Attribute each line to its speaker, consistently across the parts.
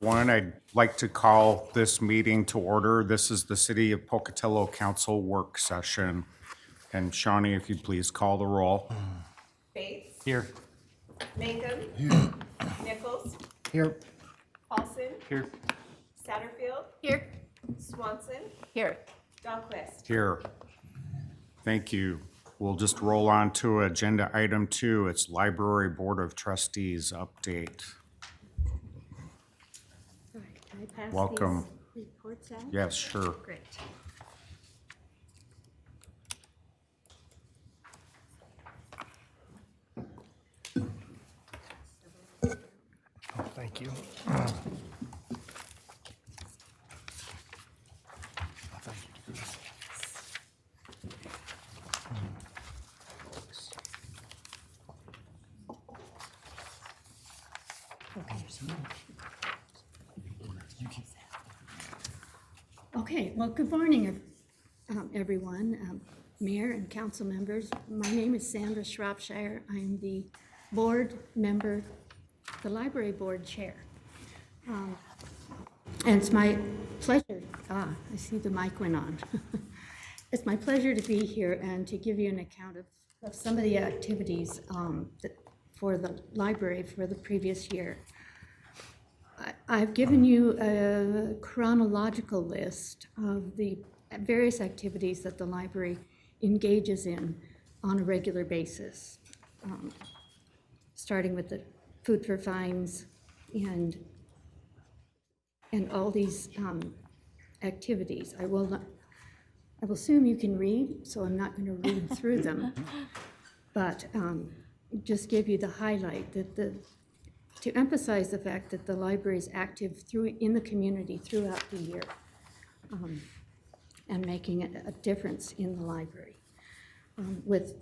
Speaker 1: I'd like to call this meeting to order. This is the City of Pocatello Council work session. And Shawnee, if you'd please call the roll.
Speaker 2: Bates.
Speaker 3: Here.
Speaker 2: Mangum. Nichols.
Speaker 3: Here.
Speaker 2: Paulson.
Speaker 3: Here.
Speaker 2: Satterfield.
Speaker 4: Here.
Speaker 2: Swanson.
Speaker 4: Here.
Speaker 2: Dahlquist.
Speaker 1: Here. Thank you. We'll just roll on to agenda item 2. It's Library Board of Trustees update.
Speaker 4: All right, can I pass
Speaker 1: Welcome.
Speaker 4: these reports out?
Speaker 1: Yes, sure.
Speaker 4: Great.
Speaker 3: Oh, thank you.
Speaker 4: Okay, well, good morning, everyone, Mayor and council members. My name is Sandra Shropshire. I'm the board member, the library board chair. And it's my pleasure, I see the mic went on. It's my pleasure to be here and to give you an account of some of the activities for the library for the previous year. I've given you a chronological list of the various activities that the library engages in on a regular basis, starting with the food for fines and all these activities. I will assume you can read, so I'm not going to read through them, but just give you the highlight to emphasize the fact that the library is active in the community throughout the year, and making a difference in the library with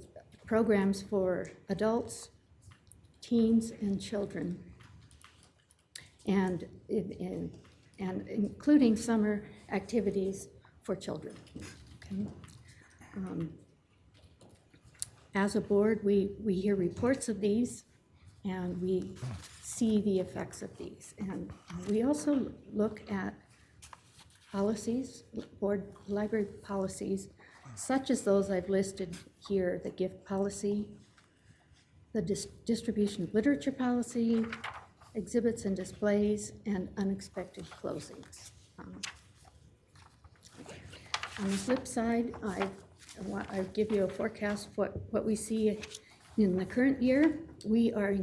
Speaker 4: programs for adults, teens, and children, and including summer activities for children. Okay. As a board, we hear reports of these, and we see the effects of these. And we also look at policies, board library policies, such as those I've listed here: the gift policy, the distribution of literature policy, exhibits and displays, and unexpected closings. On the flip side, I give you a forecast of what we see in the current year. We are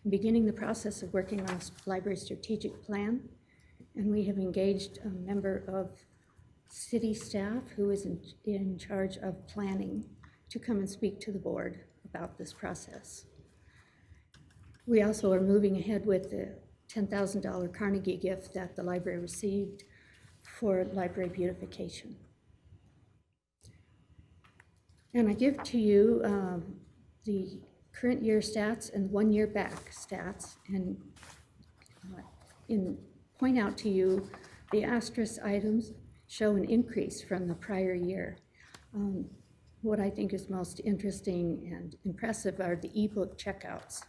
Speaker 4: beginning the process of working on a library strategic plan, and we have engaged a member of city staff who is in charge of planning to come and speak to the board about this process. We also are moving ahead with the $10,000 Carnegie gift that the library received for library beautification. And I give to you the current year stats and 1 year back stats, and point out to you the asterisk items show an increase from the prior year. What I think is most interesting and impressive are the ebook checkouts,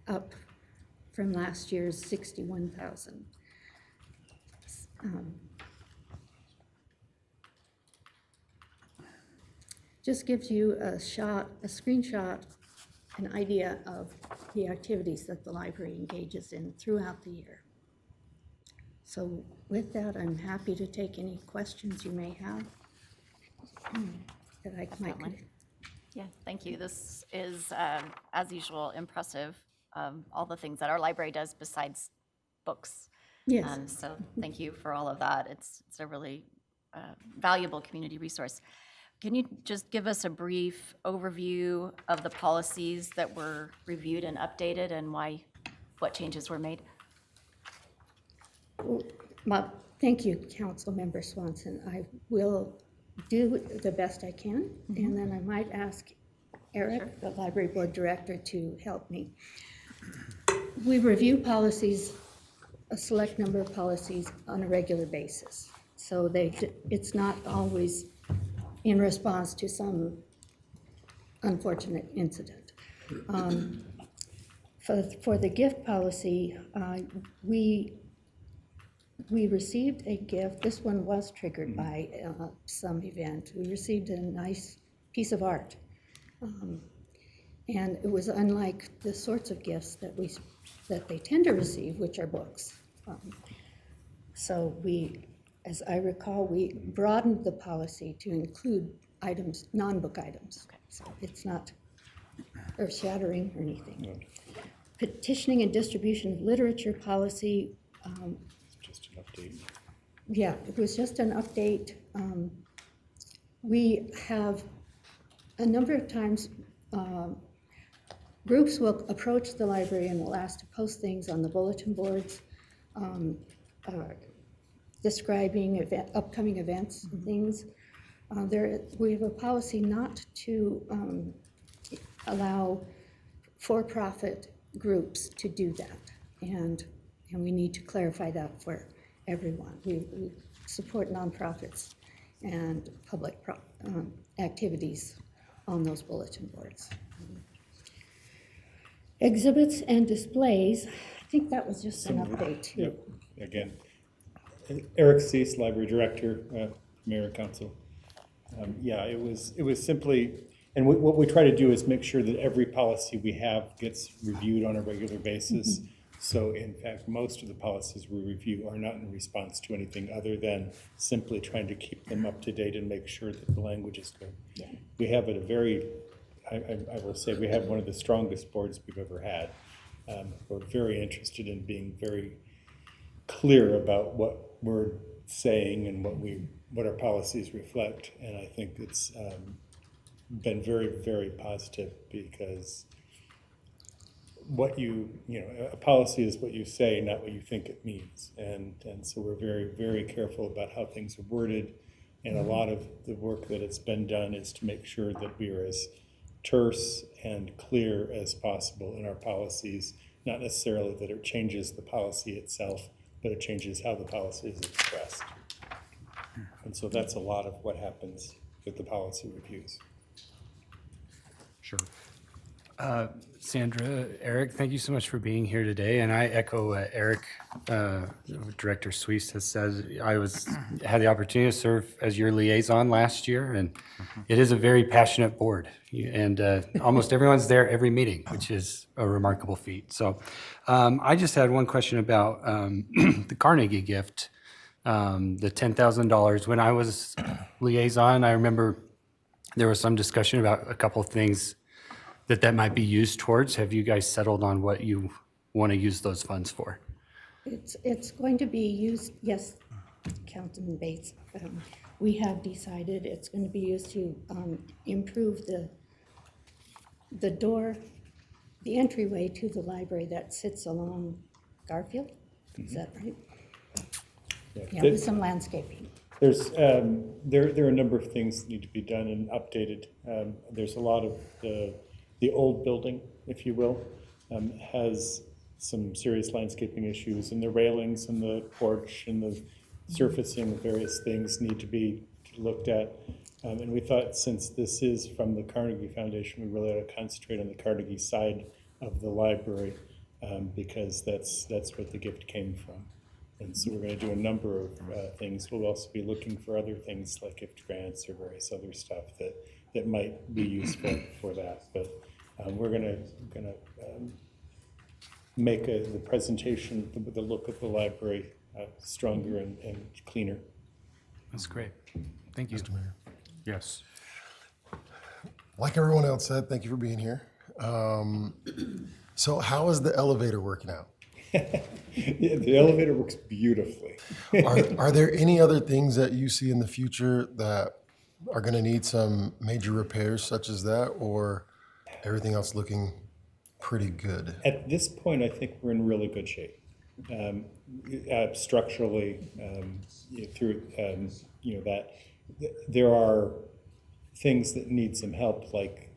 Speaker 4: up from last year's 61,000. Just gives you a screenshot, an idea of the activities that the library engages in throughout the year. So with that, I'm happy to take any questions you may have that I might.
Speaker 5: Yeah, thank you. This is, as usual, impressive, all the things that our library does besides books.
Speaker 4: Yes.
Speaker 5: So thank you for all of that. It's a really valuable community resource. Can you just give us a brief overview of the policies that were reviewed and updated and what changes were made?
Speaker 4: Well, thank you, Council Member Swanson. I will do the best I can, and then I might ask Eric, the Library Board Director, to help me. We review policies, a select number of policies, on a regular basis. So it's not always in response to some unfortunate incident. For the gift policy, we received a gift. This one was triggered by some event. We received a nice piece of art. And it was unlike the sorts of gifts that they tend to receive, which are books. So we, as I recall, we broadened the policy to include items, non-book items. So it's not earth-shattering or anything. Petitioning and distribution of literature policy,
Speaker 6: Just an update.
Speaker 4: yeah, it was just an update. We have a number of times, groups will approach the library and will ask to post things on the bulletin boards, describing upcoming events and things. We have a policy not to allow for-profit groups to do that, and we need to clarify that for everyone. We support nonprofits and public activities on those bulletin boards. Exhibits and displays, I think that was just an update too.
Speaker 6: Yep. Again, Eric Cease, Library Director, Mayor and Council. Yeah, it was simply, and what we try to do is make sure that every policy we have gets reviewed on a regular basis. So in fact, most of the policies we review are not in response to anything other than simply trying to keep them up to date and make sure that the language is good.
Speaker 4: Yeah.
Speaker 6: We have a very, I will say, we have one of the strongest boards we've ever had. We're very interested in being very clear about what we're saying and what our policies reflect. And I think it's been very, very positive, because a policy is what you say, not what you think it means. And so we're very, very careful about how things are worded. And a lot of the work that it's been done is to make sure that we are as terse and clear as possible in our policies, not necessarily that it changes the policy itself, but it changes how the policy is expressed. And so that's a lot of what happens with the policy reviews.
Speaker 1: Sure.
Speaker 7: Sandra, Eric, thank you so much for being here today. And I echo what Eric, Director Suisse has said. I had the opportunity to serve as your liaison last year, and it is a very passionate board. And almost everyone's there every meeting, which is a remarkable feat. So I just had one question about the Carnegie gift, the $10,000. When I was liaison, I remember there was some discussion about a couple of things that might be used towards. Have you guys settled on what you want to use those funds for?
Speaker 4: It's going to be used, yes, Councilman Bates. We have decided it's going to be used to improve the door, the entryway to the library that sits along Garfield. Is that right? Yeah, with some landscaping.
Speaker 6: There's there are a number of things that need to be done and updated. There's a lot of the old building, if you will, has some serious landscaping issues, and the railings and the porch and the surfacing of various things need to be looked at. And we thought, since this is from the Carnegie Foundation, we really ought to concentrate on the Carnegie side of the library, because that's what the gift came from. And so we're going to do a number of things. We'll also be looking for other things like gift grants or various other stuff that might be useful for that. But we're going to make the presentation, the look of the library stronger and cleaner.
Speaker 7: That's great. Thank you.
Speaker 8: Mr. Mayor.
Speaker 1: Yes.
Speaker 8: Like everyone else said, thank you for being here. So how is the elevator working out?
Speaker 6: Yeah, the elevator works beautifully.
Speaker 8: Are there any other things that you see in the future that are going to need some major repairs such as that, or everything else looking pretty good?
Speaker 6: At this point, I think we're in really good shape. Structurally, through that there are things that need some help, like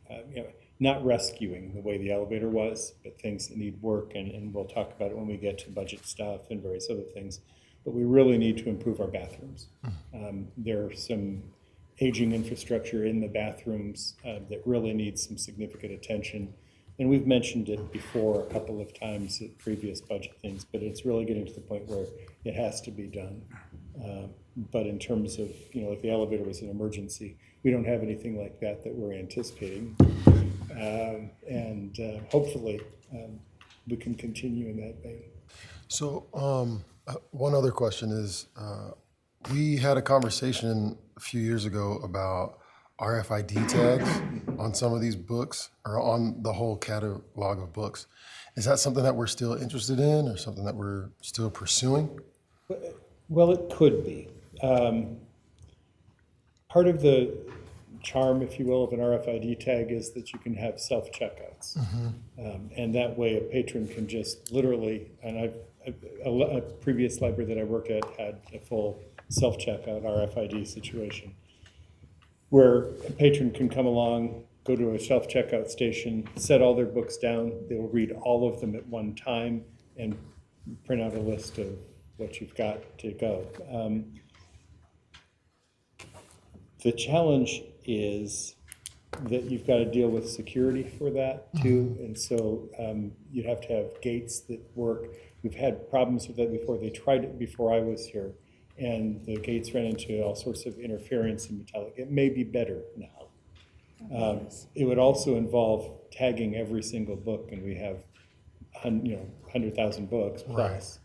Speaker 6: not rescuing the way the elevator was, but things that need work, and we'll talk about it when we get to budget stuff and various other things. But we really need to improve our bathrooms. There are some aging infrastructure in the bathrooms that really needs some significant attention. And we've mentioned it before a couple of times at previous budget things, but it's really getting to the point where it has to be done. But in terms of, if the elevator was an emergency, we don't have anything like that we're anticipating. And hopefully we can continue in that vein.
Speaker 8: So, one other question is, we had a conversation a few years ago about RFID tags on some of these books, or on the whole catalog of books. Is that something that we're still interested in, or something that we're still pursuing?
Speaker 6: Well, it could be. Part of the charm, if you will, of an RFID tag is that you can have self-checkouts. And that way a patron can just literally, and a previous library that I worked at had a full self-checkout RFID situation, where a patron can come along, go to a self-checkout station, set all their books down, they will read all of them at one time, and print out a list of what you've got to go. The challenge is that you've got to deal with security for that too, and so you'd have to have gates that work. We've had problems with that before. They tried it before I was here, and the gates ran into all sorts of interference and metallic. It may be better now. It would also involve tagging every single book, and we have 100,000 books plus.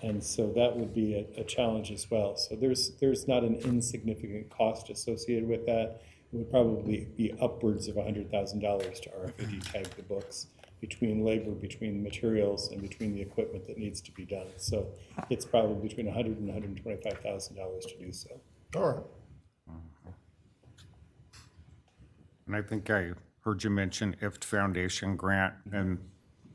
Speaker 6: And so that would be a challenge as well. So there's not an insignificant cost associated with that. It would probably be upwards of $100,000 to RFID tag the books, between labor, between materials, and between the equipment that needs to be done. So it's probably between $100,000 and $125,000 to do so.
Speaker 8: All right.
Speaker 1: And I think I heard you mention IFT Foundation grant, and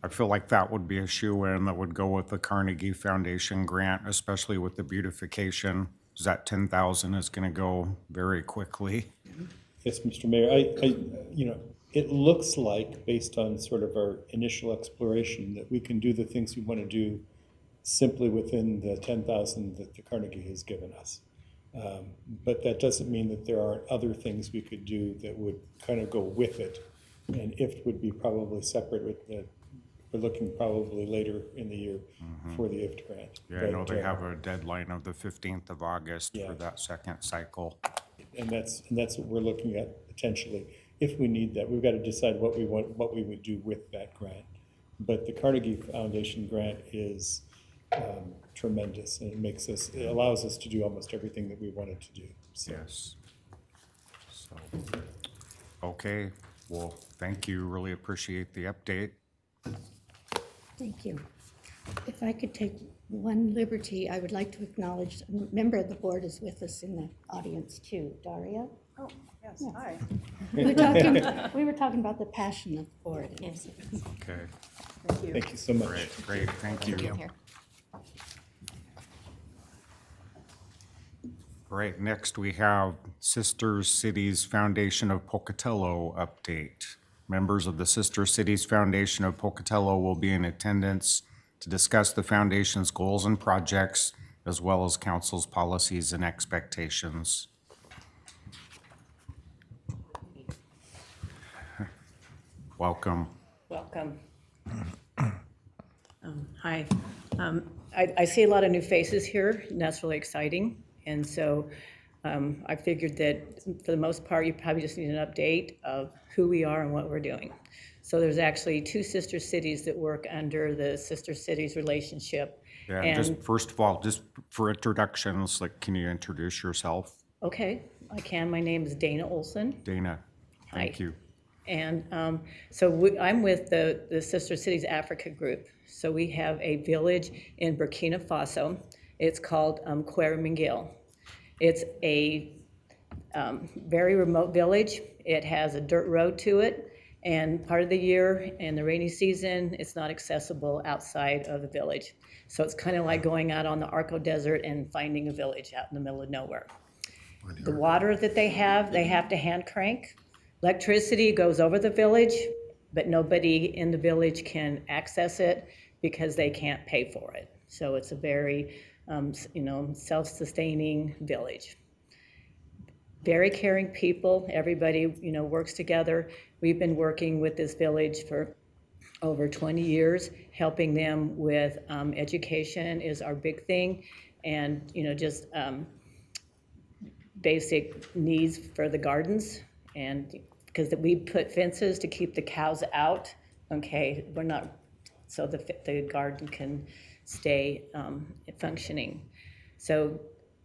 Speaker 1: I feel like that would be a shoe-in that would go with the Carnegie Foundation grant, especially with the beautification. Is that 10,000 is going to go very quickly?
Speaker 6: Yes, Mr. Mayor, it looks like, based on sort of our initial exploration, that we can do the things we want to do simply within the 10,000 that the Carnegie has given us. But that doesn't mean that there aren't other things we could do that would kind of go with it. And IFT would be probably separate with the, we're looking probably later in the year for the IFT grant.
Speaker 1: Yeah, I know they have a deadline of the 15th of August for that second cycle.
Speaker 6: And that's what we're looking at potentially. If we need that, we've got to decide what we want, what we would do with that grant. But the Carnegie Foundation grant is tremendous, and it allows us to do almost everything that we wanted to do. So.
Speaker 1: Yes. So, okay, well, thank you. Really appreciate the update.
Speaker 4: Thank you. If I could take one liberty, I would like to acknowledge a member of the board is with us in the audience too, Daria.
Speaker 2: Oh, yes, hi.
Speaker 4: We were talking about the passion of the board.
Speaker 5: Yes.
Speaker 1: Okay,
Speaker 2: Thank you.
Speaker 6: Thank you so much.
Speaker 1: great, thank you.
Speaker 5: Here.
Speaker 1: All right, next we have Sister Cities Foundation of Pocatello update. Members of the Sister Cities Foundation of Pocatello will be in attendance to discuss the foundation's goals and projects, as well as council's policies and expectations. Welcome.
Speaker 9: Welcome. Hi. I see a lot of new faces here, and that's really exciting. And so I figured that for the most part, you probably just need an update of who we are and what we're doing. So there's actually two sister cities that work under the Sister Cities relationship.
Speaker 1: Yeah,
Speaker 9: And-
Speaker 1: just first of all, just for introductions, like, can you introduce yourself?
Speaker 9: Okay, I can. My name is Dana Olson.
Speaker 1: Dana, thank
Speaker 9: Hi.
Speaker 1: you.
Speaker 9: And I'm with the Sister Cities Africa group. So we have a village in Burkina Faso. It's called Kwara-Mingil. It's a very remote village. It has a dirt road to it. And part of the year, in the rainy season, it's not accessible outside of the village. So it's kind of like going out on the Arco Desert and finding a village out in the middle of nowhere. The water that they have to hand crank. Electricity goes over the village, but nobody in the village can access it because they can't pay for it. So it's a very, self-sustaining village. Very caring people. Everybody, works together. We've been working with this village for over 20 years, helping them with education is our big thing, and just basic needs for the gardens, and because we put fences to keep the cows out. Okay, we're not, so the garden can stay functioning. So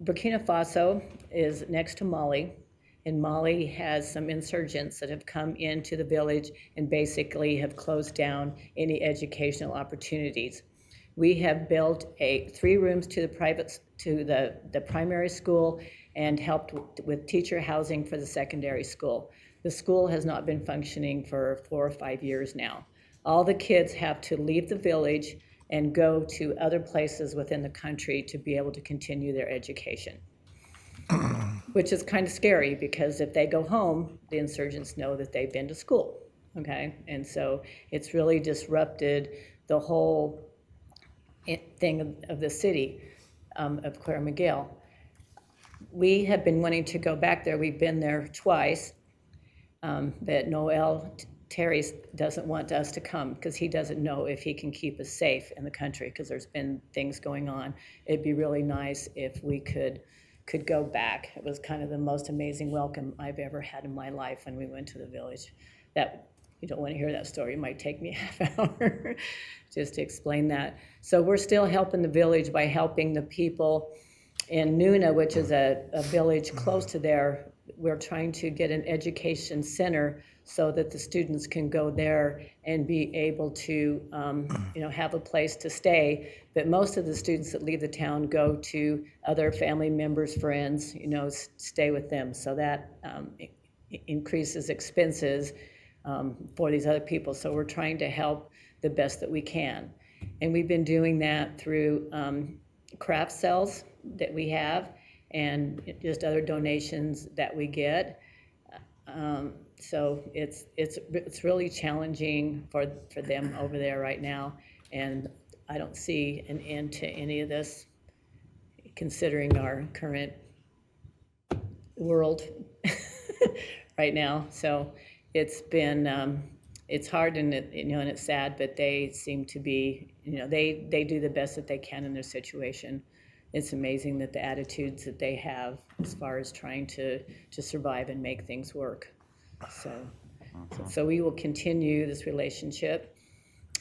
Speaker 9: Burkina Faso is next to Mali, and Mali has some insurgents that have come into the village and basically have closed down any educational opportunities. We have built 3 rooms to the primary school and helped with teacher housing for the secondary school. The school has not been functioning for 4 or 5 years now. All the kids have to leave the village and go to other places within the country to be able to continue their education. Which is kind of scary, because if they go home, the insurgents know that they've been to school, okay? And so it's really disrupted the whole thing of the city of Claire Miguel. We have been wanting to go back there. We've been there twice, but Noel Terry doesn't want us to come because he doesn't know if he can keep us safe in the country, because there's been things going on. It'd be really nice if we could go back. It was kind of the most amazing welcome I've ever had in my life when we went to the village. That, you don't want to hear that story. It might take me a half hour just to explain that. So we're still helping the village by helping the people in Nuna, which is a village close to there. We're trying to get an education center so that the students can go there and be able to have a place to stay. But most of the students that leave the town go to other family members, friends, stay with them. So that increases expenses for these other people. So we're trying to help the best that we can. And we've been doing that through craft sales that we have and just other donations that we get. So it's really challenging for them over there right now, and I don't see an end to any of this, considering our current world right now. So it's been it's hard, and and it's sad, but they seem to be they do the best that they can in their situation. It's amazing that the attitudes that they have as far as trying to survive and make things work. So we will continue this relationship,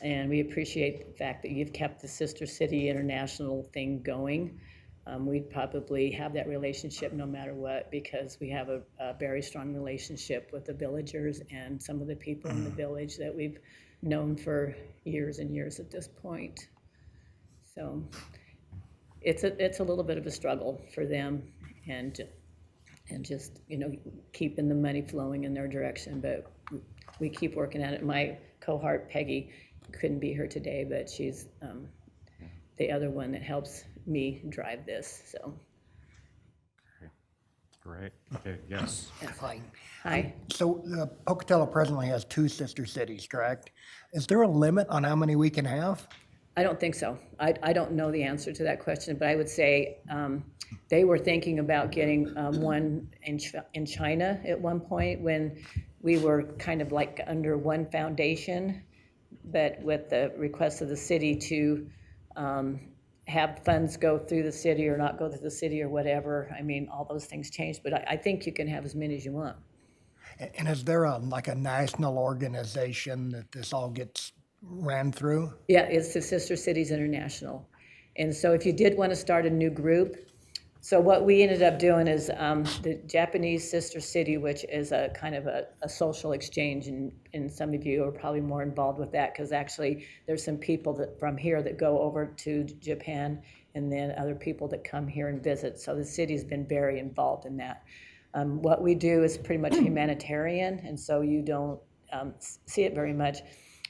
Speaker 9: and we appreciate the fact that you've kept the Sister City International thing going. We'd probably have that relationship no matter what, because we have a very strong relationship with the villagers and some of the people in the village that we've known for years and years at this point. So it's a little bit of a struggle for them, and just keeping the money flowing in their direction, but we keep working at it. My cohort Peggy couldn't be here today, but she's the other one that helps me drive this. So
Speaker 1: Great. Okay, yes.
Speaker 9: hi.
Speaker 3: So Pocatello presently has 2 sister cities, correct? Is there a limit on how many we can have?
Speaker 9: I don't think so. I don't know the answer to that question, but I would say they were thinking about getting one in China at one point, when we were kind of like under one foundation, but with the request of the city to have funds go through the city or not go through the city or whatever. I mean, all those things changed, but I think you can have as many as you want.
Speaker 3: And is there a national organization that this all gets ran through?
Speaker 9: Yeah, it's the Sister Cities International. And so if you did want to start a new group, so what we ended up doing is the Japanese Sister City, which is a kind of a social exchange, and some of you are probably more involved with that, because actually there's some people from here that go over to Japan, and then other people that come here and visit. So the city's been very involved in that. What we do is pretty much humanitarian, and so you don't see it very much.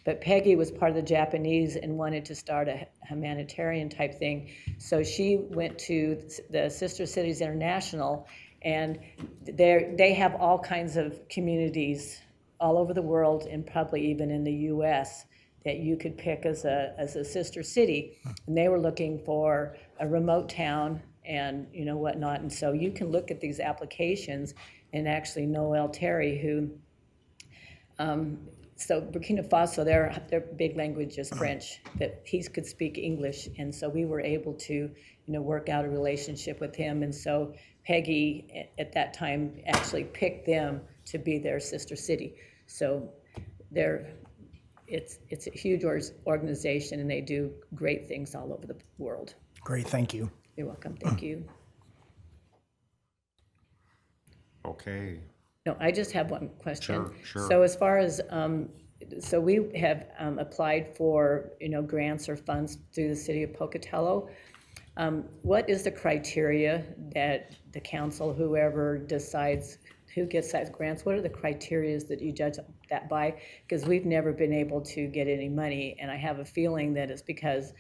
Speaker 9: But Peggy was part of the Japanese and wanted to start a humanitarian type thing. So she went to the Sister Cities International, and they have all kinds of communities all over the world, and probably even in the US, that you could pick as a sister city. And they were looking for a remote town and whatnot. And so you can look at these applications, and actually Noel Terry, who So Burkina Faso, their big language is French, that he could speak English, and so we were able to, work out a relationship with him, and so Peggy at that time actually picked them to be their sister city. So it's a huge organization, and they do great things all over the world.
Speaker 3: Great, thank you.
Speaker 9: You're welcome. Thank you.
Speaker 1: Okay.
Speaker 9: No, I just have one question.
Speaker 1: Sure.
Speaker 9: So as far as, so we have applied for, grants or funds through the city of Pocatello. What is the criteria that the council, whoever decides who gets that grants, what are the criteria that you judge that by? Because we've never been able to get any money, and I have a feeling that it's because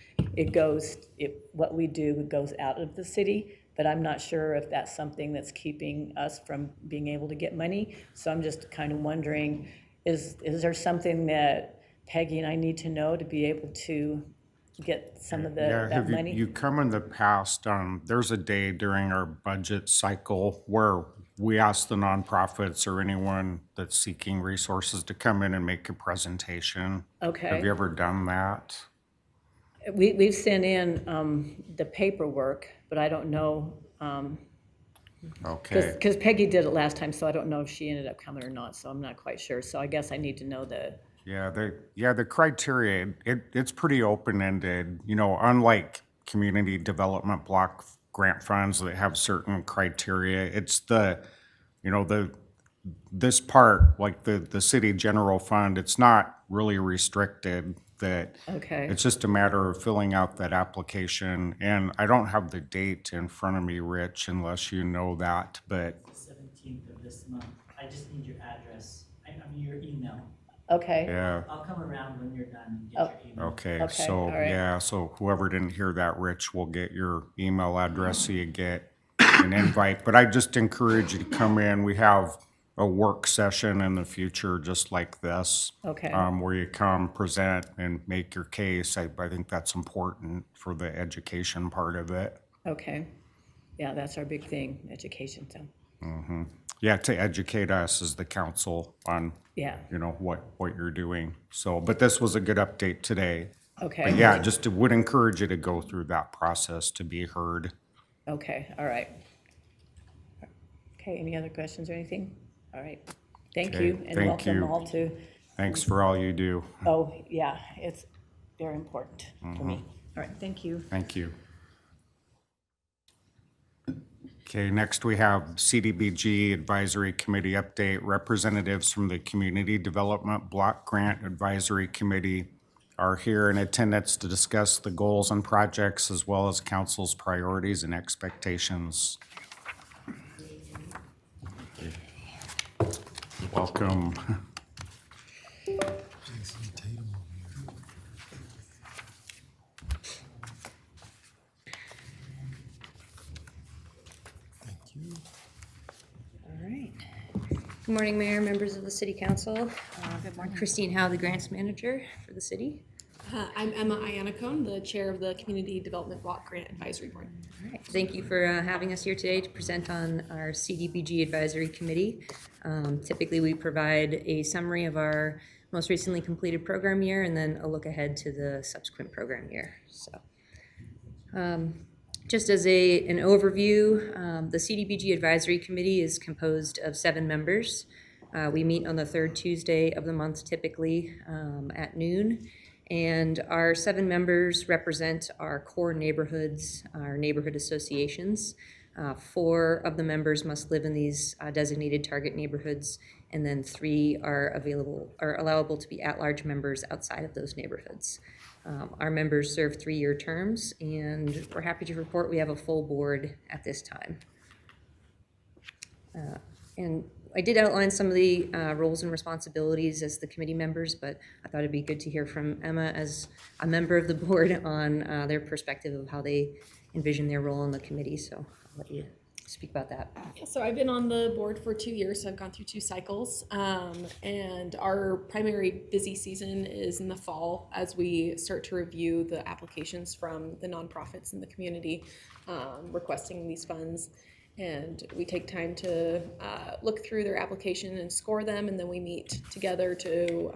Speaker 9: what we do goes out of the city, but I'm not sure if that's something that's keeping us from being able to get money. So I'm just kind of wondering, is there something that Peggy and I need to know to be able to get some of
Speaker 1: Yeah,
Speaker 9: that
Speaker 1: have
Speaker 9: money?
Speaker 1: you come in the past, there's a day during our budget cycle where we ask the nonprofits or anyone that's seeking resources to come in and make a presentation.
Speaker 9: Okay.
Speaker 1: Have you ever done that?
Speaker 9: We've sent in the paperwork, but I don't know,
Speaker 1: Okay.
Speaker 9: because Peggy did it last time, so I don't know if she ended up coming or not, so I'm not quite sure. So I guess I need to know
Speaker 1: The criteria, it's pretty open-ended, unlike community development block grant funds that have certain criteria. It's this part, like the city general fund, it's not really restricted, that
Speaker 9: Okay.
Speaker 1: it's just a matter of filling out that application. And I don't have the date in front of me, Rich, unless you know that, but
Speaker 10: 17th of this month. I just need your address, I mean, your email.
Speaker 9: Okay.
Speaker 1: yeah.
Speaker 10: I'll come around when you're done and get your email.
Speaker 1: Okay,
Speaker 9: Okay,
Speaker 1: so,
Speaker 9: all right.
Speaker 1: yeah, so whoever didn't hear that, Rich, will get your email address so you get an invite. But I just encourage you to come in. We have a work session in the future just like this.
Speaker 9: Okay.
Speaker 1: Where you come, present, and make your case. I think that's important for the education part of it.
Speaker 9: Okay. Yeah, that's our big thing, education, so,
Speaker 1: Yeah, to educate us as the council on,
Speaker 9: yeah,
Speaker 1: what you're doing. So, but this was a good update today.
Speaker 9: okay.
Speaker 1: But yeah, just would encourage you to go through that process to be heard.
Speaker 9: Okay, all right. Okay, any other questions or anything? All right, thank
Speaker 1: Okay,
Speaker 9: you, and
Speaker 1: thank
Speaker 9: welcome
Speaker 1: you.
Speaker 9: all to,
Speaker 1: Thanks for all you do.
Speaker 9: oh, yeah, it's very important for me. All right, thank you.
Speaker 1: Thank you. Okay, next we have CDBG Advisory Committee update. Representatives from the Community Development Block Grant Advisory Committee are here in attendance to discuss the goals and projects as well as council's priorities and expectations. Welcome.
Speaker 11: All right. Good morning, Mayor, members of the City Council. Good morning. Christine Howe, the Grants Manager for the city.
Speaker 12: I'm Emma Iannacone, the Chair of the Community Development Block Grant Advisory Board.
Speaker 11: All right. Thank you for having us here today to present on our CDBG Advisory Committee. Typically, we provide a summary of our most recently completed program year and then a look ahead to the subsequent program year. So, just as an overview, the CDBG Advisory Committee is composed of 7 members. We meet on the 3rd Tuesday of the month, typically at noon. And our 7 members represent our core neighborhoods, our neighborhood associations. 4 of the members must live in these designated target neighborhoods, and then 3 are allowable to be at-large members outside of those neighborhoods. Our members serve 3-year terms, and we're happy to report we have a full board at this time. And I did outline some of the roles and responsibilities as the committee members, but I thought it'd be good to hear from Emma as a member of the board on their perspective of how they envision their role in the committee. So I'll let you speak about that.
Speaker 12: Yeah, so I've been on the board for 2 years, so I've gone through 2 cycles. And our primary busy season is in the fall as we start to review the applications from the nonprofits in the community requesting these funds. And we take time to look through their application and score them, and then we meet together to,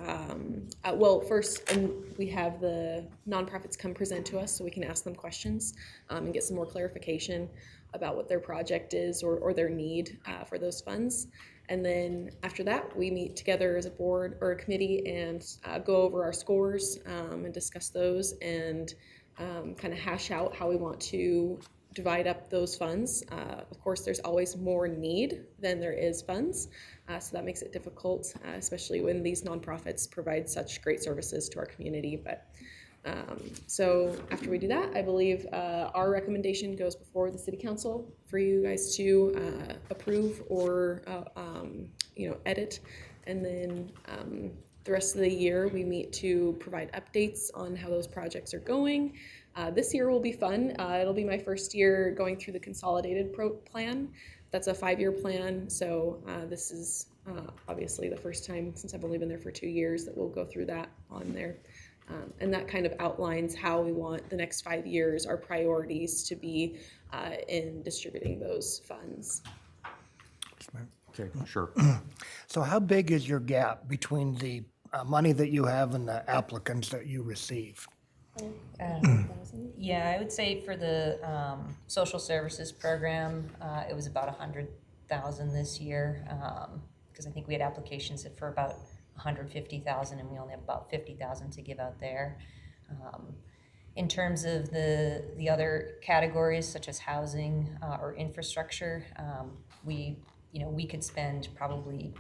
Speaker 12: first, and we have the nonprofits come present to us so we can ask them questions and get some more clarification about what their project is or their need for those funds. And then after that, we meet together as a board or a committee and go over our scores and discuss those and kind of hash out how we want to divide up those funds. Of course, there's always more need than there is funds, so that makes it difficult, especially when these nonprofits provide such great services to our community. But so after we do that, I believe our recommendation goes before the city council for you guys to approve or edit, and then the rest of the year we meet to provide updates on how those projects are going. This year will be fun. It'll be my first year going through the consolidated plan. That's a 5-year plan, so this is obviously the first time since I've only been there for 2 years that we'll go through that on there. And that kind of outlines how we want the next 5 years, our priorities to be in distributing those funds.
Speaker 1: Okay, sure.
Speaker 3: So how big is your gap between the money that you have and the applicants that you receive?
Speaker 11: Yeah, I would say for the social services program, it was about 100,000 this year, because I think we had applications for about 150,000, and we only have about 50,000 to give out there. In terms of the other categories such as housing or infrastructure, we could spend probably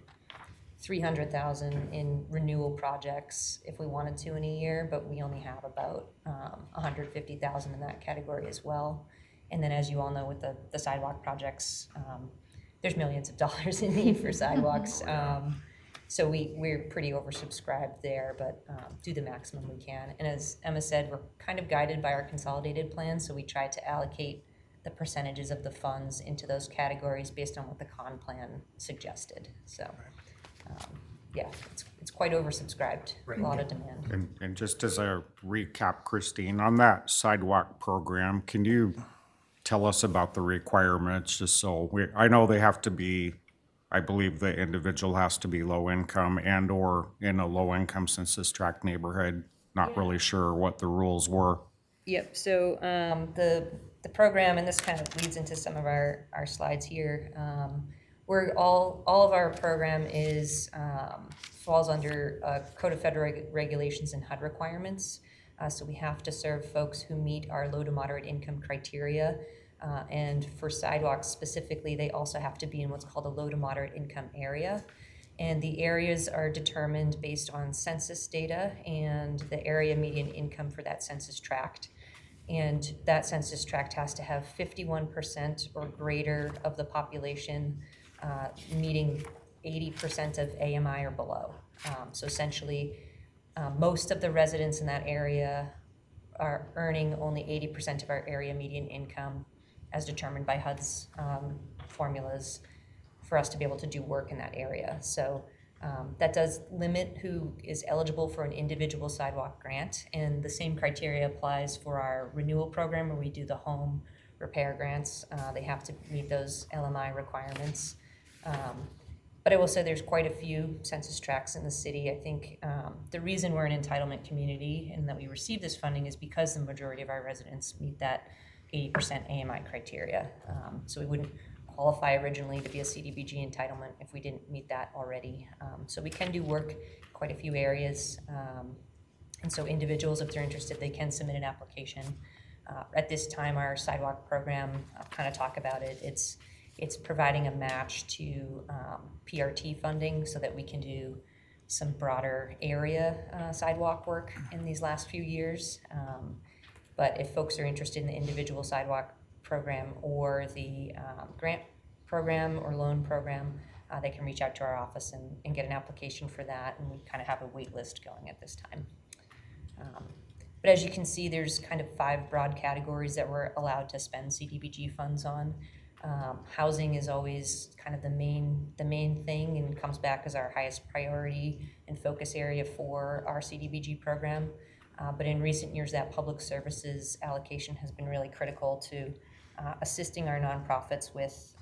Speaker 11: 300,000 in renewal projects if we wanted to in a year, but we only have about 150,000 in that category as well. And then, as you all know, with the sidewalk projects, there's millions of dollars in need for sidewalks. So we're pretty oversubscribed there, but do the maximum we can. And as Emma said, we're kind of guided by our consolidated plan, so we try to allocate the percentages of the funds into those categories based on what the con plan suggested. So, yeah, it's quite oversubscribed, a lot of demand.
Speaker 1: And just as a recap, Christine, on that sidewalk program, can you tell us about the requirements, just so I know they have to be, I believe the individual has to be low income and or in a low income census tract neighborhood. Not really sure what the rules were.
Speaker 11: Yep, so the program, and this kind of leads into some of our slides here, where all of our program is falls under Code of Federal Regulations and HUD requirements. So we have to serve folks who meet our low to moderate income criteria. And for sidewalks specifically, they also have to be in what's called a low to moderate income area. And the areas are determined based on census data and the area median income for that census tract. And that census tract has to have 51% or greater of the population meeting 80% of AMI or below. So essentially, most of the residents in that area are earning only 80% of our area median income as determined by HUD's formulas for us to be able to do work in that area. So that does limit who is eligible for an individual sidewalk grant, and the same criteria applies for our renewal program where we do the home repair grants. They have to meet those LMI requirements. But I will say there's quite a few census tracts in the city. I think the reason we're an entitlement community and that we receive this funding is because the majority of our residents meet that 80% AMI criteria. So we wouldn't qualify originally to be a CDBG entitlement if we didn't meet that already. So we can do work in quite a few areas. And so individuals, if they're interested, they can submit an application. At this time, our sidewalk program, I'll kind of talk about it. It's providing a match to PRT funding so that we can do some broader area sidewalk work in these last few years. But if folks are interested in the individual sidewalk program or the grant program or loan program, they can reach out to our office and get an application for that, and we kind of have a wait list going at this time. But as you can see, there's kind of 5 broad categories that we're allowed to spend CDBG funds on. Housing is always kind of the main thing and comes back as our highest priority and focus area for our CDBG program. But in recent years, that public services allocation has been really critical to assisting our nonprofits with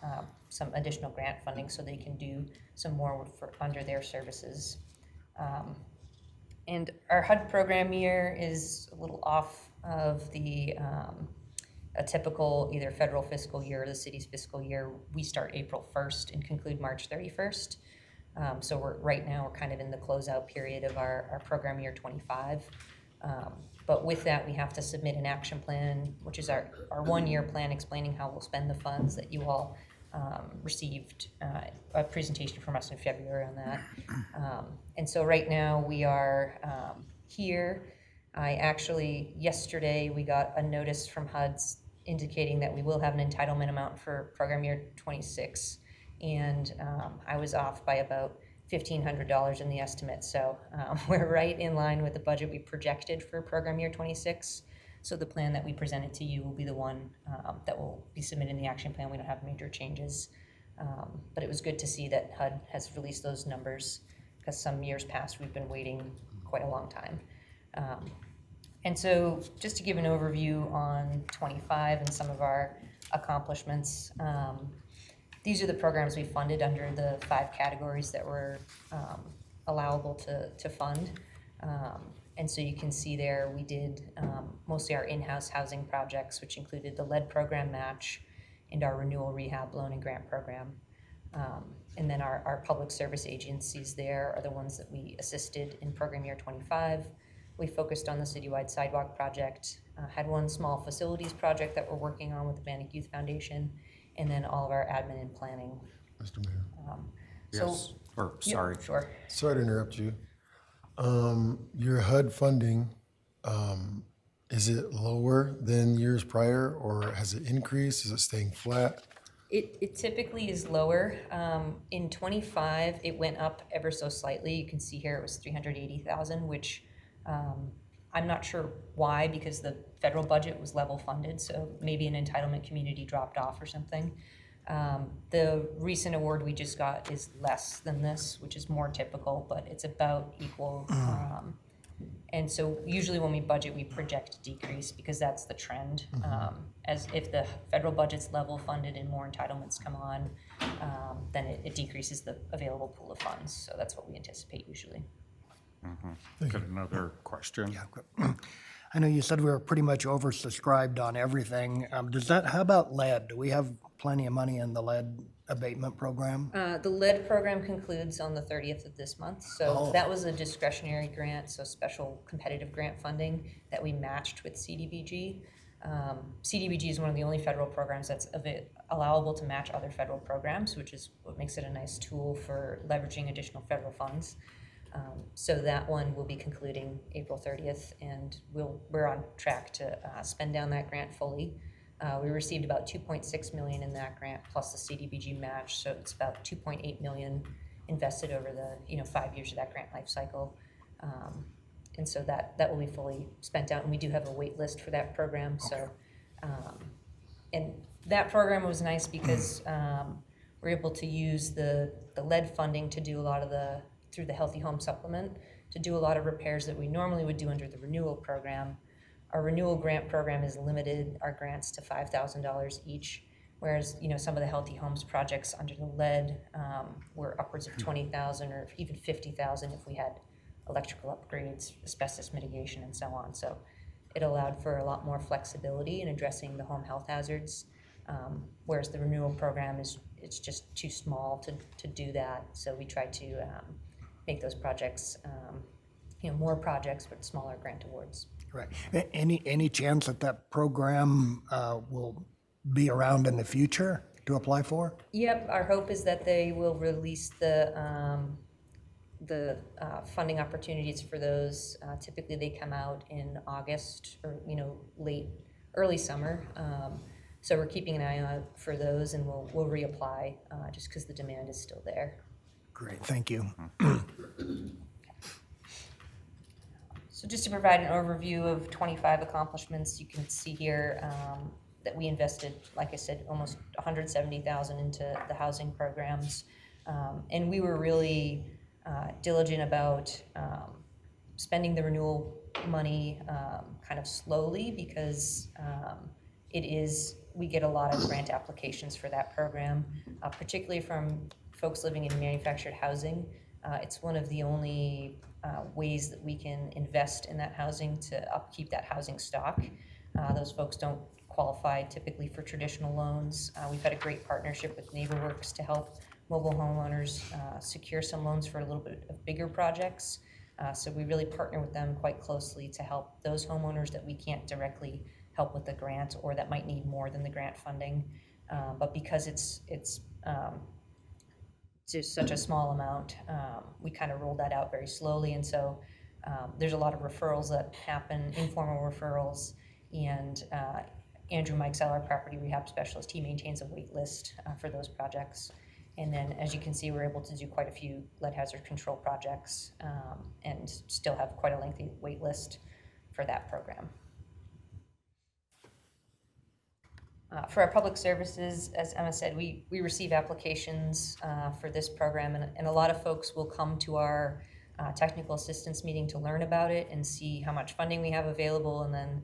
Speaker 11: some additional grant funding so they can do some more under their services. And our HUD program year is a little off of the a typical either federal fiscal year or the city's fiscal year. We start April 1st and conclude March 31st. So right now we're kind of in the closeout period of our program year 25. But with that, we have to submit an action plan, which is our 1-year plan explaining how we'll spend the funds that you all received a presentation from us in February on that. And so right now we are here. Yesterday we got a notice from HUD's indicating that we will have an entitlement amount for program year 26. And I was off by about $1,500 in the estimate. So we're right in line with the budget we projected for program year 26. So the plan that we presented to you will be the one that will be submitted in the action plan. We don't have major changes. But it was good to see that HUD has released those numbers because some years past we've been waiting quite a long time. And so just to give an overview on 25 and some of our accomplishments, these are the programs we funded under the 5 categories that were allowable to fund. And so you can see there we did mostly our in-house housing projects, which included the lead program match and our renewal rehab loan and grant program. And then our public service agencies there are the ones that we assisted in program year 25. We focused on the citywide sidewalk project, had one small facilities project that we're working on with the Bannock Youth Foundation, and then all of our admin and planning.
Speaker 8: Mr. Mayor,
Speaker 1: Yes, or, sorry.
Speaker 11: Sure.
Speaker 8: sorry to interrupt you. Your HUD funding, is it lower than years prior, or has it increased? Is it staying flat?
Speaker 11: It typically is lower. In 25, it went up ever so slightly. You can see here it was 380,000, which I'm not sure why, because the federal budget was level funded, so maybe an entitlement community dropped off or something. The recent award we just got is less than this, which is more typical, but it's about equal. And so usually when we budget, we project a decrease because that's the trend. As if the federal budget's level funded and more entitlements come on, then it decreases the available pool of funds. So that's what we anticipate usually.
Speaker 1: Got another question?
Speaker 3: Yeah. I know you said we were pretty much oversubscribed on everything. How about lead? Do we have plenty of money in the lead abatement program?
Speaker 11: The lead program concludes on the 30th of this month. So that was a discretionary grant, so special competitive grant funding that we matched with CDBG. CDBG is one of the only federal programs that's allowable to match other federal programs, which is what makes it a nice tool for leveraging additional federal funds. So that one will be concluding April 30th, and we're on track to spend down that grant fully. We received about $2.6 million in that grant plus the CDBG match, so it's about $2.8 million invested over the 5 years of that grant life cycle. And so that will be fully spent out, and we do have a wait list for that program. So, and that program was nice because we're able to use the lead funding to do a lot of through the Healthy Home Supplement, to do a lot of repairs that we normally would do under the renewal program. Our renewal grant program is limited our grants to $5,000 each, whereas some of the Healthy Homes projects under the lead were upwards of $20,000 or even $50,000 if we had electrical upgrades, asbestos mitigation, and so on. So it allowed for a lot more flexibility in addressing the home health hazards, whereas the renewal program it's just too small to do that. So we try to make those projects, more projects with smaller grant awards.
Speaker 3: Right. Any chance that program will be around in the future to apply for?
Speaker 11: Yep, our hope is that they will release the funding opportunities for those. Typically, they come out in August or early summer. So we're keeping an eye out for those, and we'll reapply just because the demand is still there.
Speaker 3: Great, thank you.
Speaker 11: So just to provide an overview of 25 accomplishments, you can see here that we invested, like I said, almost $170,000 into the housing programs. And we were really diligent about spending the renewal money kind of slowly because we get a lot of grant applications for that program, particularly from folks living in manufactured housing. It's one of the only ways that we can invest in that housing to upkeep that housing stock. Those folks don't qualify typically for traditional loans. We've had a great partnership with NeighborWorks to help mobile homeowners secure some loans for a little bit of bigger projects. So we really partner with them quite closely to help those homeowners that we can't directly help with the grant or that might need more than the grant funding. But because it's just such a small amount, we kind of rolled that out very slowly. And so there's a lot of referrals that happen, informal referrals, and Andrew Mikesell, our property rehab specialist, he maintains a wait list for those projects. And then, as you can see, we're able to do quite a few lead hazard control projects and still have quite a lengthy wait list for that program. For our public services, as Emma said, we receive applications for this program, and a lot of folks will come to our technical assistance meeting to learn about it and see how much funding we have available, and then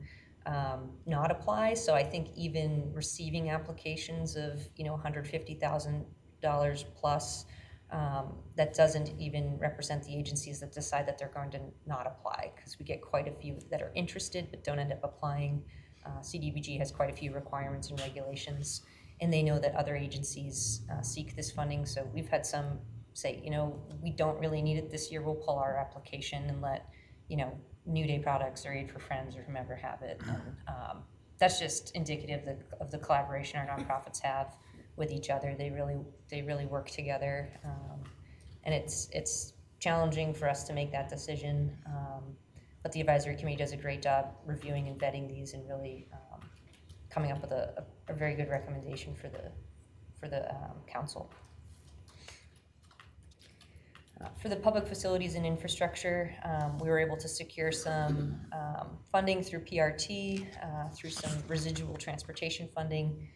Speaker 11: not apply. So I think even receiving applications of $150,000 plus, that doesn't even represent the agencies that decide that they're going to not apply, because we get quite a few that are interested but don't end up applying. CDBG has quite a few requirements and regulations, and they know that other agencies seek this funding. So we've had some say, we don't really need it this year. We'll pull our application and let, New Day Products or Aid for Friends or whomever have it. And that's just indicative of the collaboration our nonprofits have with each other. They really work together, and it's challenging for us to make that decision. But the advisory committee does a great job reviewing and vetting these and really coming up with a very good recommendation for the council. For the public facilities and infrastructure, we were able to secure some funding through PRT, through some residual transportation funding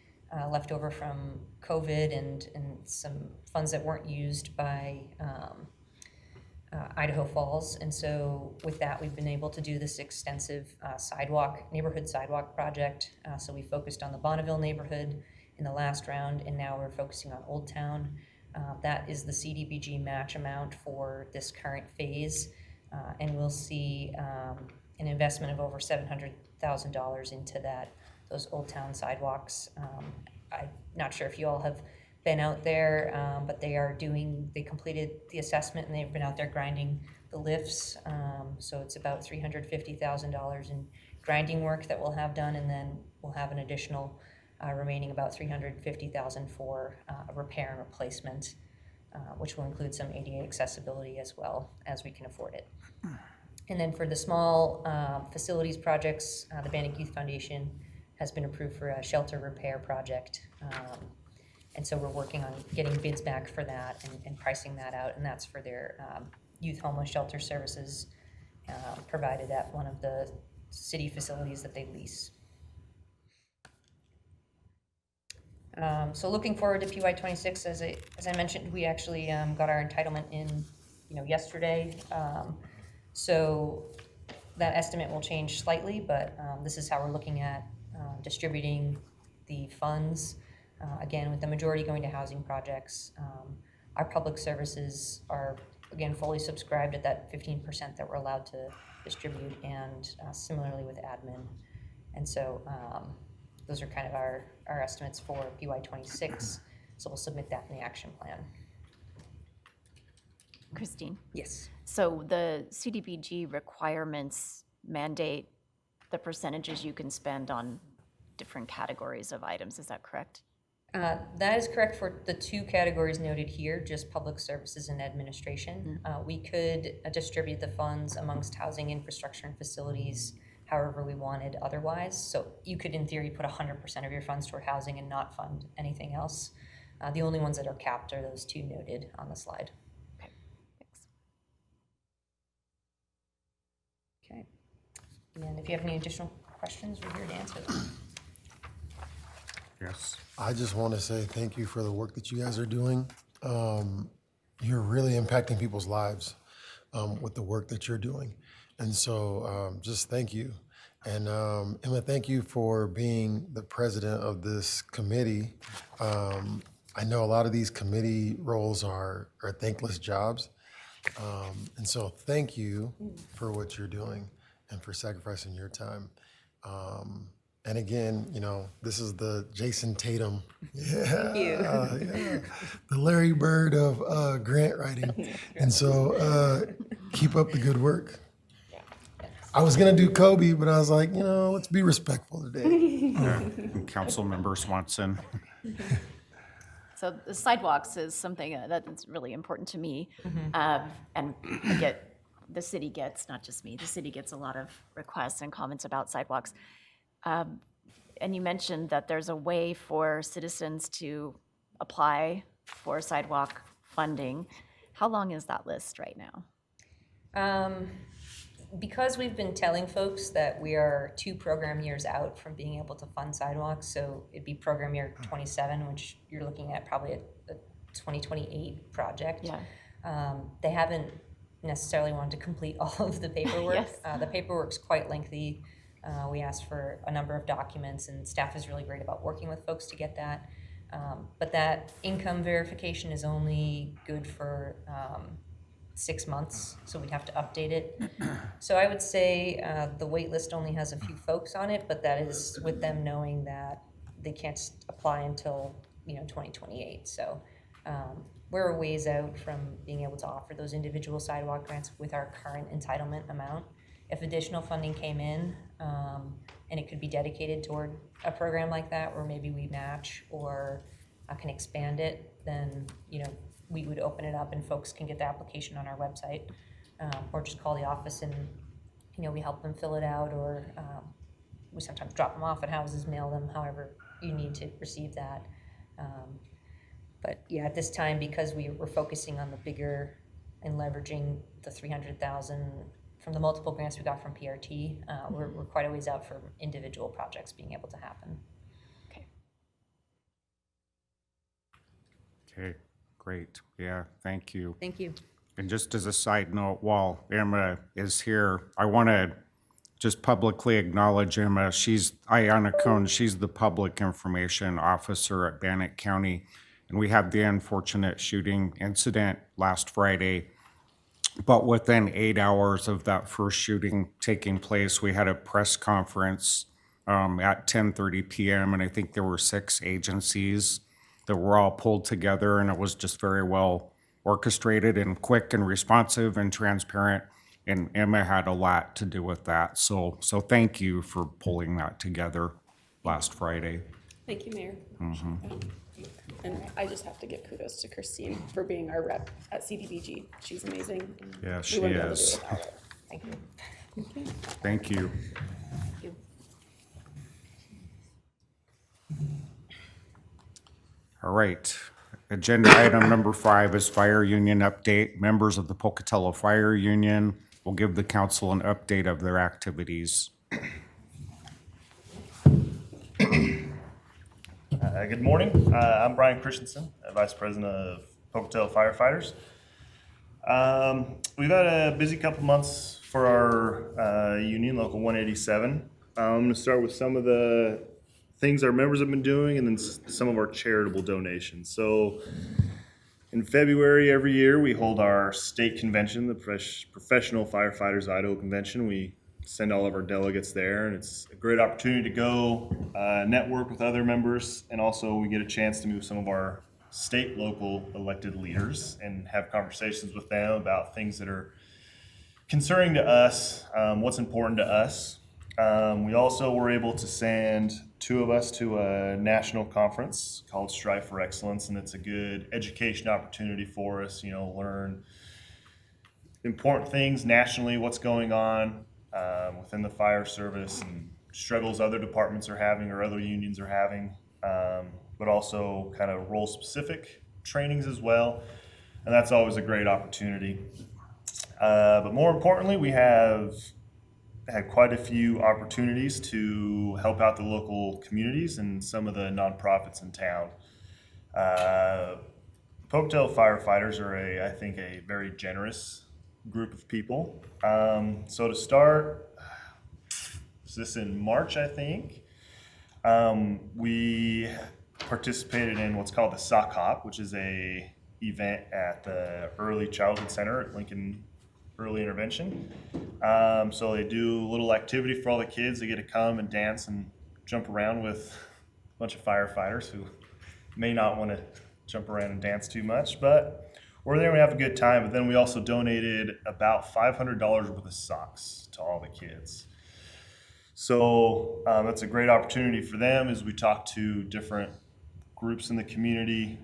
Speaker 11: left over from COVID and some funds that weren't used by Idaho Falls. And so with that, we've been able to do this extensive neighborhood sidewalk project. So we focused on the Bonneville neighborhood in the last round, and now we're focusing on Old Town. That is the CDBG match amount for this current phase. And we'll see an investment of over $700,000 into those Old Town sidewalks. I'm not sure if you all have been out there, but they completed the assessment and they've been out there grinding the lifts. So it's about $350,000 in grinding work that we'll have done, and then we'll have an additional remaining about $350,000 for repair and replacement, which will include some ADA accessibility as well as we can afford it. And then for the small facilities projects, the Bannock Youth Foundation has been approved for a shelter repair project. And so we're working on getting bids back for that and pricing that out, and that's for their youth homeless shelter services provided at one of the city facilities that they lease. So looking forward to PY26, as I mentioned, we actually got our entitlement in yesterday. So that estimate will change slightly, but this is how we're looking at distributing the funds. Again, with the majority going to housing projects, our public services are, again, fully subscribed at that 15% that we're allowed to distribute, and similarly with admin. And so those are kind of our estimates for PY26. So we'll submit that in the action plan.
Speaker 5: Christine?
Speaker 11: Yes.
Speaker 5: So the CDBG requirements mandate the percentages you can spend on different categories of items, is that correct?
Speaker 11: That is correct for the two categories noted here, just public services and administration. We could distribute the funds amongst housing, infrastructure, and facilities however we wanted otherwise. So you could, in theory, put 100% of your funds toward housing and not fund anything else. The only ones that are capped are those two noted on the slide.
Speaker 5: Okay, thanks.
Speaker 11: Okay. And if you have any additional questions, we're here to answer them.
Speaker 1: Yes.
Speaker 8: I just want to say thank you for the work that you guys are doing. You're really impacting people's lives with the work that you're doing. And so just thank you. And Emma, thank you for being the president of this committee. I know a lot of these committee roles are thankless jobs. And so thank you for what you're doing and for sacrificing your time. And again, you know, this is the Jason Tatum. Yeah, yeah. The Larry Bird of grant writing. And so keep up the good work. I was gonna do Kobe, but I was like, you know, let's be respectful today.
Speaker 1: And Councilmember Swanson.
Speaker 5: So the sidewalks is something that's really important to me. And the city gets, not just me, the city gets a lot of requests and comments about sidewalks. And you mentioned that there's a way for citizens to apply for sidewalk funding. How long is that list right now?
Speaker 11: Because we've been telling folks that we are 2 program years out from being able to fund sidewalks, so it'd be program year 27, which you're looking at probably a 2028 project.
Speaker 5: Yeah.
Speaker 11: They haven't necessarily wanted to complete all of the paperwork.
Speaker 5: Yes.
Speaker 11: The paperwork's quite lengthy. We asked for a number of documents, and staff is really great about working with folks to get that. But that income verification is only good for 6 months, so we'd have to update it. So I would say the wait list only has a few folks on it, but that is with them knowing that they can't apply until 2028. So we're a ways out from being able to offer those individual sidewalk grants with our current entitlement amount. If additional funding came in and it could be dedicated toward a program like that, where maybe we match or can expand it, then we would open it up and folks can get the application on our website, or just call the office and we help them fill it out, or we sometimes drop them off at houses, mail them, however you need to receive that. But yeah, at this time, because we're focusing on the bigger and leveraging the 300,000 from the multiple grants we got from PRT, we're quite a ways out for individual projects being able to happen.
Speaker 1: Okay, great. Yeah, thank you.
Speaker 11: Thank you.
Speaker 1: And just as a side note, while Emma is here, I want to just publicly acknowledge Emma. She's Ayanna Cohn. She's the public information officer at Bannock County. And we had the unfortunate shooting incident last Friday. But within 8 hours of that first shooting taking place, we had a press conference at 10:30 p.m. And I think there were 6 agencies that were all pulled together, and it was just very well orchestrated and quick and responsive and transparent. And Emma had a lot to do with that. So thank you for pulling that together last Friday.
Speaker 12: Thank you, Mayor. And I just have to give kudos to Christine for being our rep at CDBG. She's amazing. and
Speaker 1: Yeah,
Speaker 12: we
Speaker 1: she
Speaker 12: wouldn't be able to
Speaker 1: is.
Speaker 12: do it without her.
Speaker 11: Thank you.
Speaker 1: Thank you. All right. Agenda item number 5 is fire union update. Members of the Pocatello Fire Union will give the council an update of their activities.
Speaker 13: Good morning. I'm Brian Christensen, Vice President of Pocatello Firefighters. We've had a busy couple months for our union, Local 187. I'm going to start with some of the things our members have been doing and then some of our charitable donations. So in February every year, we hold our state convention, the Professional Firefighters Idaho Convention. We send all of our delegates there, and it's a great opportunity to go network with other members, and also we get a chance to meet with some of our state, local elected leaders and have conversations with them about things that are concerning to us, what's important to us. We also were able to send 2 of us to a national conference called Strive for Excellence, and it's a good education opportunity for us, learn important things nationally, what's going on within the fire service and struggles other departments are having or other unions are having, but also kind of role-specific trainings as well, and that's always a great opportunity. But more importantly, we have had quite a few opportunities to help out the local communities and some of the nonprofits in town. Pocatello firefighters are I think a very generous group of people. So to start, this in March, I think. We participated in what's called the Sock Hop, which is a event at the Early Childhood Center at Lincoln Early Intervention. So they do a little activity for all the kids. They get to come and dance and jump around with a bunch of firefighters who may not want to jump around and dance too much, but we're there and we have a good time. But then we also donated about $500 worth of socks to all the kids. So that's a great opportunity for them as we talk to different groups in the community.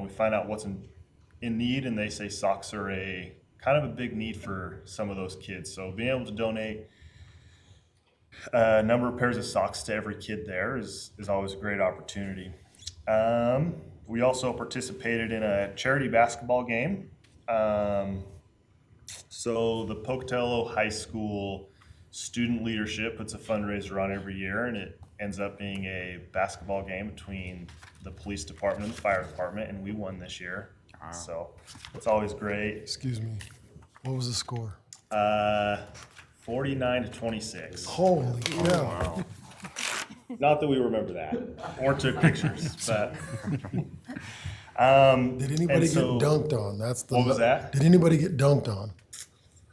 Speaker 13: We find out what's in need, and they say socks are a kind of a big need for some of those kids. So being able to donate a number of pairs of socks to every kid there is always a great opportunity. We also participated in a charity basketball game. So the Pocatello High School student leadership puts a fundraiser on every year, and it ends up being a basketball game between the police department and the fire department, and we won this year. So it's always great.
Speaker 8: Excuse me. What was the score?
Speaker 13: 49-26.
Speaker 8: Holy cow.
Speaker 13: Not that we remember that or took pictures, but.
Speaker 8: Did anybody
Speaker 13: and
Speaker 8: get
Speaker 13: so-
Speaker 8: dunked on? That's the.
Speaker 13: What was that?
Speaker 8: Did anybody get dunked on?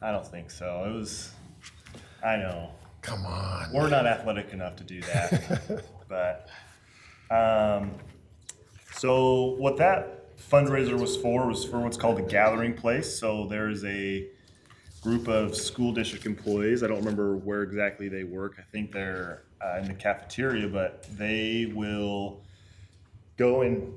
Speaker 13: I don't think so. It was, I know.
Speaker 8: Come on.
Speaker 13: We're not athletic enough to do that. But, so what that fundraiser was for what's called a gathering place. So there's a group of school district employees. I don't remember where exactly they work. I think they're in the cafeteria, but they will go and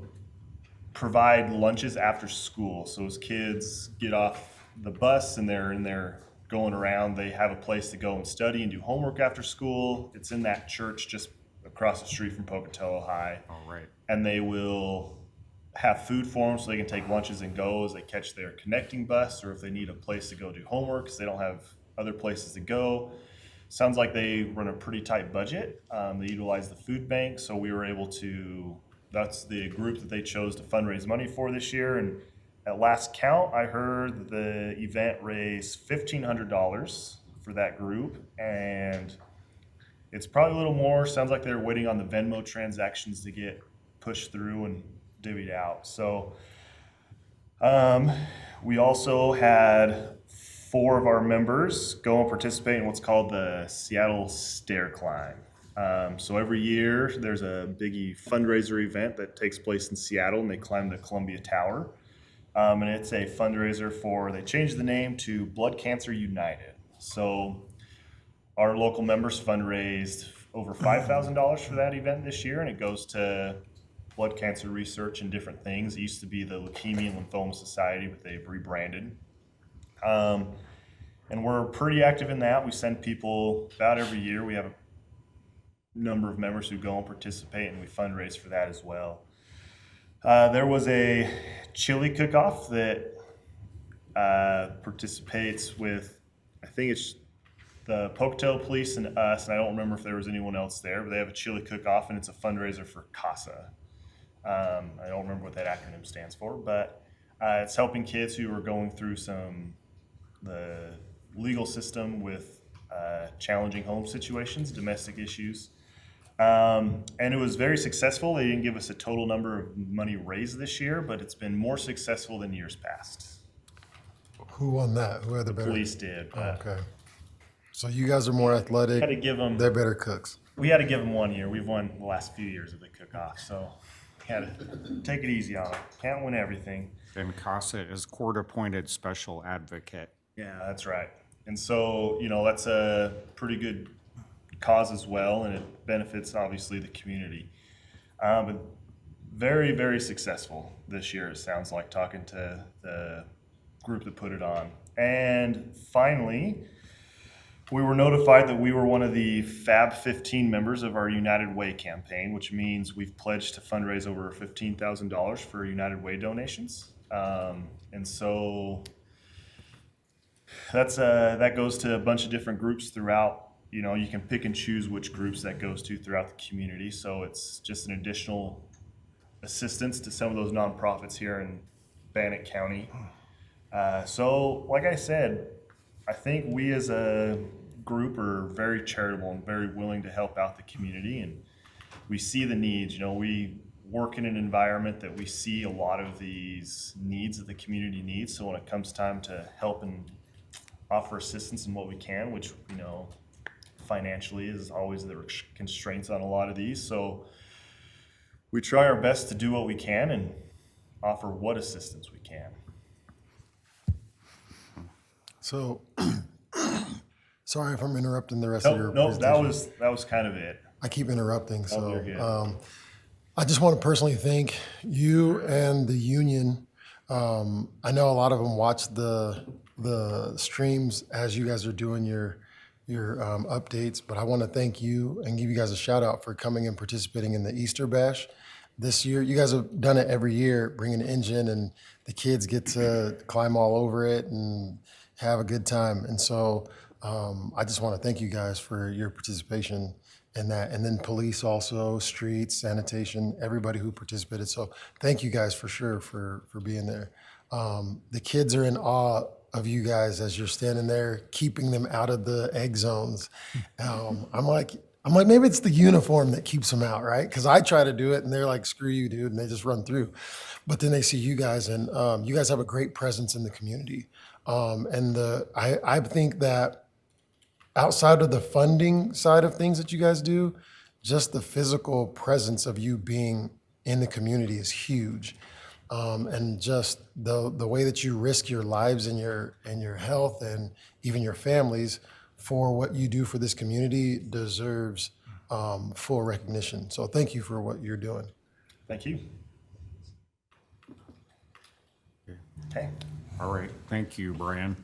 Speaker 13: provide lunches after school. So as kids get off the bus and they're in there going around, they have a place to go and study and do homework after school. It's in that church just across the street from Pocatello High.
Speaker 1: All right.
Speaker 13: And they will have food for them so they can take lunches and go as they catch their connecting bus, or if they need a place to go do homework because they don't have other places to go. Sounds like they run a pretty tight budget. They utilize the food bank, so we were able to, that's the group that they chose to fundraise money for this year. And at last count, I heard that the event raised $1,500 for that group, and it's probably a little more. Sounds like they're waiting on the Venmo transactions to get pushed through and divvied out. So we also had 4 of our members go and participate in what's called the Seattle Stair Climb. So every year there's a biggie fundraiser event that takes place in Seattle, and they climb the Columbia Tower. And it's a fundraiser for, they changed the name to Blood Cancer United. So our local members fundraised over $5,000 for that event this year, and it goes to blood cancer research and different things. It used to be the Leukemia and Lymphoma Society, but they've rebranded. And we're pretty active in that. We send people about every year. We have a number of members who go and participate, and we fundraise for that as well. There was a chili cook-off that participates with, I think it's the Pocatello Police and us, and I don't remember if there was anyone else there, but they have a chili cook-off, and it's a fundraiser for CASA. I don't remember what that acronym stands for, but it's helping kids who are going through the legal system with challenging home situations, domestic issues. And it was very successful. They didn't give us a total number of money raised this year, but it's been more successful than years past.
Speaker 8: Who won that? Who had the better?
Speaker 13: Police did, but
Speaker 8: Okay. So you guys are more athletic.
Speaker 13: had to give them.
Speaker 8: They're better cooks.
Speaker 13: We had to give them 1 year. We've won the last few years of the cook-off, so had to take it easy on them. Can't win everything.
Speaker 1: Then CASA is court-appointed special advocate.
Speaker 13: Yeah, that's right. And so, that's a pretty good cause as well, and it benefits, obviously, the community. But very, very successful this year, it sounds like, talking to the group that put it on. And finally, we were notified that we were one of the Fab 15 members of our United Way campaign, which means we've pledged to fundraise over $15,000 for United Way donations. And so that goes to a bunch of different groups throughout. You can pick and choose which groups that goes to throughout the community. So it's just an additional assistance to some of those nonprofits here in Bannock County. So like I said, I think we as a group are very charitable and very willing to help out the community, and we see the needs. You know, we work in an environment that we see a lot of these needs that the community needs. So when it comes time to help and offer assistance in what we can, which, you know, financially is always the constraints on a lot of these. So we try our best to do what we can and offer what assistance we can.
Speaker 8: So, sorry if I'm interrupting the rest of your
Speaker 13: Nope,
Speaker 8: presentation.
Speaker 13: that was kind of it.
Speaker 8: I keep interrupting, so.
Speaker 13: you're good.
Speaker 8: I just want to personally thank you and the union. I know a lot of them watch the streams as you guys are doing your updates, but I want to thank you and give you guys a shout out for coming and participating in the Easter Bash this year. You guys have done it every year, bring an engine, and the kids get to climb all over it and have a good time. And so I just want to thank you guys for your participation in that. And then police also, streets, sanitation, everybody who participated. So thank you guys for sure for being there. The kids are in awe of you guys as you're standing there, keeping them out of the egg zones. I'm like, maybe it's the uniform that keeps them out, right? Because I try to do it and they're like, screw you, dude, and they just run through. But then they see you guys, and you guys have a great presence in the community. I think that outside of the funding side of things that you guys do, just the physical presence of you being in the community is huge. And just the way that you risk your lives and your health and even your families for what you do for this community deserves full recognition. So thank you for what you're doing.
Speaker 13: Thank you. Okay.
Speaker 1: All right, thank you, Brian.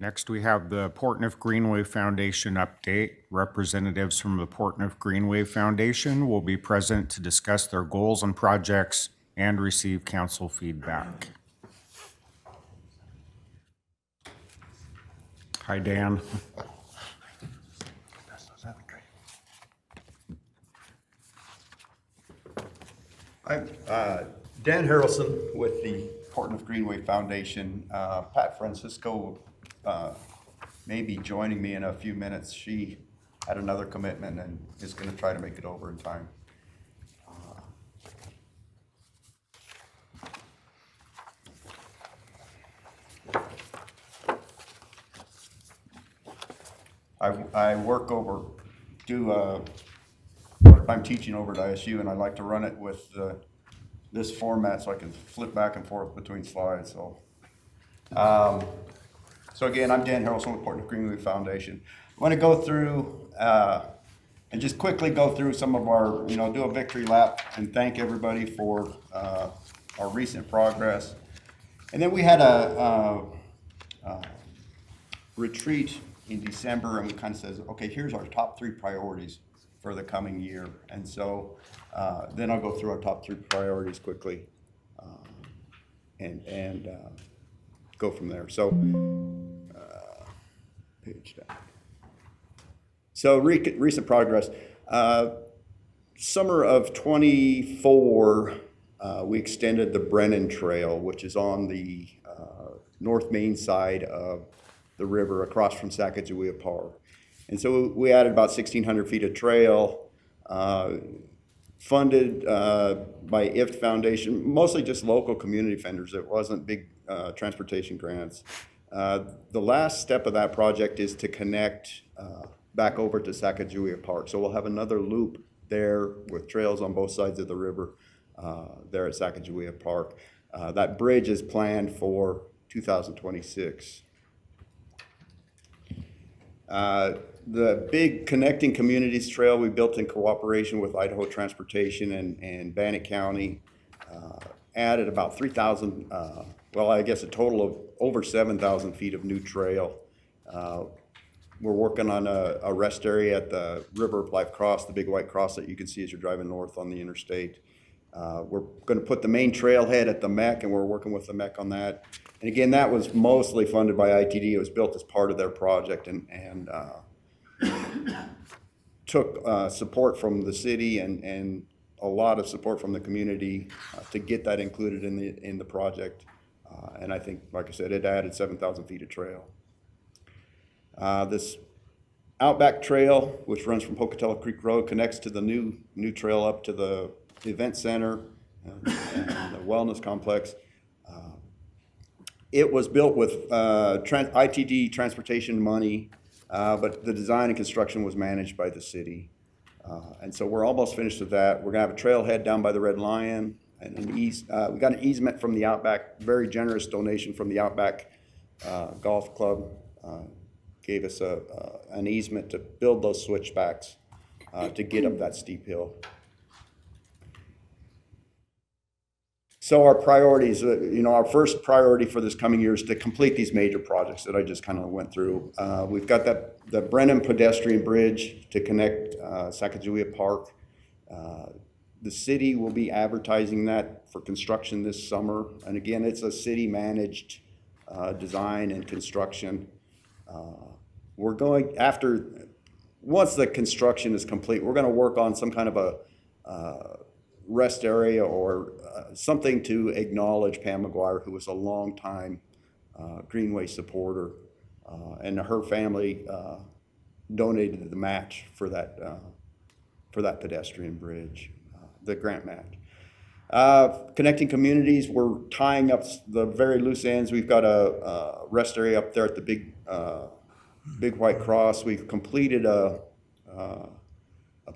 Speaker 1: Next, we have the Portneuf Greenway Foundation update. Representatives from the Portneuf Greenway Foundation will be present to discuss their goals and projects and receive council feedback. Hi, Dan.
Speaker 14: I'm Dan Harrelson with the Portneuf Greenway Foundation. Pat Francisco may be joining me in a few minutes. She had another commitment and is going to try to make it over in time. I work over, I'm teaching over at ISU, and I like to run it with this format so I can flip back and forth between slides. So, so again, I'm Dan Harrelson with Portneuf Greenway Foundation. I want to go through and just quickly go through some of our, do a victory lap and thank everybody for our recent progress. And then we had a retreat in December, and we kind of says, okay, here's our top 3 priorities for the coming year. And so then I'll go through our top 3 priorities quickly and go from there. So page down. So recent progress. Summer of 24, we extended the Brennan Trail, which is on the North Main side of the river across from Sacagawea Park. And so we added about 1,600 feet of trail, funded by IFT Foundation, mostly just local community vendors. It wasn't big transportation grants. The last step of that project is to connect back over to Sacagawea Park. So we'll have another loop there with trails on both sides of the river there at Sacagawea Park. That bridge is planned for 2026. The big Connecting Communities Trail we built in cooperation with Idaho Transportation and Bannock County added about 3,000, well, I guess a total of over 7,000 feet of new trail. We're working on a rest area at the River of Life Cross, the big white cross that you can see as you're driving north on the interstate. We're going to put the main trailhead at the MEC, and we're working with the MEC on that. And again, that was mostly funded by ITD. It was built as part of their project and took support from the city and a lot of support from the community to get that included in the project. And I think, like I said, it added 7,000 feet of trail. This Outback Trail, which runs from Pocatello Creek Road, connects to the new trail up to the event center and the wellness complex. It was built with ITD transportation money, but the design and construction was managed by the city. And so we're almost finished with that. We're gonna have a trailhead down by the Red Lion, and we got an easement from the Outback, very generous donation from the Outback Golf Club. Gave us an easement to build those switchbacks to get up that steep hill. So our priorities, our first priority for this coming year is to complete these major projects that I just kind of went through. We've got the Brennan pedestrian bridge to connect Sacagawea Park. The city will be advertising that for construction this summer. And again, it's a city-managed design and construction. We're going once the construction is complete, we're going to work on some kind of a rest area or something to acknowledge Pam McGuire, who was a longtime Greenway supporter, and her family donated the match for that pedestrian bridge, the grant match. Connecting communities, we're tying up the very loose ends. We've got a rest area up there at the big white cross. We've completed a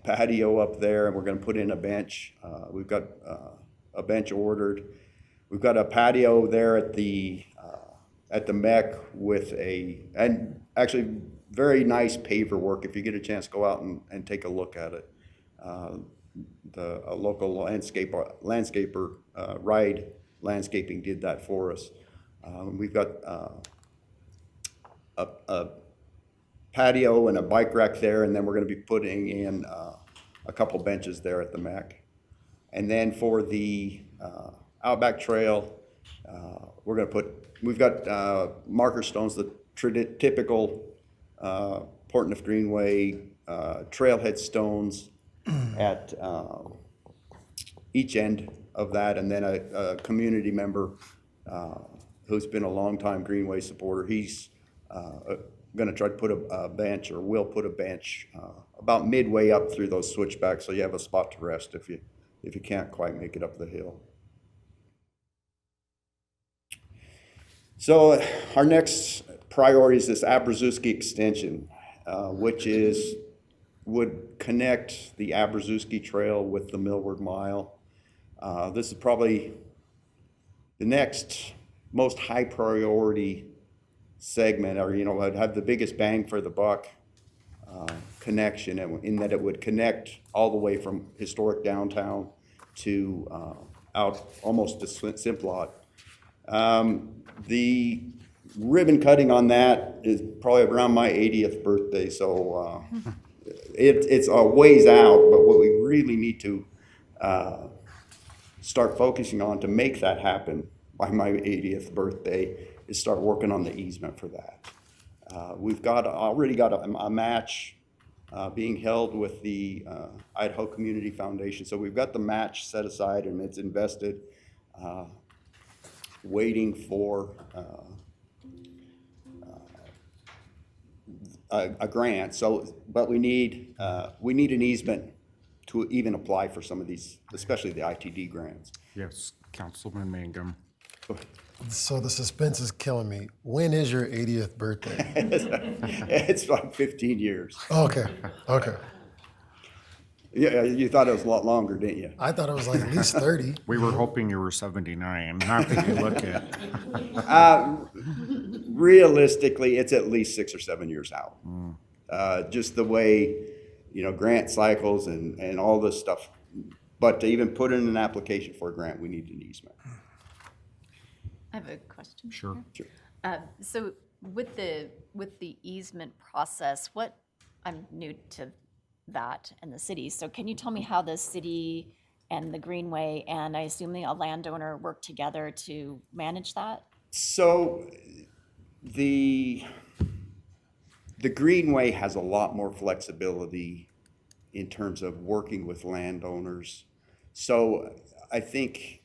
Speaker 14: patio up there, and we're going to put in a bench. We've got a bench ordered. We've got a patio there at the MEC with and actually very nice paver work. If you get a chance, go out and take a look at it. A local landscaper, Ride Landscaping, did that for us. We've got a patio and a bike rack there, and then we're going to be putting in a couple benches there at the MEC. And then for the Outback Trail, we've got marker stones, the typical Portneuf Greenway trailhead stones at each end of that, and then a community member who's been a longtime Greenway supporter. He's going to try to put a bench, or will put a bench about midway up through those switchbacks, so you have a spot to rest if you can't quite make it up the hill. So our next priority is this Abruzewski extension, which would connect the Abruzewski Trail with the Millward Mile. This is probably the next most high priority segment, or would have the biggest bang for the buck connection, in that it would connect all the way from historic downtown to out almost to Simplot. The ribbon cutting on that is probably around my 80th birthday, so it's a ways out, but what we really need to start focusing on to make that happen by my 80th birthday is start working on the easement for that. We've already got a match being held with the Idaho Community Foundation. So we've got the match set aside and it's invested, waiting for a grant. So, but we need an easement to even apply for some of these, especially the ITD grants.
Speaker 1: Yes, Councilman Mangum.
Speaker 8: So the suspense is killing me. When is your 80th birthday?
Speaker 14: It's like 15 years.
Speaker 8: Okay.
Speaker 14: Yeah, you thought it was a lot longer, didn't you?
Speaker 8: I thought it was like at least 30.
Speaker 1: We were hoping you were 79, not that you look it.
Speaker 14: Realistically, it's at least 6 or 7 years out. Just the way, grant cycles and all this stuff. But to even put in an application for a grant, we need an easement.
Speaker 5: I have a question.
Speaker 1: Sure.
Speaker 5: So with the easement process, I'm new to that in the city. So can you tell me how the city and the Greenway and I assume a landowner work together to manage that?
Speaker 14: So the Greenway has a lot more flexibility in terms of working with landowners. So I think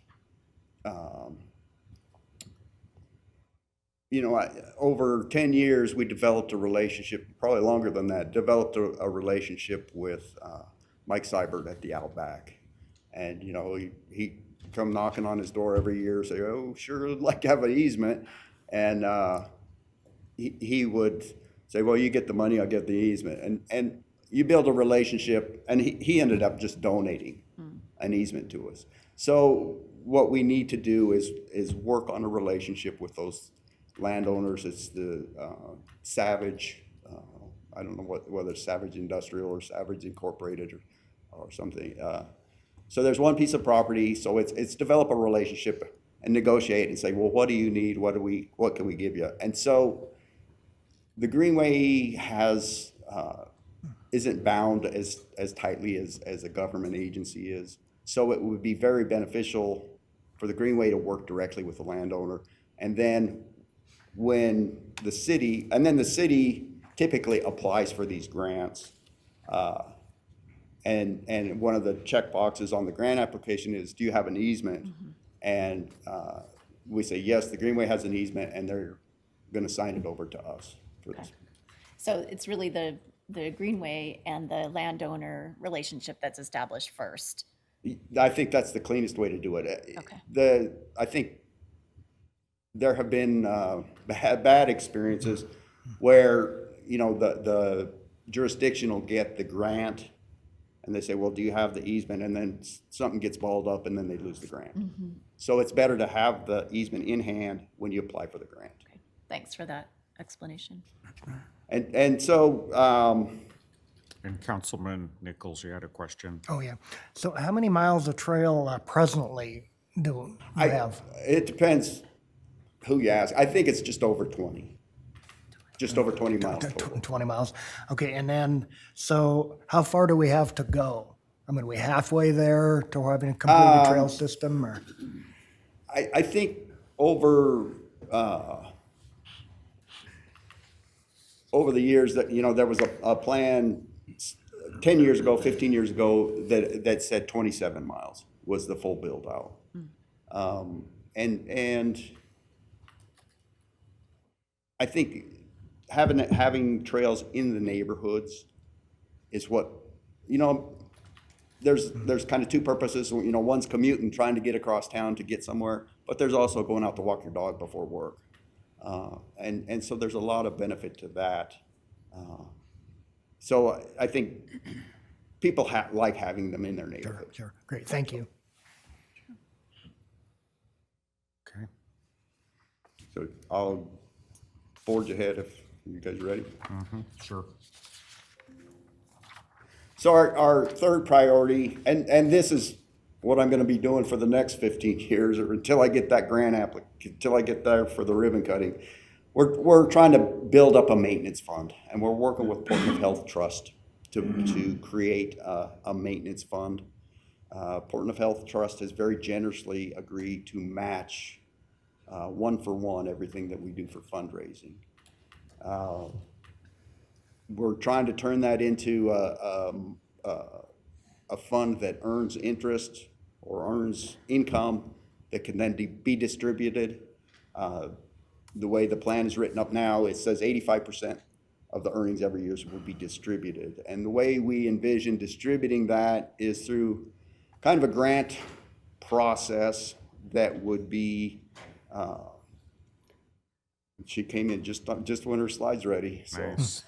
Speaker 14: over 10 years, we developed a relationship, probably longer than that, developed a relationship with Mike Seibert at the Outback. And, he come knocking on his door every year, say, oh, sure, I'd like to have an easement. And he would say, well, you get the money, I'll get the easement. And you build a relationship, and he ended up just donating an easement to us. So what we need to do is work on a relationship with those landowners. It's the Savage, I don't know whether it's Savage Industrial or Savage Incorporated or something. So there's one piece of property, so it's develop a relationship and negotiate and say, well, what do you need? What can we give you? And so the Greenway isn't bound as tightly as a government agency is. So it would be very beneficial for the Greenway to work directly with the landowner. And then the city typically applies for these grants. And one of the check boxes on the grant application is, do you have an easement? And we say, yes, the Greenway has an easement, and they're gonna sign it over to us for this.
Speaker 5: So it's really the Greenway and the landowner relationship that's established first.
Speaker 14: I think that's the cleanest way to do it.
Speaker 5: Okay.
Speaker 14: I think there have been bad experiences where, the jurisdiction will get the grant and they say, well, do you have the easement? And then something gets balled up and then they lose the grant. So it's better to have the easement in hand when you apply for the grant.
Speaker 5: Okay. Thanks for that explanation.
Speaker 14: And so,
Speaker 1: And Councilman Nichols, you had a question.
Speaker 3: Oh, yeah. So how many miles of trail presently do you have?
Speaker 14: it depends who you ask. I think it's just over 20. Just over 20 miles total.
Speaker 3: 20 miles. Okay, and then, so how far do we have to go? I mean, are we halfway there to having a completed trail system, or?
Speaker 14: I think over the years that, there was a plan 10 years ago, 15 years ago, that said 27 miles was the full build out. And I think having trails in the neighborhoods is what, there's kind of two purposes. One's commuting, trying to get across town to get somewhere, but there's also going out to walk your dog before work. And so there's a lot of benefit to that. So I think people like having them in their neighborhood.
Speaker 3: Sure, great, thank you.
Speaker 1: Okay.
Speaker 14: So I'll forge ahead if you guys are ready.
Speaker 1: Sure.
Speaker 14: So our third priority, and this is what I'm gonna be doing for the next 15 years, or until I get that grant until I get there for the ribbon cutting. We're trying to build up a maintenance fund, and we're working with Portland Health Trust to create a maintenance fund. Portland Health Trust has very generously agreed to match 1-for-1 everything that we do for fundraising. We're trying to turn that into a fund that earns interest or earns income that can then be distributed. The way the plan is written up now, it says 85% of the earnings every year will be distributed. And the way we envision distributing that is through kind of a grant process that would be, she came in just when her slide's ready, so.
Speaker 1: Nice.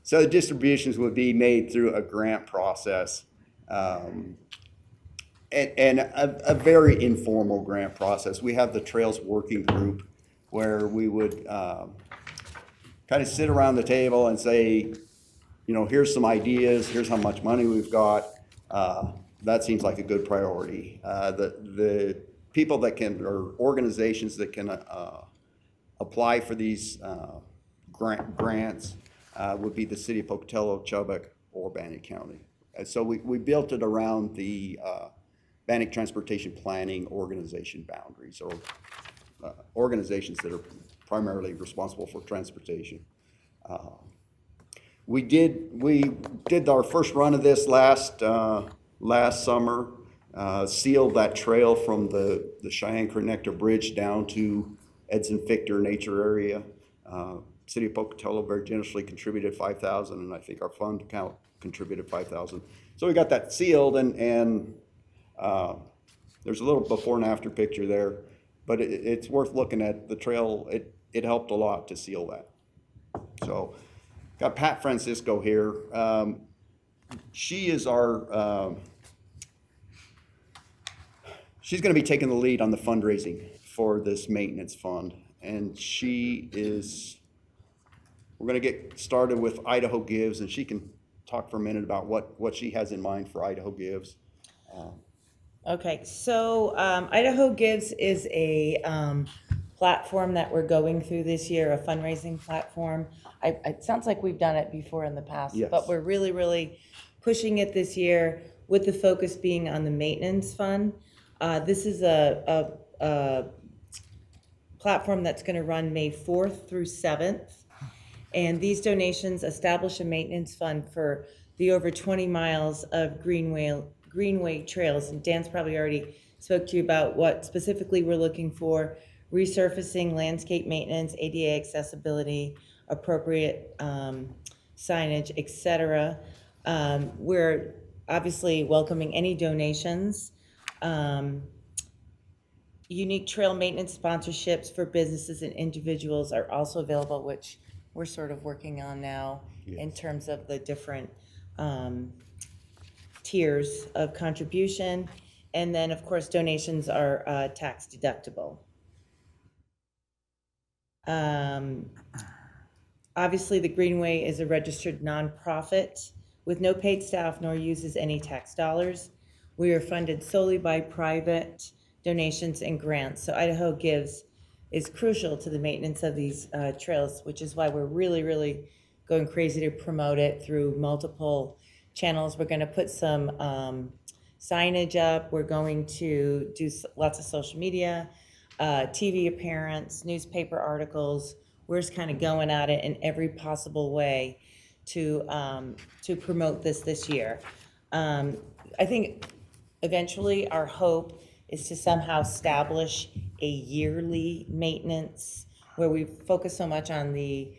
Speaker 14: So the distributions would be made through a grant process, and a very informal grant process. We have the Trails Working Group where we would kind of sit around the table and say, here's some ideas, here's how much money we've got. That seems like a good priority. The people that can, or organizations that can apply for these grants would be the city of Pocatello, Chubbuck, or Bannock County. And so we built it around the Bannock Transportation Planning Organization boundaries, or organizations that are primarily responsible for transportation. We did our first run of this last summer, sealed that trail from the Cheyenne Connector Bridge down to Edson Fichter Nature Area. City of Pocatello very generously contributed $5,000, and I think our fund account contributed $5,000. So we got that sealed, and there's a little before and after picture there, but it's worth looking at. The trail, it helped a lot to seal that. So got Pat Francisco here. She is our, she's going to be taking the lead on the fundraising for this maintenance fund. And we're going to get started with Idaho Gives, and she can talk for a minute about what she has in mind for Idaho Gives.
Speaker 15: Okay, so Idaho Gives is a platform that we're going through this year, a fundraising platform. It sounds like we've done it before in the past,
Speaker 14: Yes.
Speaker 15: but we're really, really pushing it this year with the focus being on the maintenance fund. This is a platform that's going to run May 4th through 7th. And these donations establish a maintenance fund for the over 20 miles of greenway trails. And Dan's probably already spoke to you about what specifically we're looking for: resurfacing, landscape maintenance, ADA accessibility, appropriate signage, etc. We're obviously welcoming any donations. Unique trail maintenance sponsorships for businesses and individuals are also available, which we're sort of working on now in terms of the different tiers of contribution. And then, of course, donations are tax deductible. Obviously, the Greenway is a registered nonprofit with no paid staff nor uses any tax dollars. We are funded solely by private donations and grants. So Idaho Gives is crucial to the maintenance of these trails, which is why we're really, really going crazy to promote it through multiple channels. We're going to put some signage up. We're going to do lots of social media, TV appearance, newspaper articles. We're just kind of going at it in every possible way to promote this year. I think eventually our hope is to somehow establish a yearly maintenance where we focus so much on the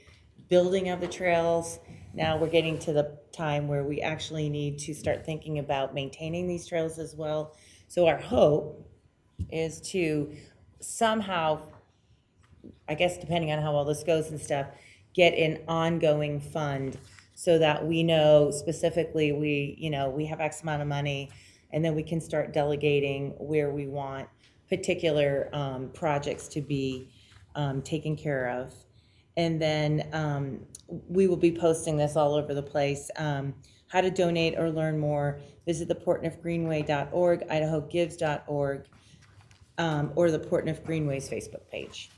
Speaker 15: building of the trails. Now we're getting to the time where we actually need to start thinking about maintaining these trails as well. So our hope is to somehow, I guess depending on how all this goes and stuff, get an ongoing fund so that we know specifically we have X amount of money, and then we can start delegating where we want particular projects to be taken care of. And then we will be posting this all over the place. How to donate or learn more, visit the portneufgreenway.org, idahogives.org, or the Portneuf Greenways Facebook page.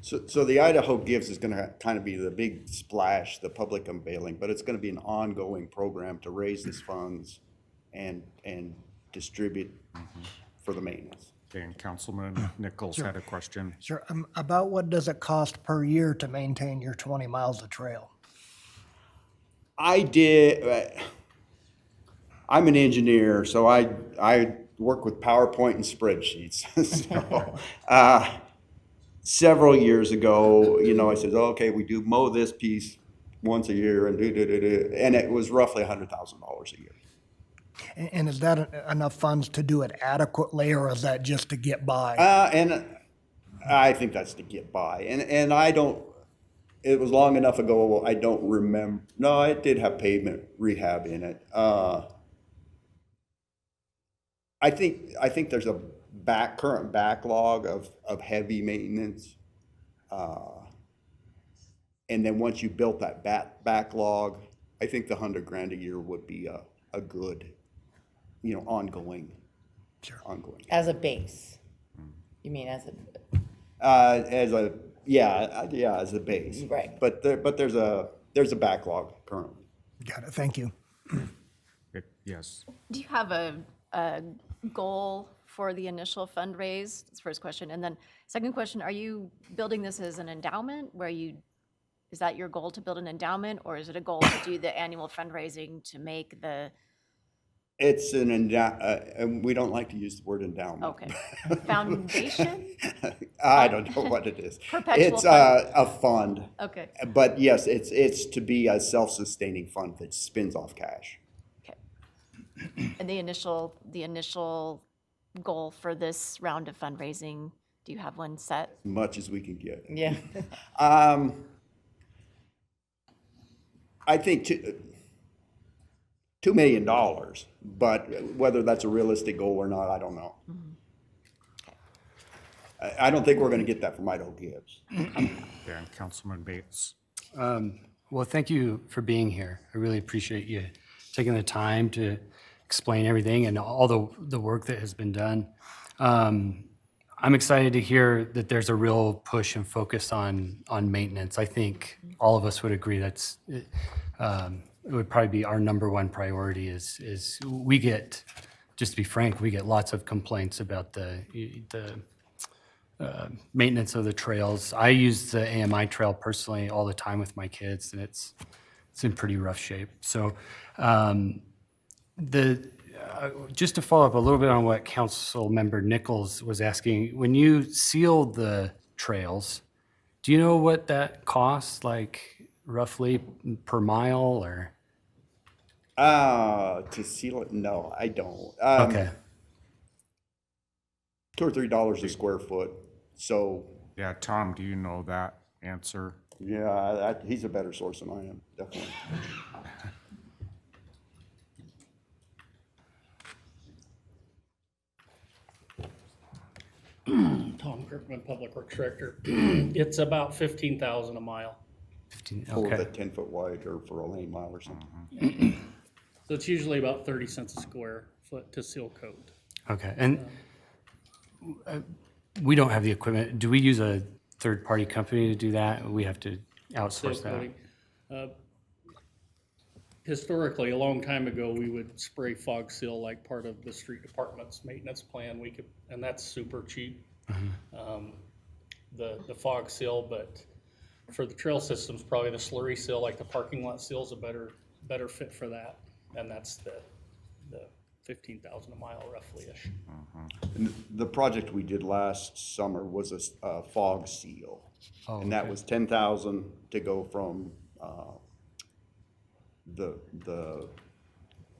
Speaker 14: So the Idaho Gives is going to kind of be the big splash, the public unveiling, but it's going to be an ongoing program to raise these funds and distribute for the maintenance.
Speaker 1: Okay, and Councilman Nichols had a question.
Speaker 3: Sure. About what does it cost per year to maintain your 20 miles of trail?
Speaker 14: I'm an engineer, so I work with PowerPoint and spreadsheets. So, several years ago, I said, okay, we do mow this piece once a year and and it was roughly $100,000 a year.
Speaker 3: And is that enough funds to do it adequately, or is that just to get by?
Speaker 14: And I think that's to get by. And it was long enough ago, I don't remember. No, it did have pavement rehab in it. I think there's a current backlog of heavy maintenance. And then once you built that backlog, I think the $100,000 a year would be a good, ongoing.
Speaker 3: Sure.
Speaker 14: Ongoing.
Speaker 15: As a base? You mean as a base.
Speaker 14: Right. But there's a backlog currently.
Speaker 3: Got it. Thank you.
Speaker 1: Yes.
Speaker 5: Do you have a goal for the initial fundraise? That's the first question. And then second question, are you building this as an endowment is that your goal to build an endowment, or is it a goal to do the annual fundraising to make the
Speaker 14: It's an and we don't like to use the word endowment.
Speaker 5: Okay. Foundation?
Speaker 14: I don't know what it is.
Speaker 5: Perpetual
Speaker 14: It's
Speaker 5: fund?
Speaker 14: a fund.
Speaker 5: Okay.
Speaker 14: But yes, it's to be a self-sustaining fund that spins off cash.
Speaker 5: Okay. And the initial goal for this round of fundraising, do you have one set?
Speaker 14: As much as we can get.
Speaker 15: Yeah.
Speaker 14: I think $2 million, but whether that's a realistic goal or not, I don't know. I don't think we're going to get that from Idaho Gives.
Speaker 1: Yeah, Councilman Bates.
Speaker 7: Well, thank you for being here. I really appreciate you taking the time to explain everything and all the work that has been done. I'm excited to hear that there's a real push and focus on maintenance. I think all of us would agree that's it would probably be our number one priority. Is we get, just to be frank, we get lots of complaints about the maintenance of the trails. I use the AMI trail personally all the time with my kids, and it's in pretty rough shape. So just to follow up a little bit on what Council Member Nichols was asking, when you seal the trails, do you know what that costs, like roughly per mile or?
Speaker 14: To seal it? No, I don't.
Speaker 7: Okay.
Speaker 14: $2 or $3 a square foot. So
Speaker 1: Yeah, Tom, do you know that answer?
Speaker 14: yeah, he's a better source than I am, definitely.
Speaker 16: Tom Kirkman, Public Works Director. It's about 15,000 a mile.
Speaker 7: 15,
Speaker 14: For
Speaker 7: okay.
Speaker 14: the 10-foot wide or for a lane mile or something.
Speaker 16: So it's usually about 30 cents a square foot to seal coat.
Speaker 7: Okay, and we don't have the equipment. Do we use a third-party company to do that? We have to
Speaker 16: Seal
Speaker 7: outsource that?
Speaker 16: coating. Historically, a long time ago, we would spray fog seal like part of the street department's maintenance plan. We could, and that's super cheap. The fog seal, but for the trail systems, probably the slurry seal, like the parking lot seal, is a better fit for that. And that's the 15,000 a mile roughly-ish.
Speaker 14: And the project we did last summer was a fog seal.
Speaker 7: Oh,
Speaker 14: And that
Speaker 7: okay.
Speaker 14: was 10,000 to go from the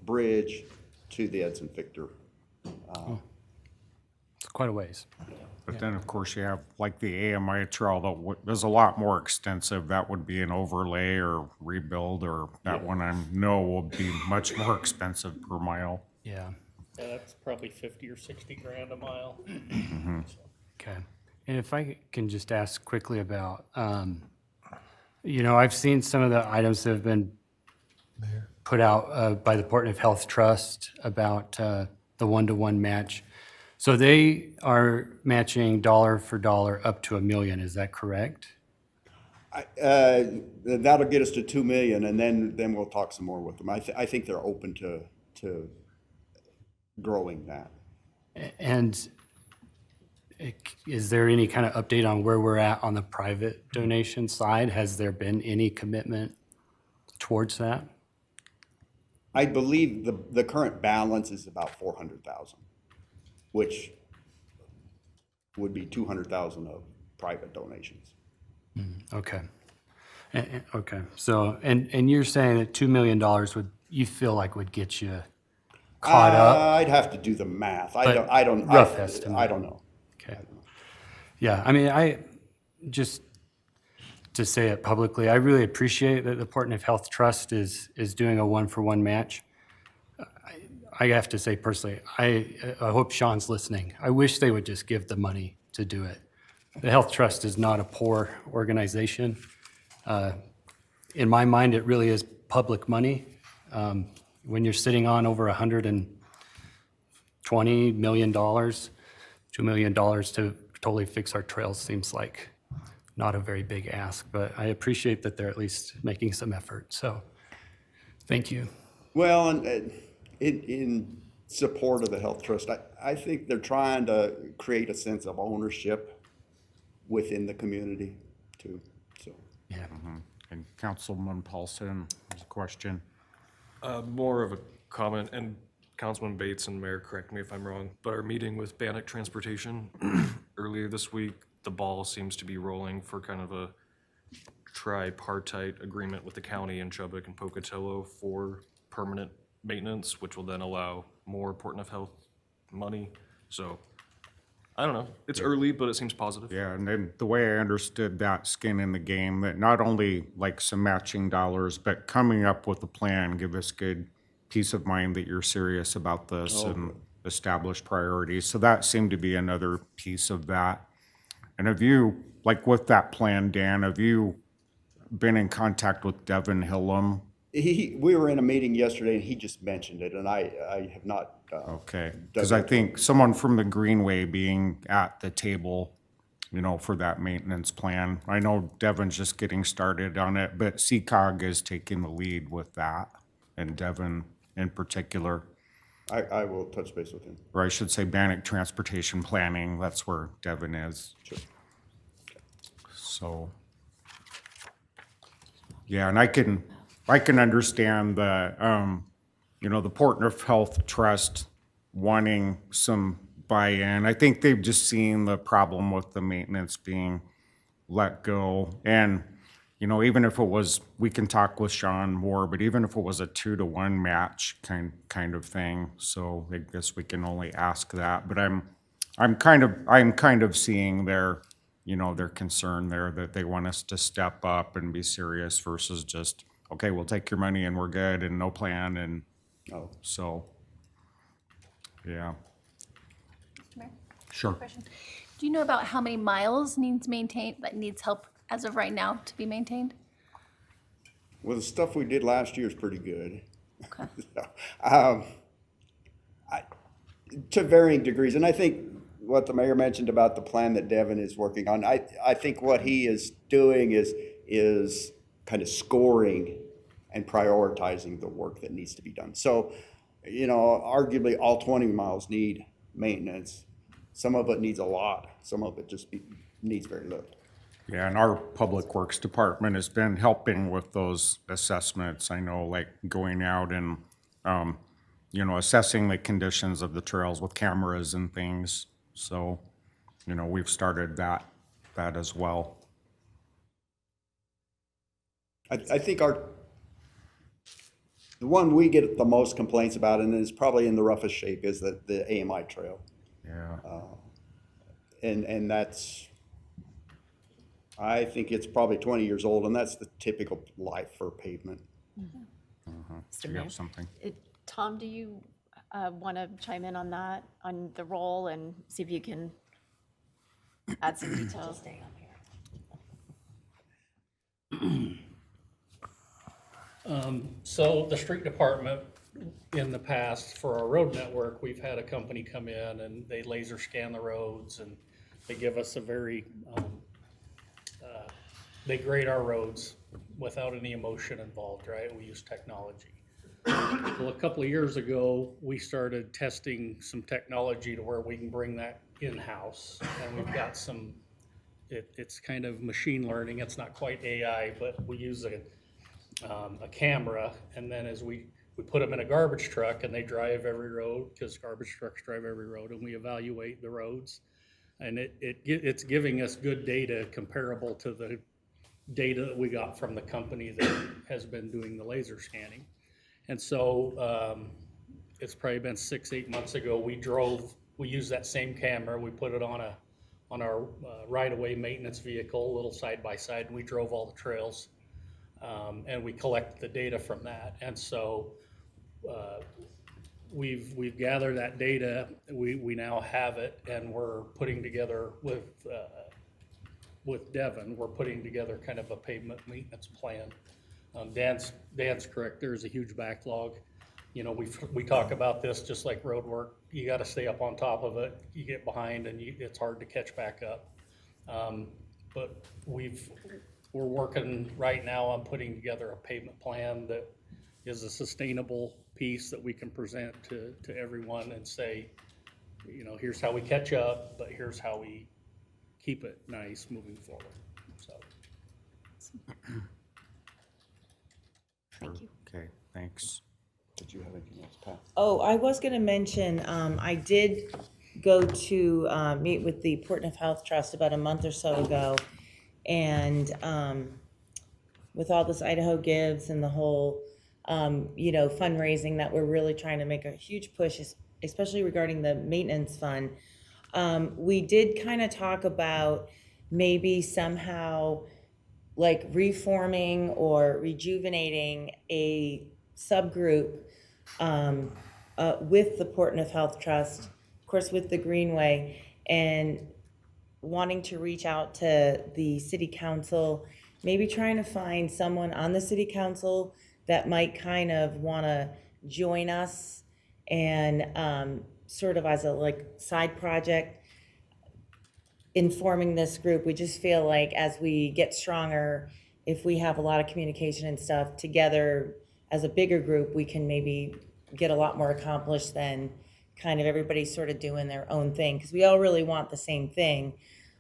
Speaker 14: bridge to the Edson Victor.
Speaker 7: It's quite a ways.
Speaker 1: But then, of course, you have like the AMI trail that is a lot more extensive. That would be an overlay or rebuild, or that one I know will be much more expensive per mile.
Speaker 7: Yeah,
Speaker 16: Yeah, that's probably 50 or 60 grand a mile.
Speaker 7: okay. And if I can just ask quickly about, I've seen some of the items that have been put out by the Department of Health Trust about the one-to-one match. So they are matching dollar for dollar up to $1 million, is that correct?
Speaker 14: That'll get us to 2 million, and then we'll talk some more with them. I think they're open to growing that.
Speaker 7: And is there any kind of update on where we're at on the private donation side? Has there been any commitment towards that?
Speaker 14: I believe the current balance is about 400,000, which would be 200,000 of private donations.
Speaker 7: Okay. Okay. So, and you're saying that $2 million you feel like would get you caught up?
Speaker 14: I'd have to do the math.
Speaker 7: But
Speaker 14: I don't.
Speaker 7: rough estimate.
Speaker 14: I don't know.
Speaker 7: Okay. Yeah, I mean, just to say it publicly, I really appreciate that the Department of Health Trust is doing a one-for-one match. I have to say personally, I hope Sean's listening. I wish they would just give the money to do it. The Health Trust is not a poor organization. In my mind, it really is public money. When you're sitting on over $120 million, $2 million to totally fix our trails seems like not a very big ask, but I appreciate that they're at least making some effort. So, thank you.
Speaker 14: Well, and in support of the Health Trust, I think they're trying to create a sense of ownership within the community too. So.
Speaker 7: Yeah.
Speaker 1: And Councilman Paulson has a question.
Speaker 17: More of a comment, and Councilman Bates and Mayor, correct me if I'm wrong, but our meeting with Bannock Transportation earlier this week, the ball seems to be rolling for kind of a tripartite agreement with the county and Chubbuck and Pocatello for permanent maintenance, which will then allow more Port Neuf Health money. So, I don't know. It's early, but it seems positive.
Speaker 1: Yeah, and then the way I understood that skin in the game, that not only like some matching dollars, but coming up with a plan, give us good peace of mind that you're serious about this and establish priorities. So that seemed to be another piece of that. And have you, like with that plan, Dan, have you been in contact with Devin Hillam?
Speaker 14: We were in a meeting yesterday and he just mentioned it, and I have not.
Speaker 1: Okay, because I think someone from the Greenway being at the table, you know, for that maintenance plan. I know Devin's just getting started on it, but CCOG is taking the lead with that, and Devin in particular.
Speaker 14: I will touch base with him.
Speaker 1: Or I should say Bannock Transportation Planning, that's where Devin is.
Speaker 14: Sure.
Speaker 1: So, yeah, and I can understand the, you know, the Port Neuf Health Trust wanting some buy-in. I think they've just seen the problem with the maintenance being let go. And, you know, even if it was, we can talk with Sean more, but even if it was a 2-to-1 match kind of thing, so I guess we can only ask that. But I'm kind of seeing their, you know, their concern there, that they want us to step up and be serious versus just, okay, we'll take your money and we're good and no plan and so, yeah.
Speaker 5: Mr. Mayor?
Speaker 1: Sure.
Speaker 5: Question. Do you know about how many miles needs maintained, that needs help as of right now to be maintained?
Speaker 14: Well, the stuff we did last year is pretty good.
Speaker 5: Okay.
Speaker 14: To varying degrees, and I think what the mayor mentioned about the plan that Devin is working on, I think what he is doing is kind of scoring and prioritizing the work that needs to be done. So, you know, arguably all 20 miles need maintenance. Some of it needs a lot. Some of it just needs very little.
Speaker 1: Yeah, and our Public Works Department has been helping with those assessments. I know, like going out and, you know, assessing the conditions of the trails with cameras and things. So, you know, we've started that as well.
Speaker 14: I think the one we get the most complaints about, and is probably in the roughest shape, is the AMI trail.
Speaker 1: Yeah.
Speaker 14: And that's, I think it's probably 20 years old, and that's the typical life for pavement.
Speaker 1: Do you have something?
Speaker 5: Tom, do you want to chime in on that, on the role, and see if you can add some details?
Speaker 16: So the street department, in the past, for our road network, we've had a company come in and they laser scan the roads and they give us a very, they grade our roads without any emotion involved, right? We use technology. Well, a couple of years ago, we started testing some technology to where we can bring that in-house. And we've got some, it's kind of machine learning. It's not quite AI, but we use a camera, and then as we put them in a garbage truck and they drive every road, because garbage trucks drive every road, and we evaluate the roads. And it's giving us good data comparable to the data that we got from the company that has been doing the laser scanning. And so it's probably been 6-8 months ago, we used that same camera, we put it on our right-of-way maintenance vehicle, a little side-by-side, and we drove all the trails. And we collect the data from that. And so we've gathered that data, we now have it, and we're putting together with Devin, we're putting together kind of a pavement maintenance plan. Dan's correct, there's a huge backlog. You know, we talk about this just like road work. You got to stay up on top of it. You get behind and it's hard to catch back up. But we're working right now on putting together a pavement plan that is a sustainable piece that we can present to everyone and say, you know, here's how we catch up, but here's how we keep it nice moving forward. So.
Speaker 5: Thank you.
Speaker 1: Okay, thanks.
Speaker 14: Did you have anything else, Pat?
Speaker 15: Oh, I was gonna mention, I did go to, meet with the Portneuf Health Trust about a month or so ago. And, with all this Idaho Gives and the whole, fundraising that we're really trying to make a huge push, especially regarding the maintenance fund. We did kind of talk about maybe somehow like reforming or rejuvenating a subgroup with the Portneuf Health Trust, of course, with the Greenway, and wanting to reach out to the city council, maybe trying to find someone on the city council that might kind of want to join us and sort of as a like side project in forming this group. We just feel like as we get stronger, if we have a lot of communication and stuff together as a bigger group, we can maybe get a lot more accomplished than kind of everybody sort of doing their own thing, because we all really want the same thing.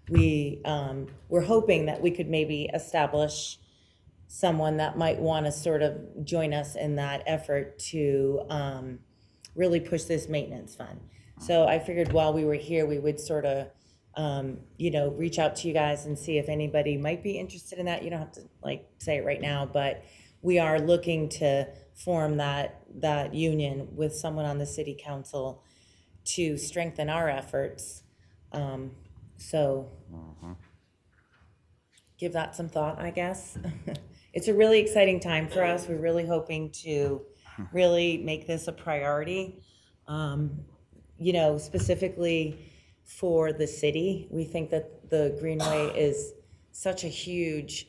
Speaker 15: We're hoping that we could maybe establish someone that might want to sort of join us in that effort to really push this maintenance fund. So I figured while we were here, we would sort of, reach out to you guys and see if anybody might be interested in that. You don't have to like say it right now, but we are looking to form that union with someone on the city council to strengthen our efforts. So give that some thought, I guess. It's a really exciting time for us. We're really hoping to really make this a priority. Specifically for the city, we think that the Greenway is such a huge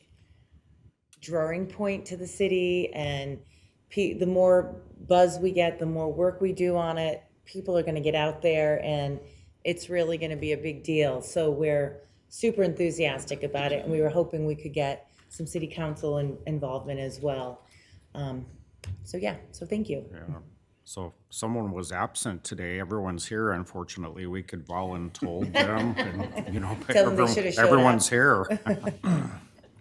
Speaker 15: drawing point to the city, and the more buzz we get, the more work we do on it, people are going to get out there, and it's really going to be a big deal. So we're super enthusiastic about it, and we were hoping we could get some city council involvement as well. So thank you.
Speaker 1: Yeah. So if someone was absent today, everyone's here, unfortunately. We could voluntold them and, but
Speaker 15: Tell them they should've showed
Speaker 1: everyone's
Speaker 15: up.
Speaker 1: here.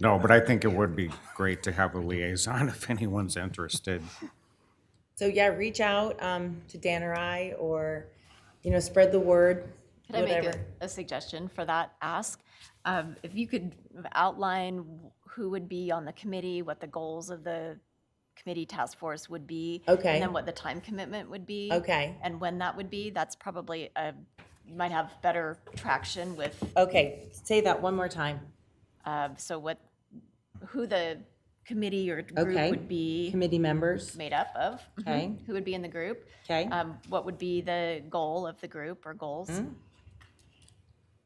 Speaker 1: No, but I think it would be great to have a liaison if anyone's interested.
Speaker 15: So reach out to Dan or I, or, spread the word,
Speaker 5: Could I
Speaker 15: whatever.
Speaker 5: make a suggestion for that ask? If you could outline who would be on the committee, what the goals of the committee task force would be.
Speaker 15: Okay.
Speaker 5: And then what the time commitment would be.
Speaker 15: Okay.
Speaker 5: And when that would be, that's probably, you might have better traction with,
Speaker 15: Okay, say that one more time.
Speaker 5: who the committee or group
Speaker 15: Okay.
Speaker 5: would be
Speaker 15: Committee members.
Speaker 5: made up of.
Speaker 15: Okay.
Speaker 5: Who would be in the group.
Speaker 15: Okay.
Speaker 5: What would be the goal of the group or goals.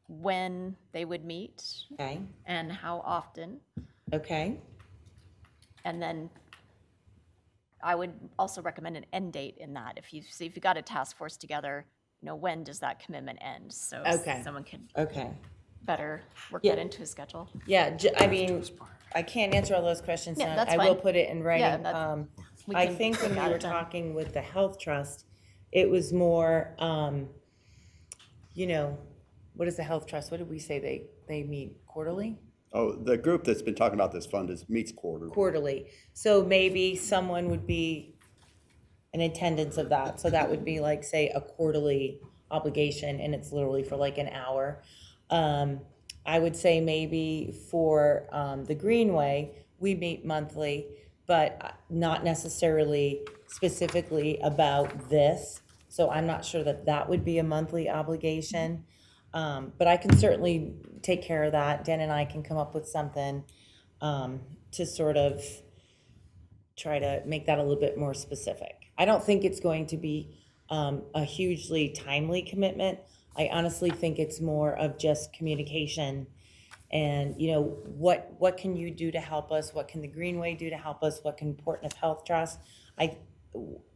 Speaker 5: When they would meet.
Speaker 15: Okay.
Speaker 5: And how often.
Speaker 15: Okay.
Speaker 5: And then I would also recommend an end date in that. If you got a task force together, when does that commitment end? So
Speaker 15: Okay.
Speaker 5: someone could
Speaker 15: Okay.
Speaker 5: better work
Speaker 15: Yeah.
Speaker 5: that into a schedule.
Speaker 15: Yeah, I can't answer all those questions
Speaker 5: Yeah,
Speaker 15: now.
Speaker 5: that's
Speaker 15: I will
Speaker 5: fine.
Speaker 15: put it in writing.
Speaker 5: Yeah, we
Speaker 15: I
Speaker 5: can
Speaker 15: think when we
Speaker 5: got
Speaker 15: were
Speaker 5: it done.
Speaker 15: talking with the Health Trust, it was more, what is the Health Trust? What did we say? They meet quarterly?
Speaker 14: Oh, the group that's been talking about this fund meets quarterly.
Speaker 15: Quarterly. So maybe someone would be in attendance of that. So that would be like, say, a quarterly obligation, and it's literally for like an hour. I would say maybe for the Greenway, we meet monthly, but not necessarily specifically about this. So I'm not sure that would be a monthly obligation. But I can certainly take care of that. Dan and I can come up with something to sort of try to make that a little bit more specific. I don't think it's going to be a hugely timely commitment. I honestly think it's more of just communication and, what can you do to help us? What can the Greenway do to help us? What can Portneuf Health Trust?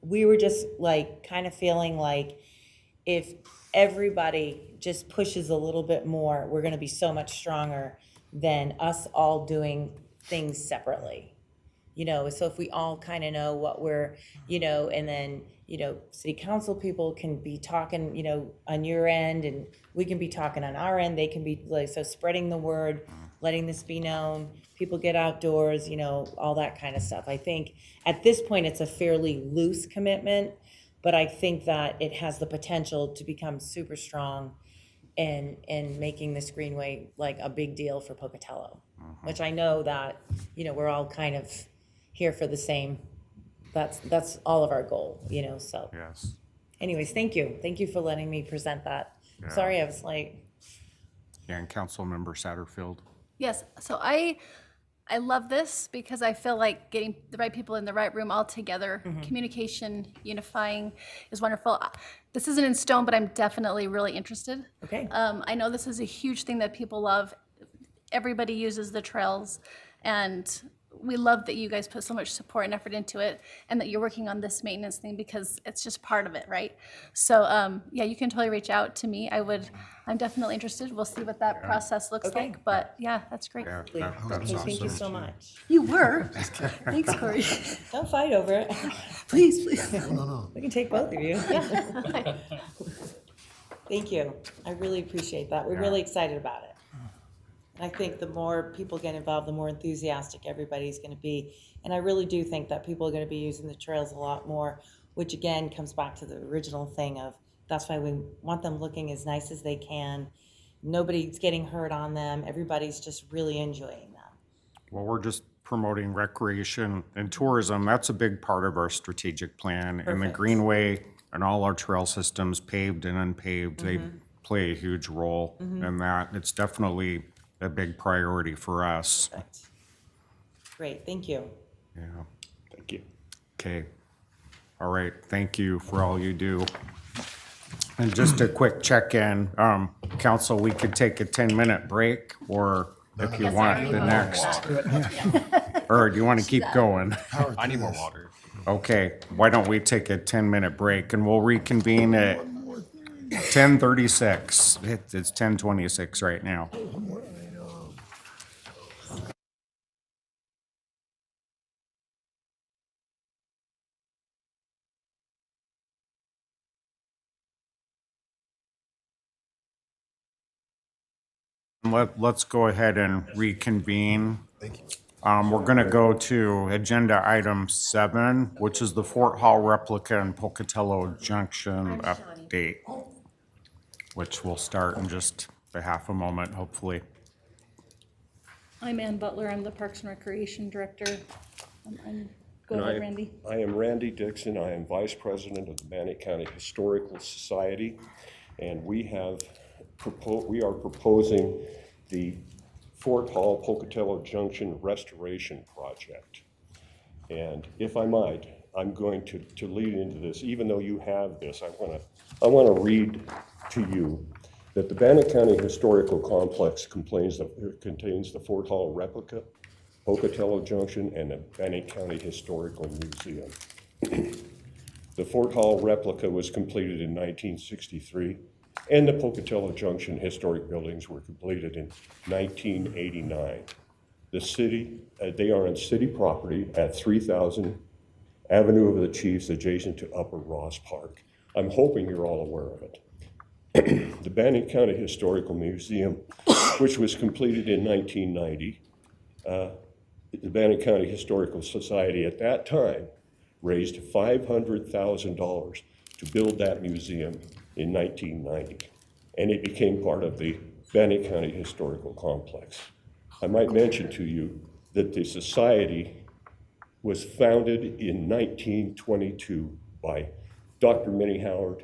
Speaker 15: We were just like kind of feeling like if everybody just pushes a little bit more, we're gonna be so much stronger than us all doing things separately. So if we all kind of know what we're, and then, city council people can be talking, on your end, and we can be talking on our end, they can be like, so spreading the word letting this be known, people get outdoors, all that kind of stuff. I think at this point, it's a fairly loose commitment, but I think that it has the potential to become super strong in making this greenway like a big deal for Pocatello, which I know that, we're all kind of here for the same, that's all of our goal, so.
Speaker 1: Yes.
Speaker 15: Anyways, thank you. Thank you for letting me present that. Sorry, I was like,
Speaker 1: Yeah, and Councilmember Satterfield.
Speaker 5: Yes, so I love this because I feel like getting the right people in the right room all together, communication, unifying is wonderful. This isn't in stone, but I'm definitely really interested.
Speaker 15: Okay.
Speaker 5: I know this is a huge thing that people love. Everybody uses the trails, and we love that you guys put so much support and effort into it, and that you're working on this maintenance thing because it's just part of it, right? So, yeah, you can totally reach out to me. I'm definitely interested. We'll see what that process looks
Speaker 15: Okay.
Speaker 5: like, but yeah, that's great.
Speaker 1: Yeah,
Speaker 15: okay,
Speaker 1: that's
Speaker 15: thank you
Speaker 1: awesome.
Speaker 15: so much.
Speaker 5: You were. Thanks, Corey.
Speaker 15: Don't fight over it.
Speaker 5: Please, please.
Speaker 15: We can take both of you.
Speaker 5: Yeah.
Speaker 15: Thank you. I really appreciate that. We're
Speaker 1: Yeah.
Speaker 15: really excited about it. And I think the more people get involved, the more enthusiastic everybody's going to be. And I really do think that people are going to be using the trails a lot more, which again comes back to the original thing of that's why we want them looking as nice as they can. Nobody's getting hurt on them. Everybody's just really enjoying them.
Speaker 1: Well, we're just promoting recreation and tourism. That's a big part of our strategic plan. And the
Speaker 15: Perfect.
Speaker 1: Greenway and all our trail systems, paved and unpaved, they play a huge role in that. It's definitely a big priority for us.
Speaker 15: Perfect. Great, thank you.
Speaker 1: Yeah.
Speaker 14: Thank you.
Speaker 1: Okay. All right. Thank you for all you do. And just a quick check-in, council, we could take a 10-minute break, or if you want, the next. Or do you want to keep going?
Speaker 17: I need more water.
Speaker 1: Okay, why don't we take a 10-minute break and we'll reconvene at 10:36. It's 10:26 right now. Let's go ahead and reconvene.
Speaker 8: Thank you.
Speaker 1: We're going to go to agenda item 7, which is the Fort Hall replica and Pocatello Junction update, which will start in just a half a moment, hopefully.
Speaker 4: I'm Ann Butler, I'm the Parks and Recreation Director. Go
Speaker 18: And
Speaker 4: ahead, Randy.
Speaker 18: I am Randy Dixon. I am Vice President of the Bannock County Historical Society, and we are proposing the Fort Hall Pocatello Junction Restoration Project. And if I might, I'm going to lead into this, even though you have this. I want to read to you that the Bannock County Historical Complex contains the Fort Hall replica, Pocatello Junction, and the Bannock County Historical Museum. The Fort Hall replica was completed in 1963, and the Pocatello Junction historic buildings were completed in 1989. The city, they are on city property at 3000 Avenue of the Chiefs, adjacent to Upper Ross Park. I'm hoping you're all aware of it. The Bannock County Historical Museum, which was completed in 1990, the Bannock County Historical Society at that time raised $500,000 to build that museum in 1990, and it became part of the Bannock County Historical Complex. I might mention to you that the society was founded in 1922 by Dr. Minnie Howard,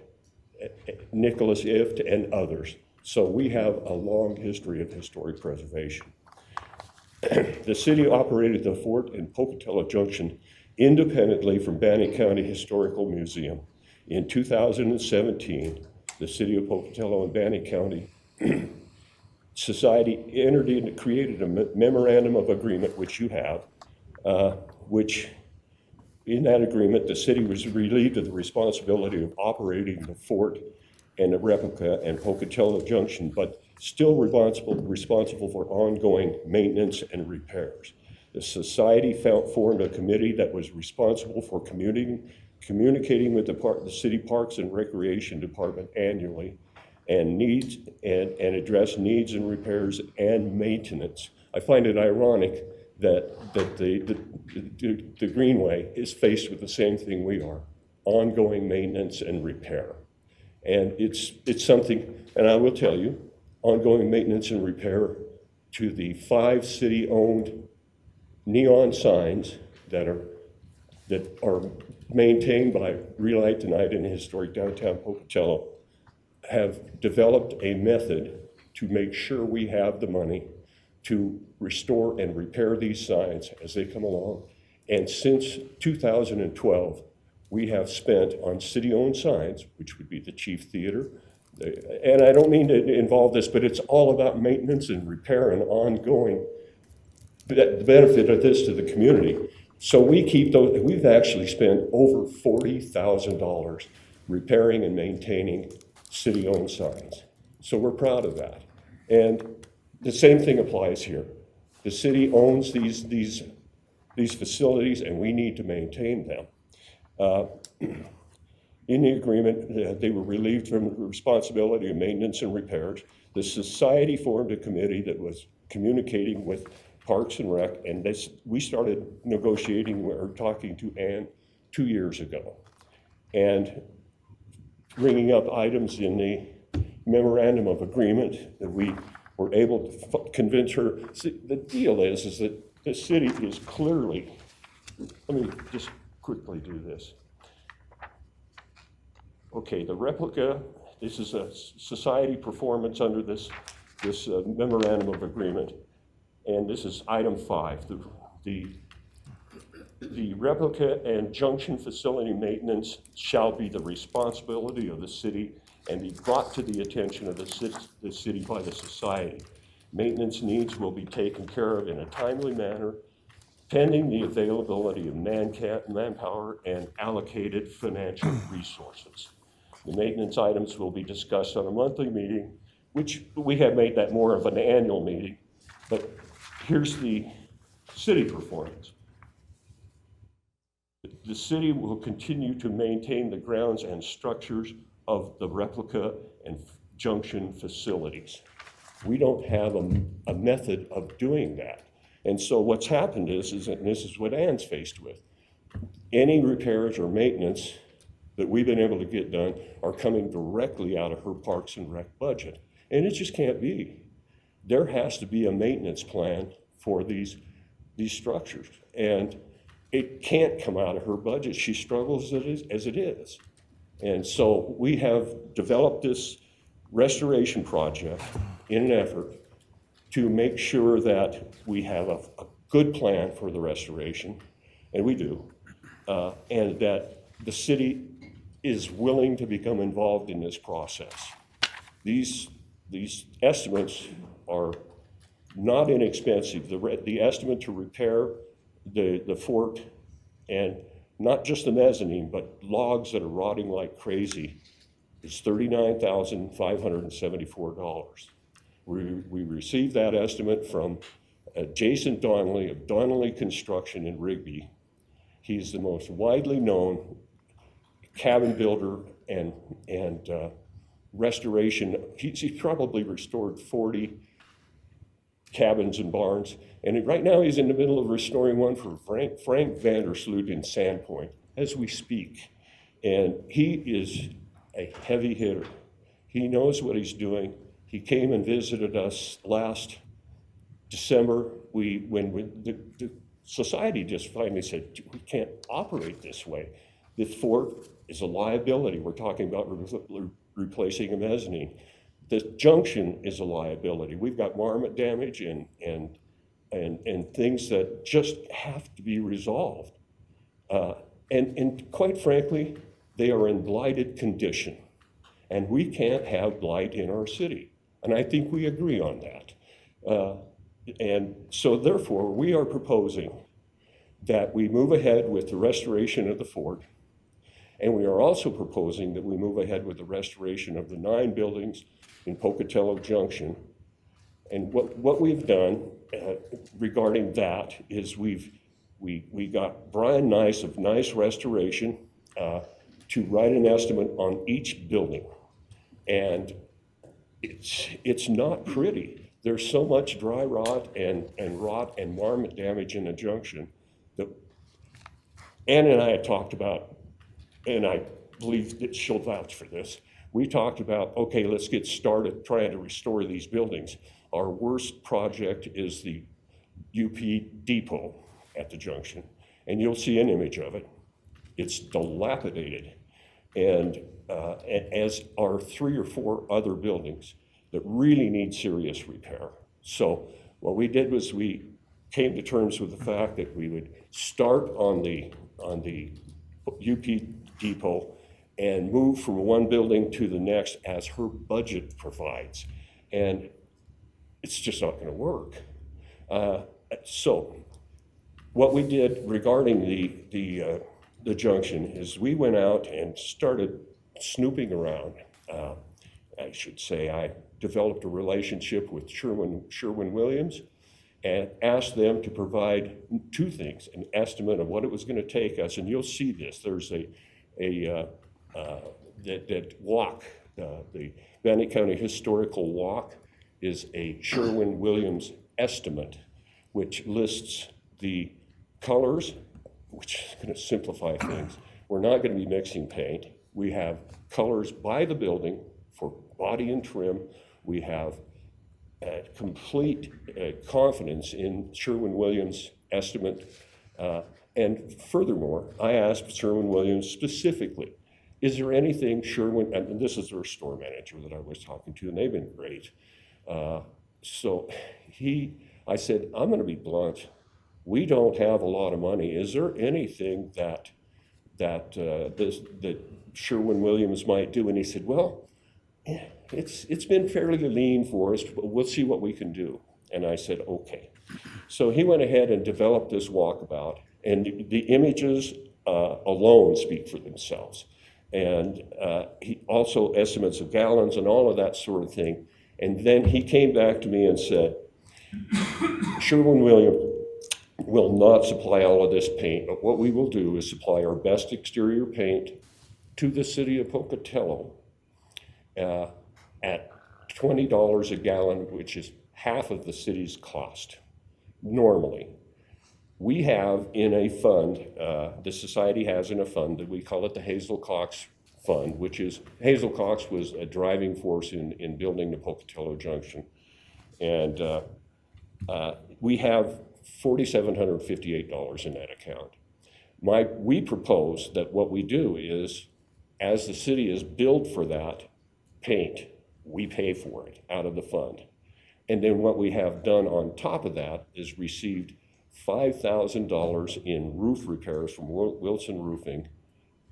Speaker 18: Nicholas Ift, and others. So we have a long history of historic preservation. The city operated the fort in Pocatello Junction independently from Bannock County Historical Museum. In 2017, the city of Pocatello and Bannock County Society created a memorandum of agreement, which you have, which in that agreement, the city was relieved of the responsibility of operating the fort and the replica and Pocatello Junction, but still responsible for ongoing maintenance and repairs. The society formed a committee that was responsible for communicating with the City Parks and Recreation Department annually and address needs and repairs and maintenance I find it ironic that the Greenway is faced with the same thing we are, ongoing maintenance and repair. And it's something, and I will tell you, ongoing maintenance and repair to the 5 city-owned neon signs that are maintained by Relight Tonight in historic downtown Pocatello have developed a method to make sure we have the money to restore and repair these signs as they come along. And since 2012, we have spent on city-owned signs, which would be the Chief Theater, and I don't mean to involve this, but it's all about maintenance and repair and ongoing, the benefit of this to the community. So we keep those, we've actually spent over $40,000 repairing and maintaining city-owned signs. So we're proud of that. And the same thing applies here. The city owns these facilities and we need to maintain them. In the agreement, they were relieved from the responsibility of maintenance and repairs. The society formed a committee that was communicating with Parks and Rec, and we started negotiating or talking to Ann 2 years ago, and bringing up items in the memorandum of agreement that we were able to convince her. See, the deal is that the city is clearly, let me just quickly do this. Okay, the replica, this is a society performance under this memorandum of agreement. And this is item 5. The replica and junction facility maintenance shall be the responsibility of the city and be brought to the attention of the city by the society. Maintenance needs will be taken care of in a timely manner, pending the availability of manpower and allocated financial resources. The maintenance items will be discussed on a monthly meeting, which we have made that more of an annual meeting, but here's the city performance. The city will continue to maintain the grounds and structures of the replica and junction facilities. We don't have a method of doing that. And so what's happened is, and this is what Ann's faced with, any repairs or maintenance that we've been able to get done are coming directly out of her Parks and Rec budget. And it just can't be. There has to be a maintenance plan for these structures. And it can't come out of her budget. She struggles as it is. And so we have developed this restoration project in an effort to make sure that we have a good plan for the restoration, and we do, and that the city is willing to become involved in this process. These estimates are not inexpensive. The estimate to repair the fort, and not just the mezzanine, but logs that are rotting like crazy, is $39,574. We received that estimate from Jason Donnelly of Donnelly Construction in Rigby. He's the most widely known cabin builder and restoration. He's probably restored 40 cabins and barns, and right now he's in the middle of restoring one for Frank Vandersloot in Sandpoint as we speak. And he is a heavy hitter. He knows what he's doing. He came and visited us last December. The society just finally said, we can't operate this way. The fort is a liability. We're talking about replacing a mezzanine. The junction is a liability. We've got marmot damage and things that just have to be resolved. And quite frankly, they are in blighted condition. And we can't have blight in our city. And I think we agree on that. And so therefore, we are proposing that we move ahead with the restoration of the fort. And we are also proposing that we move ahead with the restoration of the 9 buildings in Pocatello Junction. And what we've done regarding that is we got Brian Nice of Nice Restoration to write an estimate on each building. And it's not pretty. there's so much dry rot and rot and marmot damage in the junction that Ann and I had talked about, and I believe that she'll vouch for this. We talked about, okay, let's get started trying to restore these buildings. Our worst project is the UP depot at the junction, and you'll see an image of it. It's dilapidated, and as are 3 or 4 other buildings that really need serious repair. So what we did was we came to terms with the fact that we would start on the UP depot and move from one building to the next as her budget provides. And it's just not gonna work. So what we did regarding the junction is we went out and started snooping around. I should say I developed a relationship with Sherwin-Williams and asked them to provide 2 things: an estimate of what it was going to take us, and you'll see this. There's that walk, the Bannock County Historical Walk, is a Sherwin-Williams estimate, which lists the colors, which is going to simplify things. We're not going to be mixing paint. We have colors by the building for body and trim. We have complete confidence in Sherwin-Williams' estimate. And furthermore, I asked Sherwin-Williams specifically, is there anything Sherwin, and this is their store manager that I was talking to, and they've been great. So I said, I'm going to be blunt. We don't have a lot of money. Is there anything that Sherwin-Williams might do? And he said, well, it's been fairly lean for us, but we'll see what we can do. And I said, okay. So he went ahead and developed this walkabout, and the images alone speak for themselves. And he also estimates of gallons and all of that sort of thing. And then he came back to me and said, Sherwin-Williams will not supply all of this paint, but what we will do is supply our best exterior paint to the city of Pocatello at $20 a gallon, which is half of the city's cost normally. We have in a fund, the society has in a fund that we call it the Hazel Cox Fund, which is, Hazel Cox was a driving force in building the Pocatello Junction. And we have $4,758 in that account. We propose that what we do is, as the city is billed for that paint, we pay for it out of the fund. And then what we have done on top of that is received $5,000 in roof repairs from Wilson Roofing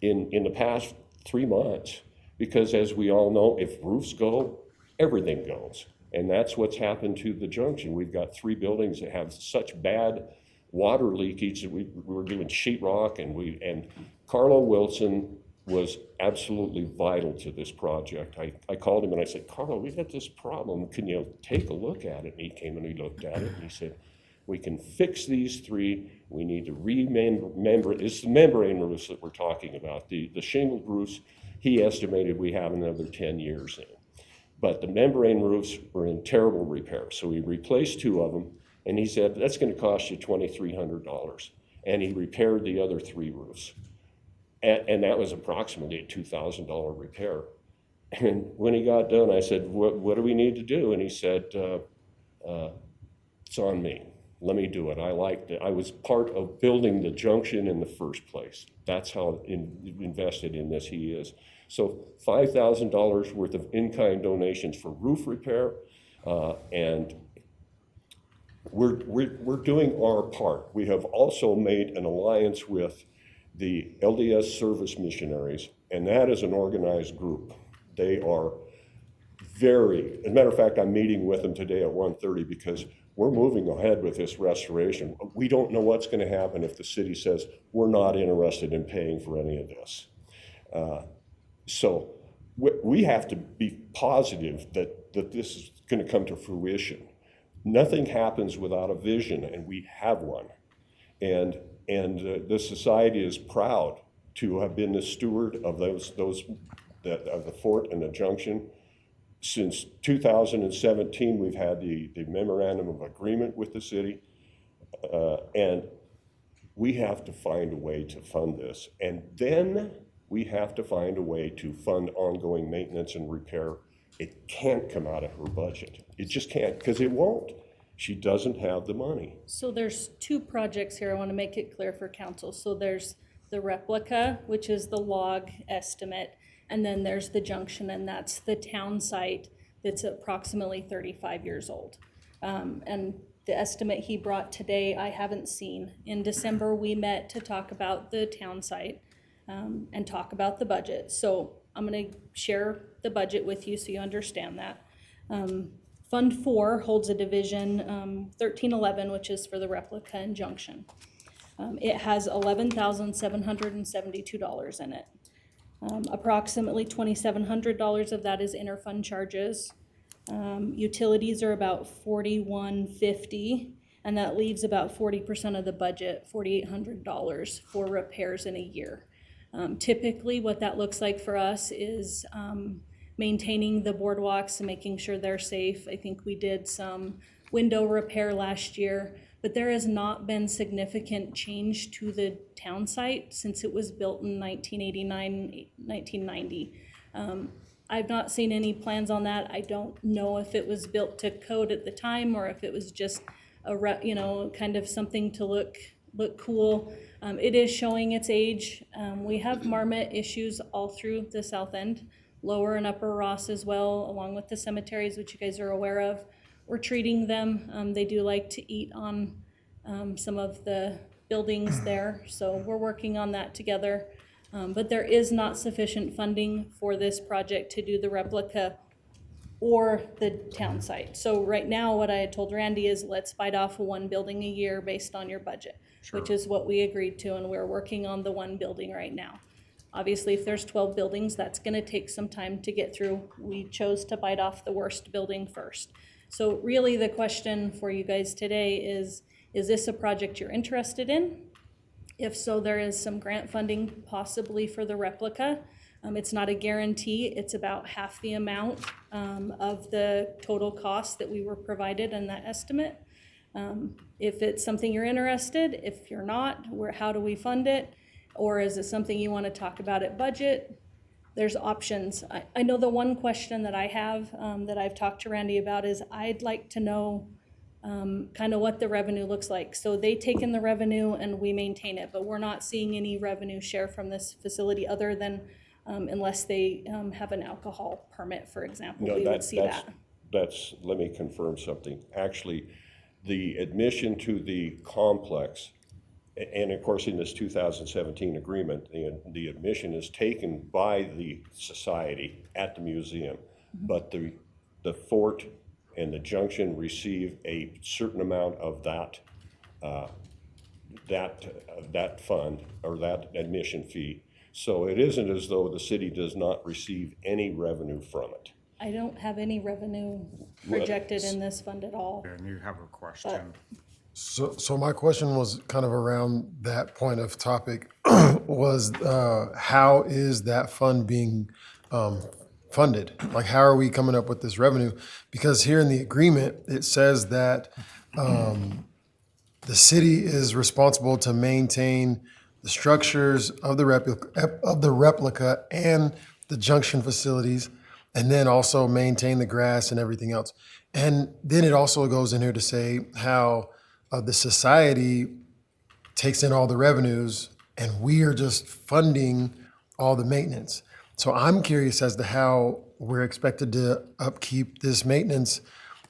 Speaker 18: in the past 3 months. Because as we all know, if roofs go, everything goes. And that's what's happened to the junction. We've got 3 buildings that have such bad water leakage that we were doing sheetrock, and Carlo Wilson was absolutely vital to this project. I called him and I said, Carlo, we got this problem. Can you take a look at it? And he came and he looked at it and he said, we can fix these 3. We need to remember, it's the membrane roofs that we're talking about. The shingled roofs, he estimated we have another 10 years in. But the membrane roofs were in terrible repair. So he replaced 2 of them, and he said, that's going to cost you $2,300. And he repaired the other 3 roofs. And that was approximately a $2,000 repair. And when he got done, I said, what do we need to do? And he said, it's on me. Let me do it. I liked it. I was part of building the junction in the first place. That's how invested in this he is. So $5,000 worth of in-kind donations for roof repair, and we're doing our part. We have also made an alliance with the LDS Service Missionaries, and that is an organized group. They are as a matter of fact, I'm meeting with them today at 1:30 because we're moving ahead with this restoration. We don't know what's going to happen if the city says we're not interested in paying for any of this. So we have to be positive that this is going to come to fruition. Nothing happens without a vision, and we have one. And the society is proud to have been the steward of of the fort and the junction since 2017, we've had the memorandum of agreement with the city, and we have to find a way to fund this. And then we have to find a way to fund ongoing maintenance and repair. It can't come out of her budget. It just can't, because it won't. She doesn't have the money.
Speaker 19: So there's two projects here. I want to make it clear for council. So there's the replica, which is the log estimate, and then there's the junction, and that's the town site that's approximately 35 years old. And the estimate he brought today, I haven't seen. In December, we met to talk about the town site and talk about the budget. So I'm going to share the budget with you so you understand that. Fund 4 holds a division 1311, which is for the replica and junction. It has $11,772 in it. Approximately $2,700 of that is interfund charges. Utilities are about $4,150, and that leaves about 40% of the budget, $4,800 for repairs in a year. Typically, what that looks like for us is maintaining the boardwalks and making sure they're safe. I think we did some window repair last year, but there has not been significant change to the town site since it was built in 1989, 1990. I've not seen any plans on that. I don't know if it was built to code at the time or if it was just a kind of something to look cool. It is showing its age. We have marmot issues all through the south end, Lower and Upper Ross as well, along with the cemeteries, which you guys are aware of. We're treating them. They do like to eat on some of the buildings there, so we're working on that together. But there is not sufficient funding for this project to do the replica or the town site. So right now, what I had told Randy is let's bite off one building a year based on your budget, which is what we agreed to, and we're working on the one building right now. Obviously, if there's 12 buildings, that's gonna take some time to get through. We chose to bite off the worst building first. So really the question for you guys today is this a project you're interested in? If so, there is some grant funding possibly for the replica. It's not a guarantee. It's about half the amount of the total cost that we were provided in that estimate. If it's something you're interested, if you're not, how do we fund it? Or is it something you want to talk about at budget? There's options. I know the one question that I have that I've talked to Randy about is I'd like to know kind of what the revenue looks like. So they take in the revenue and we maintain it, but we're not seeing any revenue share from this facility other than unless they have an alcohol permit, for example.
Speaker 18: No,
Speaker 19: we would see that.
Speaker 18: let me confirm something. Actually, the admission to the complex, and of course in this 2017 agreement, the admission is taken by the society at the museum, but the fort and the junction receive a certain amount of that fund or that admission fee. So it isn't as though the city does not receive any revenue from it.
Speaker 19: I don't have any revenue projected in this fund at all.
Speaker 1: And you have a question.
Speaker 8: So my question was kind of around that point of topic was how is that fund being funded? Like, how are we coming up with this revenue? Because here in the agreement, it says that the city is responsible to maintain the structures of the replica and the junction facilities, and then also maintain the grass and everything else. And then it also goes in here to say how the society takes in all the revenues and we are just funding all the maintenance. So I'm curious as to how we're expected to upkeep this maintenance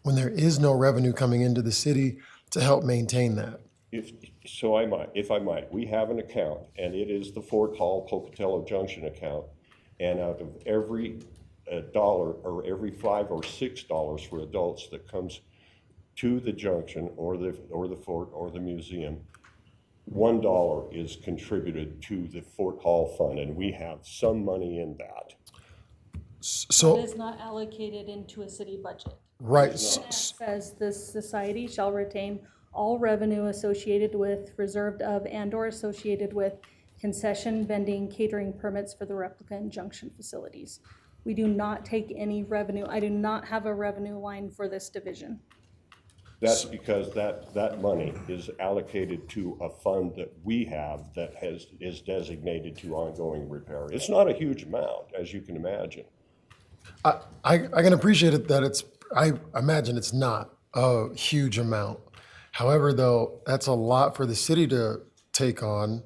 Speaker 8: when there is no revenue coming into the city to help maintain that.
Speaker 18: If I might, we have an account, and it is the Fort Hall Pocatello Junction account. And out of every dollar, or every $5 or $6 for adults that comes to the junction or the fort or the museum, $1 is contributed to the Fort Hall Fund, and we have some money in that.
Speaker 8: So
Speaker 19: it is not allocated into a city budget.
Speaker 8: Right.
Speaker 19: It says the society shall retain all revenue associated with, reserved of, and/or associated with concession, vending, catering permits for the replica and junction facilities. We do not take any revenue. I do not have a revenue line for this division.
Speaker 18: That's because that money is allocated to a fund that we have that is designated to ongoing repair. It's not a huge amount, as you can imagine.
Speaker 8: I can appreciate it that I imagine it's not a huge amount. However, though, that's a lot for the city to take on.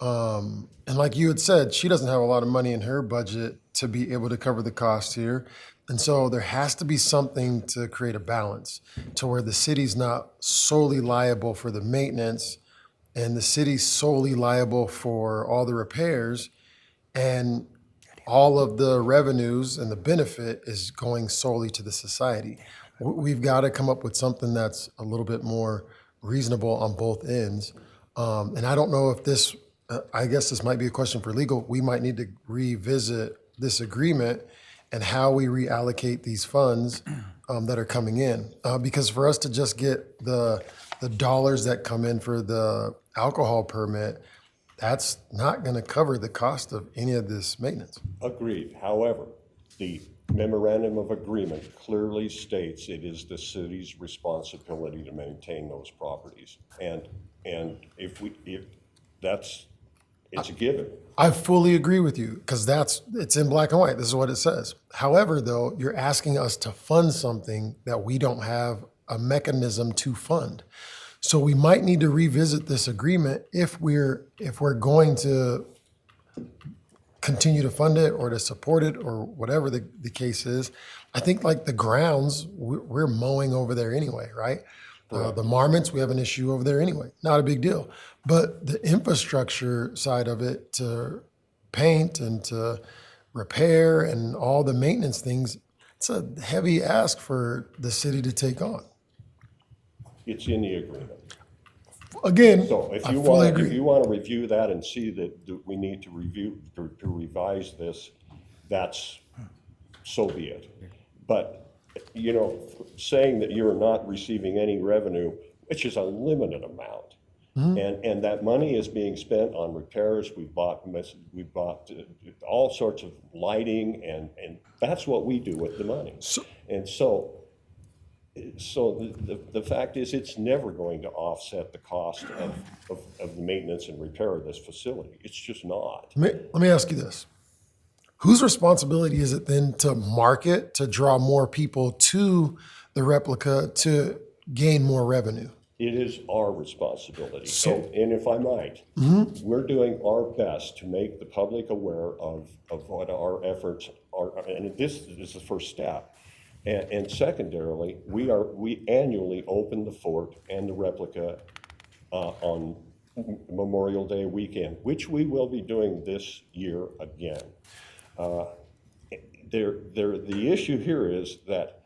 Speaker 8: And like you had said, she doesn't have a lot of money in her budget to be able to cover the cost here. And so there has to be something to create a balance to where the city's not solely liable for the maintenance and the city's solely liable for all the repairs, and all of the revenues and the benefit is going solely to the society. We've got to come up with something that's a little bit more reasonable on both ends. And I don't know if this, I guess this might be a question for legal. We might need to revisit this agreement and how we reallocate these funds that are coming in. Because for us to just get the dollars that come in for the alcohol permit, that's not going to cover the cost of any of this maintenance.
Speaker 18: Agreed. However, the memorandum of agreement clearly states it is the city's responsibility to maintain those properties. And if it's a given.
Speaker 8: I fully agree with you because it's in black and white. This is what it says. However, though, you're asking us to fund something that we don't have a mechanism to fund. So we might need to revisit this agreement if we're going to continue to fund it or to support it or whatever the case is. I think like the grounds, we're mowing over there anyway, right? The marmots, we have an issue over there anyway. Not a big deal. But the infrastructure side of it, to paint and to repair and all the maintenance things, it's a heavy ask for the city to take on.
Speaker 18: It's in the agreement.
Speaker 8: Again,
Speaker 18: So if
Speaker 8: I
Speaker 18: you
Speaker 8: fully
Speaker 18: want,
Speaker 8: agree.
Speaker 18: if you want to review that and see that we need to revise this, that's, so be it. But, saying that you're not receiving any revenue, which is a limited amount, and that money is being spent on repairs. We bought all sorts of lighting, and that's what we do with the money. So the fact is, it's never going to offset the cost of the maintenance and repair of this facility. It's just not.
Speaker 8: Let me ask you this. Whose responsibility is it then to market, to draw more people to the replica, to gain more revenue?
Speaker 18: It is our responsibility.
Speaker 8: So-
Speaker 18: And if I might, we're doing our best to make the public aware of what our efforts are. And this is the first step. And secondarily, we annually open the fort and the replica on Memorial Day weekend, which we will be doing this year again. The issue here is that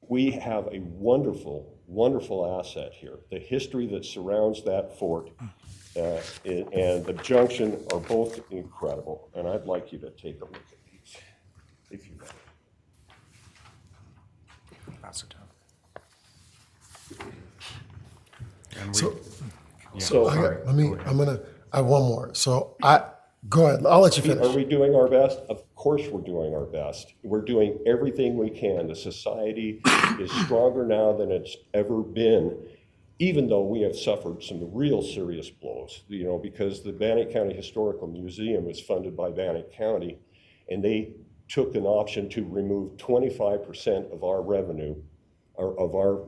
Speaker 18: we have a wonderful, wonderful asset here. The history that surrounds that fort and the junction are both incredible. And I'd like you to take a look at these, if you will.
Speaker 1: Pass it down.
Speaker 8: I have one more. Go ahead. I'll let you finish.
Speaker 18: Are we doing our best? Of course we're doing our best. We're doing everything we can. The society is stronger now than it's ever been, even though we have suffered some real serious blows, because the Bannock County Historical Museum is funded by Bannock County, and they took an option to remove 25% of our revenue, or of our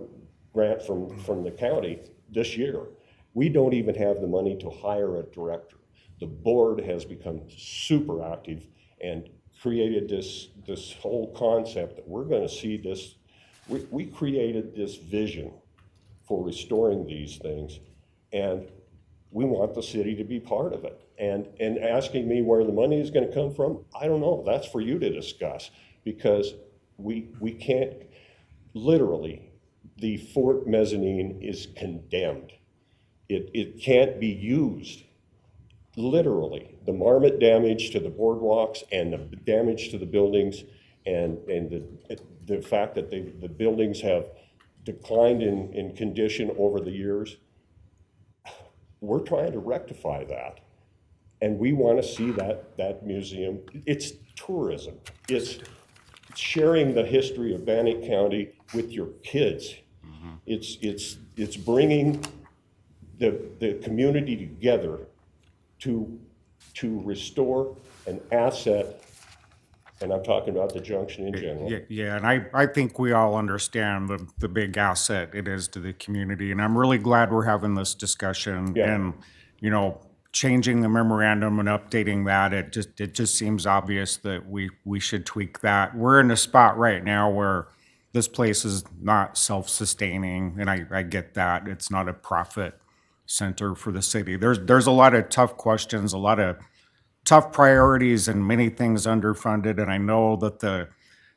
Speaker 18: grant from the county this year. We don't even have the money to hire a director. The board has become super active and created this whole concept that we're going to see this. We created this vision for restoring these things, and we want the city to be part of it. And asking me where the money is going to come from, I don't know. That's for you to discuss, because we can't, literally, the fort mezzanine is condemned. It can't be used. Literally, the marmot damage to the boardwalks and the damage to the buildings, and the fact that the buildings have declined in condition over the years, we're trying to rectify that. And we want to see that museum. It's tourism. It's sharing the history of Bannock County with your kids. It's bringing the community together to restore an asset, and I'm talking about the junction in general.
Speaker 1: Yeah, and I think we all understand the big asset it is to the community, and I'm really glad we're having this discussion.
Speaker 18: Yeah.
Speaker 1: And, you know, changing the memorandum and updating that, it just seems obvious that we should tweak that. We're in a spot right now where this place is not self-sustaining, and I get that. It's not a profit center for the city. There's a lot of tough questions, a lot of tough priorities, and many things underfunded, and I know that the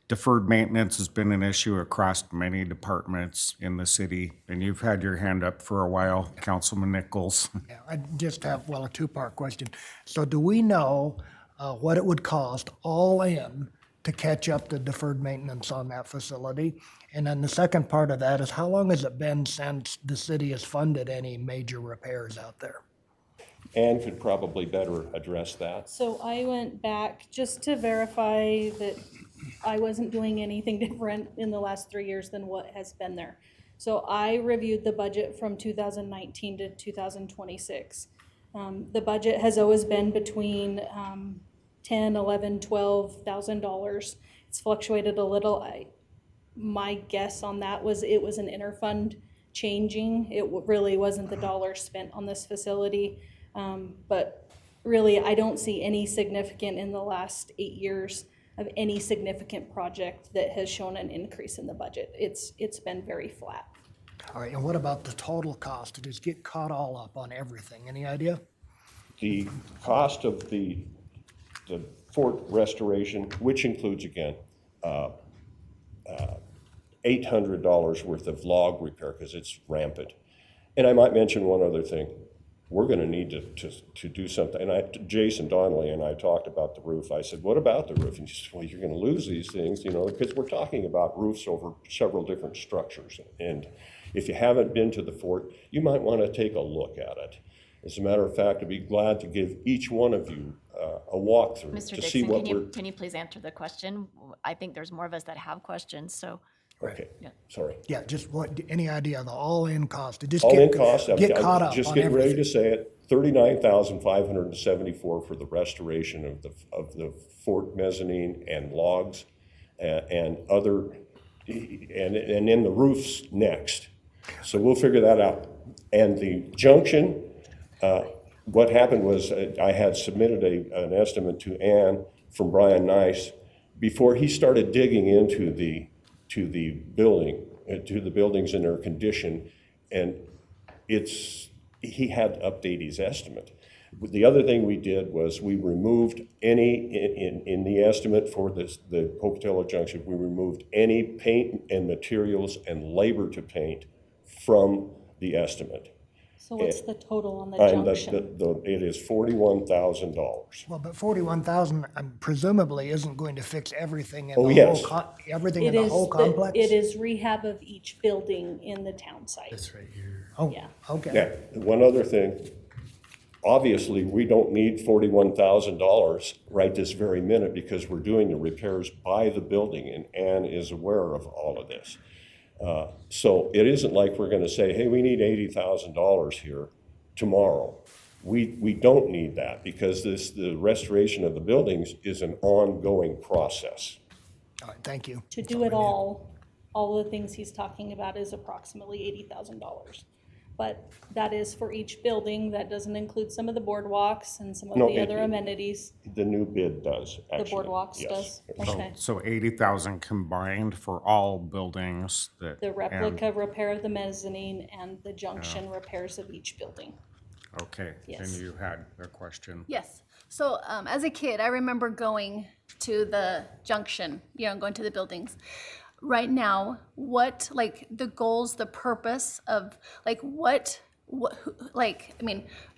Speaker 1: deferred maintenance has been an issue across many departments in the city, and you've had your hand up for a while, Councilman Nichols.
Speaker 3: Yeah, I just have, well, a two-part question. So do we know what it would cost all in to catch up the deferred maintenance on that facility? And then the second part of that is, how long has it been since the city has funded any major repairs out there?
Speaker 18: Ann could probably better address that.
Speaker 19: So I went back just to verify that I wasn't doing anything different in the last 3 years than what has been there. So I reviewed the budget from 2019 to 2026. The budget has always been between $10,000, $11,000, $12,000. It's fluctuated a little. My guess on that was it was an interfund changing. It really wasn't the dollar spent on this facility. But really, I don't see any significant in the last 8 years of any significant project that has shown an increase in the budget. It's been very flat.
Speaker 3: All right, and what about the total cost? Does it get caught all up on everything? Any idea?
Speaker 18: The cost of the fort restoration, which includes, again, $800 worth of log repair because it's rampant. And I might mention one other thing. We're going to need to do something. And Jason Donnelly and I talked about the roof. I said, what about the roof? And he said, well, you're going to lose these things, you know, because we're talking about roofs over several different structures. And if you haven't been to the fort, you might want to take a look at it. As a matter of fact, I'd be glad to give each one of you a walkthrough
Speaker 5: Mr.
Speaker 18: to see
Speaker 5: Dixon,
Speaker 18: what
Speaker 5: can you please answer the question? I think there's more of us that have questions, so.
Speaker 18: Okay,
Speaker 5: Yeah.
Speaker 18: sorry.
Speaker 3: Yeah, just what, any idea of the all-in cost? To just
Speaker 18: All-in cost,
Speaker 3: get caught up
Speaker 18: just
Speaker 3: on
Speaker 18: getting ready
Speaker 3: everything.
Speaker 18: to say it, $39,574 for the restoration of the fort mezzanine and logs and other, and then the roof's next. So we'll figure that out. And the junction, what happened was I had submitted an estimate to Ann from Brian Nice before he started digging into the building, to the buildings and their condition, and he had to update his estimate. The other thing we did was we removed any, in the estimate for the Pocatello Junction, we removed any paint and materials and labor to paint from the estimate.
Speaker 19: So what's the total on the
Speaker 18: And
Speaker 19: junction?
Speaker 18: it is $41,000.
Speaker 3: Well, but 41,000 presumably isn't going to fix everything in
Speaker 18: Oh,
Speaker 3: the
Speaker 18: yes.
Speaker 3: everything in the whole complex?
Speaker 19: It is rehab of each building in the town site.
Speaker 7: That's right here.
Speaker 3: Oh,
Speaker 19: Yeah.
Speaker 3: okay.
Speaker 18: Yeah, one other thing. Obviously, we don't need $41,000 right this very minute because we're doing the repairs by the building, and Ann is aware of all of this. So it isn't like we're gonna say, hey, we need $80,000 here tomorrow. We don't need that because the restoration of the buildings is an ongoing process.
Speaker 3: All right, thank you.
Speaker 19: To do it all the things he's talking about is approximately $80,000. But that is for each building. That doesn't include some of the boardwalks and some of
Speaker 18: No,
Speaker 19: the other amenities.
Speaker 18: The new bid does,
Speaker 19: The
Speaker 18: actually.
Speaker 19: boardwalks
Speaker 18: Yes.
Speaker 19: does? Okay.
Speaker 1: So 80,000 combined for all buildings that.
Speaker 19: The replica repair of the mezzanine and the junction repairs of each building.
Speaker 1: Okay,
Speaker 19: Yes.
Speaker 1: and you had a question.
Speaker 20: Yes. So as a kid, I remember going to the junction, going to the buildings. Right now, what, like, the goals, the purpose of, like,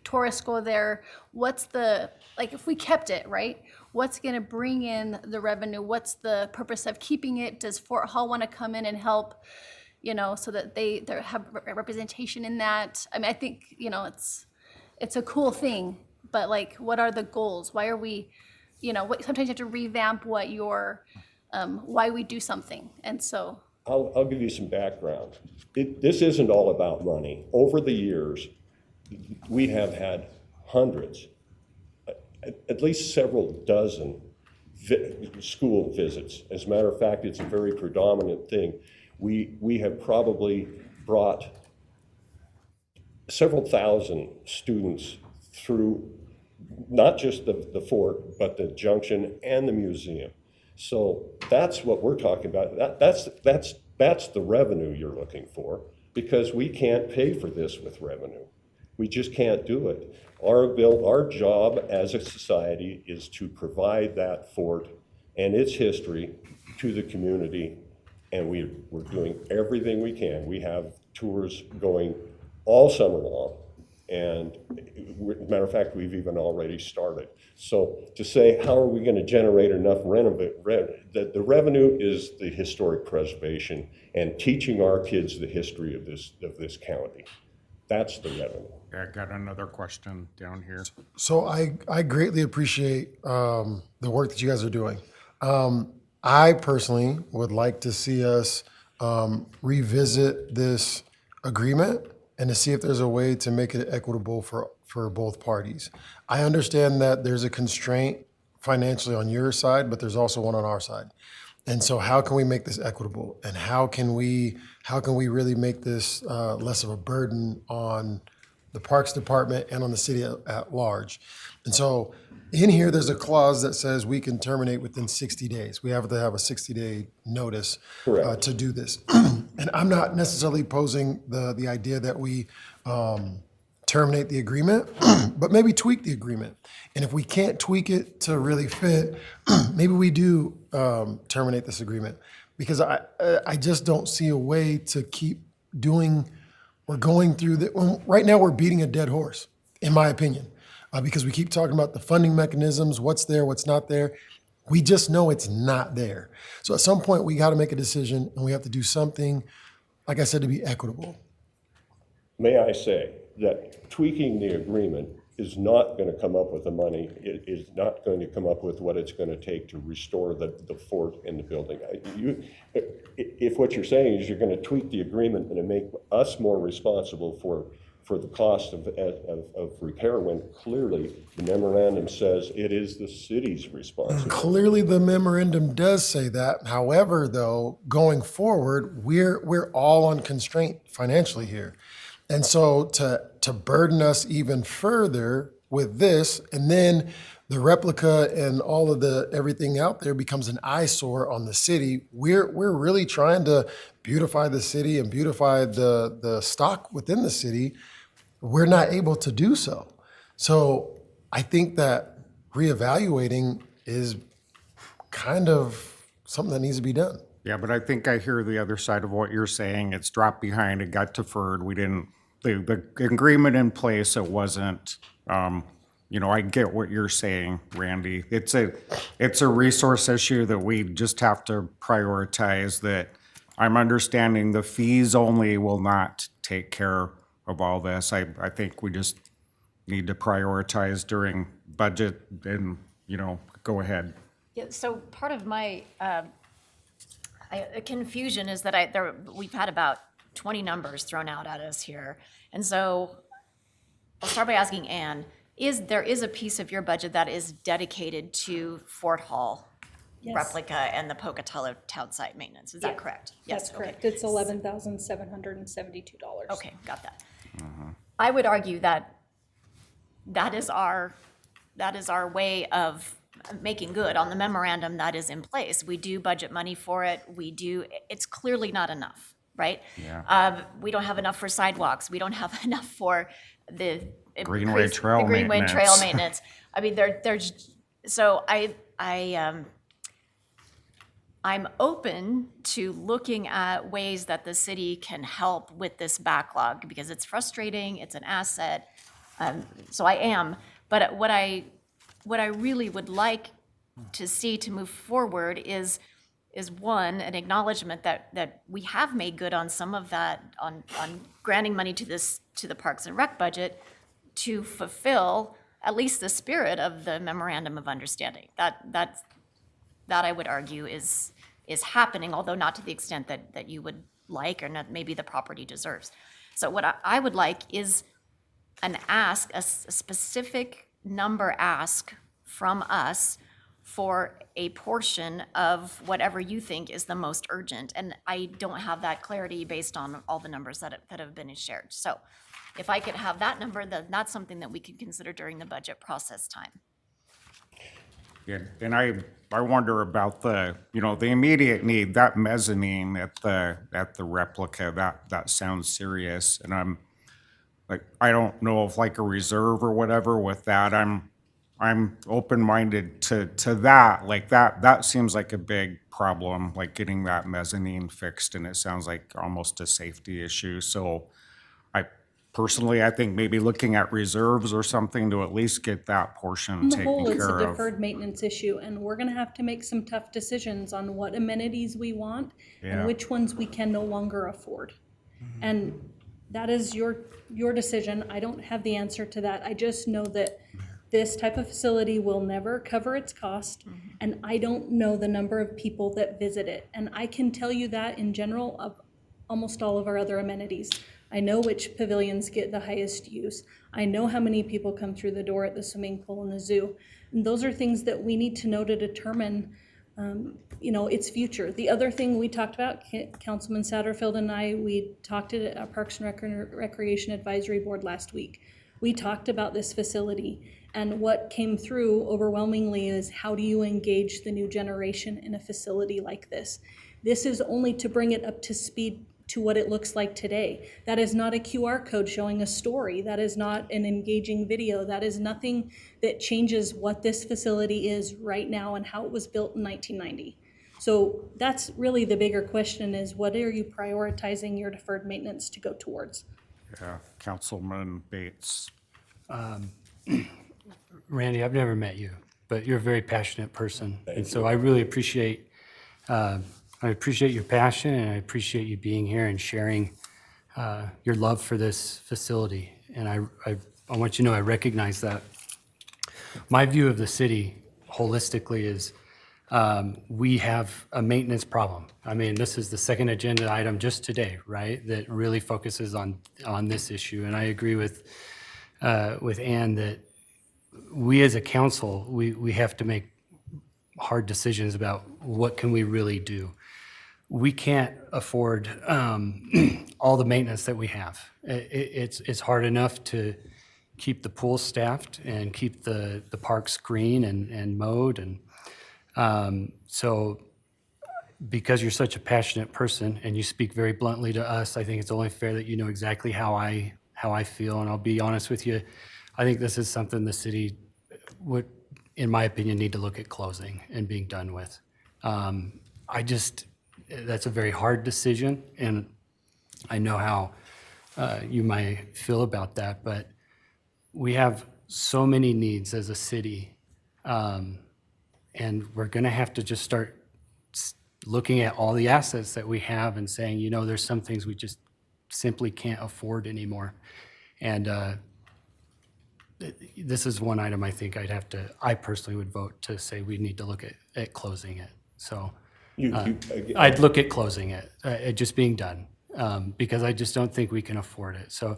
Speaker 20: tourists go there, what's the, like, if we kept it, right? What's gonna bring in the revenue? What's the purpose of keeping it? Does Fort Hall wanna come in and help, so that they have representation in that? I mean, I think, it's a cool thing, but like, what are the goals? Why are we, sometimes you have to revamp what why we do something. And so,
Speaker 18: I'll give you some background. This isn't all about money. Over the years, we have had hundreds, at least several dozen school visits. As a matter of fact, it's a very predominant thing. We have probably brought several thousand students through not just the fort, but the junction and the museum. So that's what we're talking about. That's the revenue you're looking for, because we can't pay for this with revenue. We just can't do it. Our job as a society is to provide that fort and its history to the community, and we're doing everything we can. We have tours going all summer long, and matter of fact, we've even already started. So to say, how are we going to generate enough the revenue is the historic preservation and teaching our kids the history of this county. That's the revenue.
Speaker 1: Yeah, I got another question down here.
Speaker 8: So I greatly appreciate the work that you guys are doing. I personally would like to see us revisit this agreement and to see if there's a way to make it equitable for both parties. I understand that there's a constraint financially on your side, but there's also one on our side. And so how can we make this equitable? And how can we really make this less of a burden on the Parks Department and on the city at large? And so in here, there's a clause that says we can terminate within 60 days. We have to have a 60-day notice to do this. And I'm not necessarily posing the idea that we terminate the agreement, but maybe tweak the agreement. And if we can't tweak it to really fit, maybe we do terminate this agreement, because I just don't see a way to keep doing, we're going through right now we're beating a dead horse, in my opinion, because we keep talking about the funding mechanisms, what's there, what's not there. We just know it's not there. So at some point we got to make a decision, and we have to do something, like I said, to be equitable.
Speaker 18: May I say that tweaking the agreement is not going to come up with the money. It is not going to come up with what it's going to take to restore the fort and the building. If what you're saying is you're going to tweak the agreement and to make us more responsible for the cost of repair, when clearly the memorandum says it is the city's responsibility.
Speaker 8: Clearly, the memorandum does say that. However, though, going forward, we're all on constraint financially here. And so to burden us even further with this, and then the replica and all of everything out there becomes an eyesore on the city. We're really trying to beautify the city and beautify the stock within the city. We're not able to do so. So I think that reevaluating is kind of something that needs to be done.
Speaker 1: Yeah, but I think I hear the other side of what you're saying. It's dropped behind, it got deferred. We didn't, the agreement in place, it wasn't, I get what you're saying, Randy. It's a resource issue that we just have to prioritize, that I'm understanding the fees only will not take care of all this. I think we just need to prioritize during budget and, go ahead.
Speaker 5: Yeah, so part of my confusion is that we've had about 20 numbers thrown out at us here. And so I'll start by asking Ann, there is a piece of your budget that is dedicated to Fort Hall replica and the Pocatello town site maintenance. Is that correct?
Speaker 19: That's correct. It's $11,772.
Speaker 5: Okay, got that. I would argue that is our way of making good on the memorandum that is in place. We do budget money for it. It's clearly not enough, right?
Speaker 1: Yeah.
Speaker 5: We don't have enough for sidewalks. We don't have enough for the
Speaker 1: Greenway trail
Speaker 5: maintenance. I mean, so I'm open to looking at ways that the city can help with this backlog, because it's frustrating, it's an asset. So I am, but what I really would like to see to move forward is one, an acknowledgement that we have made good on some of that, on granting money to the Parks and Rec budget to fulfill at least the spirit of the memorandum of understanding. That I would argue is happening, although not to the extent that you would like or not maybe the property deserves. So what I would like is an ask, a specific number ask from us for a portion of whatever you think is the most urgent. And I don't have that clarity based on all the numbers that have been shared. So if I could have that number, then that's something that we could consider during the budget process time.
Speaker 1: Yeah, and I wonder about the immediate need, that mezzanine at the replica, that sounds serious. And I'm like, I don't know if like a reserve or whatever with that, I'm open-minded to that. Like that seems like a big problem, like getting that mezzanine fixed, and it sounds like almost a safety issue. So I think maybe looking at reserves or something to at least get that portion
Speaker 19: On the
Speaker 1: taken
Speaker 19: whole, it's a
Speaker 1: care of.
Speaker 19: deferred maintenance issue, and we're gonna have to make some tough decisions on what amenities we want
Speaker 1: Yeah.
Speaker 19: and which ones we can no longer afford. And that is your decision. I don't have the answer to that. I just know that this type of facility will never cover its cost, and I don't know the number of people that visit it. And I can tell you that in general of almost all of our other amenities. I know which pavilions get the highest use. I know how many people come through the door at the swimming pool and the zoo. And those are things that we need to know to determine, its future. The other thing we talked about, Councilman Satterfield and I, we talked at our Parks and Recreation Advisory Board last week. We talked about this facility, and what came through overwhelmingly is how do you engage the new generation in a facility like this? This is only to bring it up to speed to what it looks like today. That is not a QR code showing a story. That is not an engaging video. That is nothing that changes what this facility is right now and how it was built in 1990. So that's really the bigger question, is what are you prioritizing your deferred maintenance to go towards?
Speaker 1: Yeah, Councilman Bates.
Speaker 7: Randy, I've never met you, but you're a very passionate person. And so I really appreciate your passion, and I appreciate you being here and sharing your love for this facility. And I want you to know I recognize that. My view of the city holistically is we have a maintenance problem. I mean, this is the second agenda item just today, right, that really focuses on this issue. And I agree with Ann that we as a council, we have to make hard decisions about what can we really do. We can't afford all the maintenance that we have. It's hard enough to keep the pool staffed and keep the parks green and mowed. And so because you're such a passionate person and you speak very bluntly to us, I think it's only fair that you know exactly how I feel. And I'll be honest with you, I think this is something the city would, in my opinion, need to look at closing and being done with. That's a very hard decision, and I know how you might feel about that, but we have so many needs as a city, and we're gonna have to just start looking at all the assets that we have and saying, there's some things we just simply can't afford anymore. And this is one item I think I personally would vote to say we need to look at closing it. So I'd look at closing it just being done, because I just don't think we can afford it. So,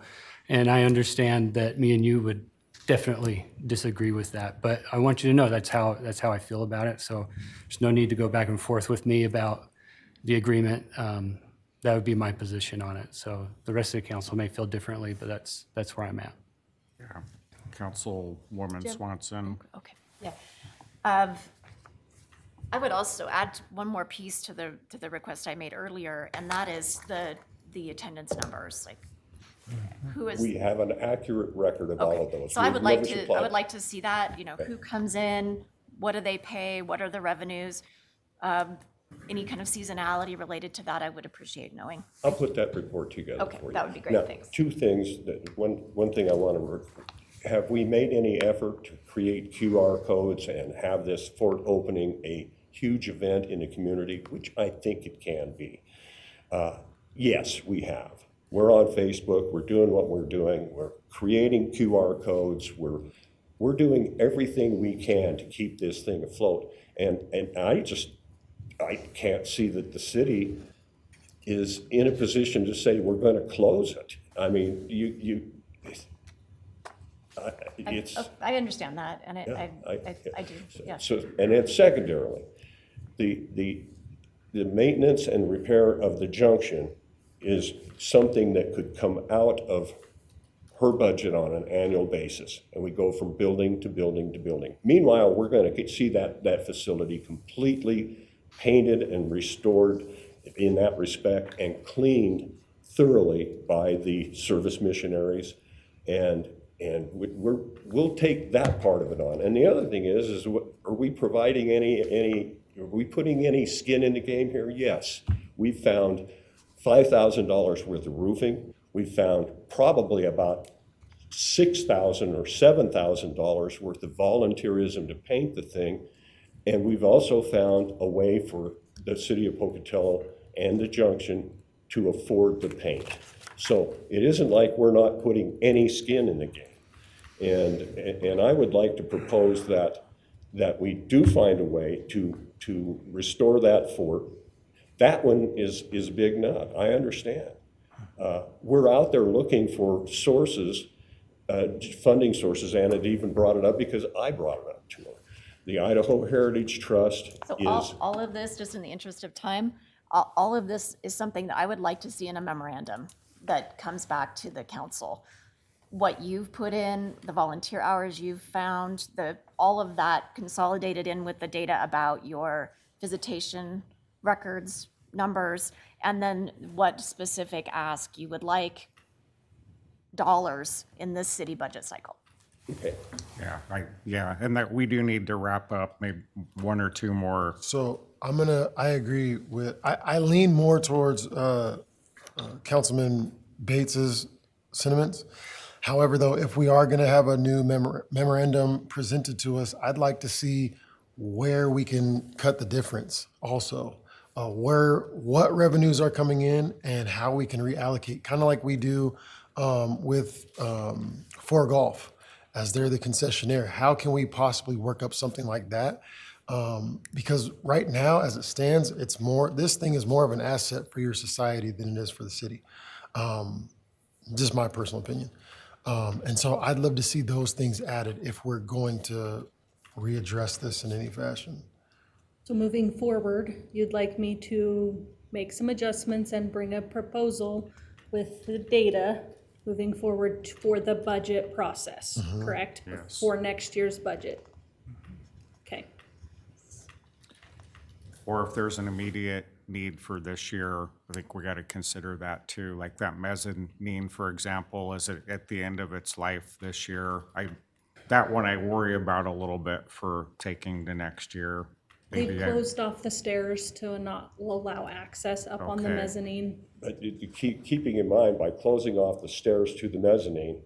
Speaker 7: and I understand that me and you would definitely disagree with that, but I want you to know that's how I feel about it. So there's no need to go back and forth with me about the agreement. That would be my position on it. So the rest of the council may feel differently, but that's where I'm at.
Speaker 1: Yeah, Councilwoman Swanson.
Speaker 5: Okay, yeah. I would also add one more piece to the request I made earlier, and that is the attendance numbers. Like, who is?
Speaker 18: We have an accurate record of all of those.
Speaker 5: So I would like to see that. Who comes in, what do they pay, what are the revenues, any kind of seasonality related to that. I would appreciate knowing.
Speaker 18: I'll put that report together for you.
Speaker 5: Okay, that would be great.
Speaker 18: Now,
Speaker 5: Thanks.
Speaker 18: two things. One thing I want to have we made any effort to create QR codes and have this fort opening a huge event in the community, which I think it can be? Yes, we have. We're on Facebook. We're doing what we're doing. We're creating QR codes. We're we're doing everything we can to keep this thing afloat. And I can't see that the city is in a position to say we're gonna close it. I mean, it's.
Speaker 5: I understand that, and
Speaker 18: Yeah,
Speaker 5: I do, yeah.
Speaker 18: So, and then secondarily, the maintenance and repair of the junction is something that could come out of her budget on an annual basis, and we go from building to building to building. Meanwhile, we're gonna see that facility completely painted and restored in that respect and cleaned thoroughly by the service missionaries, and we'll take that part of it on. And the other thing is are we providing are we putting any skin in the game here? Yes. We found $5,000 worth of roofing. We found probably about $6,000 or $7,000 worth of volunteerism to paint the thing. And we've also found a way for the city of Pocatello and the junction to afford the paint. So it isn't like we're not putting any skin in the game. And I would like to propose that we do find a way to restore that fort. That one is a big nut, I understand. We're out there looking for sources, funding sources. Anna even brought it up because I brought it up to her. The Idaho Heritage Trust
Speaker 5: So
Speaker 18: is.
Speaker 5: all of this, just in the interest of time, all of this is something that I would like to see in a memorandum that comes back to the council. What you've put in, the volunteer hours you've found, all of that consolidated in with the data about your visitation records, numbers, and then what specific ask you would like dollars in this city budget cycle.
Speaker 18: Okay.
Speaker 1: Yeah, and that we do need to wrap up maybe one or two more.
Speaker 8: So I agree I lean more towards Councilman Bates's sentiments. However, though, if we are going to have a new memorandum presented to us, I'd like to see where we can cut the difference also. What revenues are coming in and how we can reallocate, kind of like we do with For Golf, as they're the concessionaire. How can we possibly work up something like that? Because right now, as it stands, this thing is more of an asset for your society than it is for the city. Just my personal opinion. And so I'd love to see those things added if we're going to readdress this in any fashion.
Speaker 19: So moving forward, you'd like me to make some adjustments and bring a proposal with the data moving forward for the budget process, correct?
Speaker 1: Yes.
Speaker 19: For next year's budget. Okay.
Speaker 1: Or if there's an immediate need for this year, I think we got to consider that too. Like that mezzanine, for example, is it at the end of its life this year? That one I worry about a little bit for taking to next year.
Speaker 19: They've closed off the stairs to not allow access up on the
Speaker 1: Okay.
Speaker 19: mezzanine.
Speaker 18: But keeping in mind, by closing off the stairs to the mezzanine,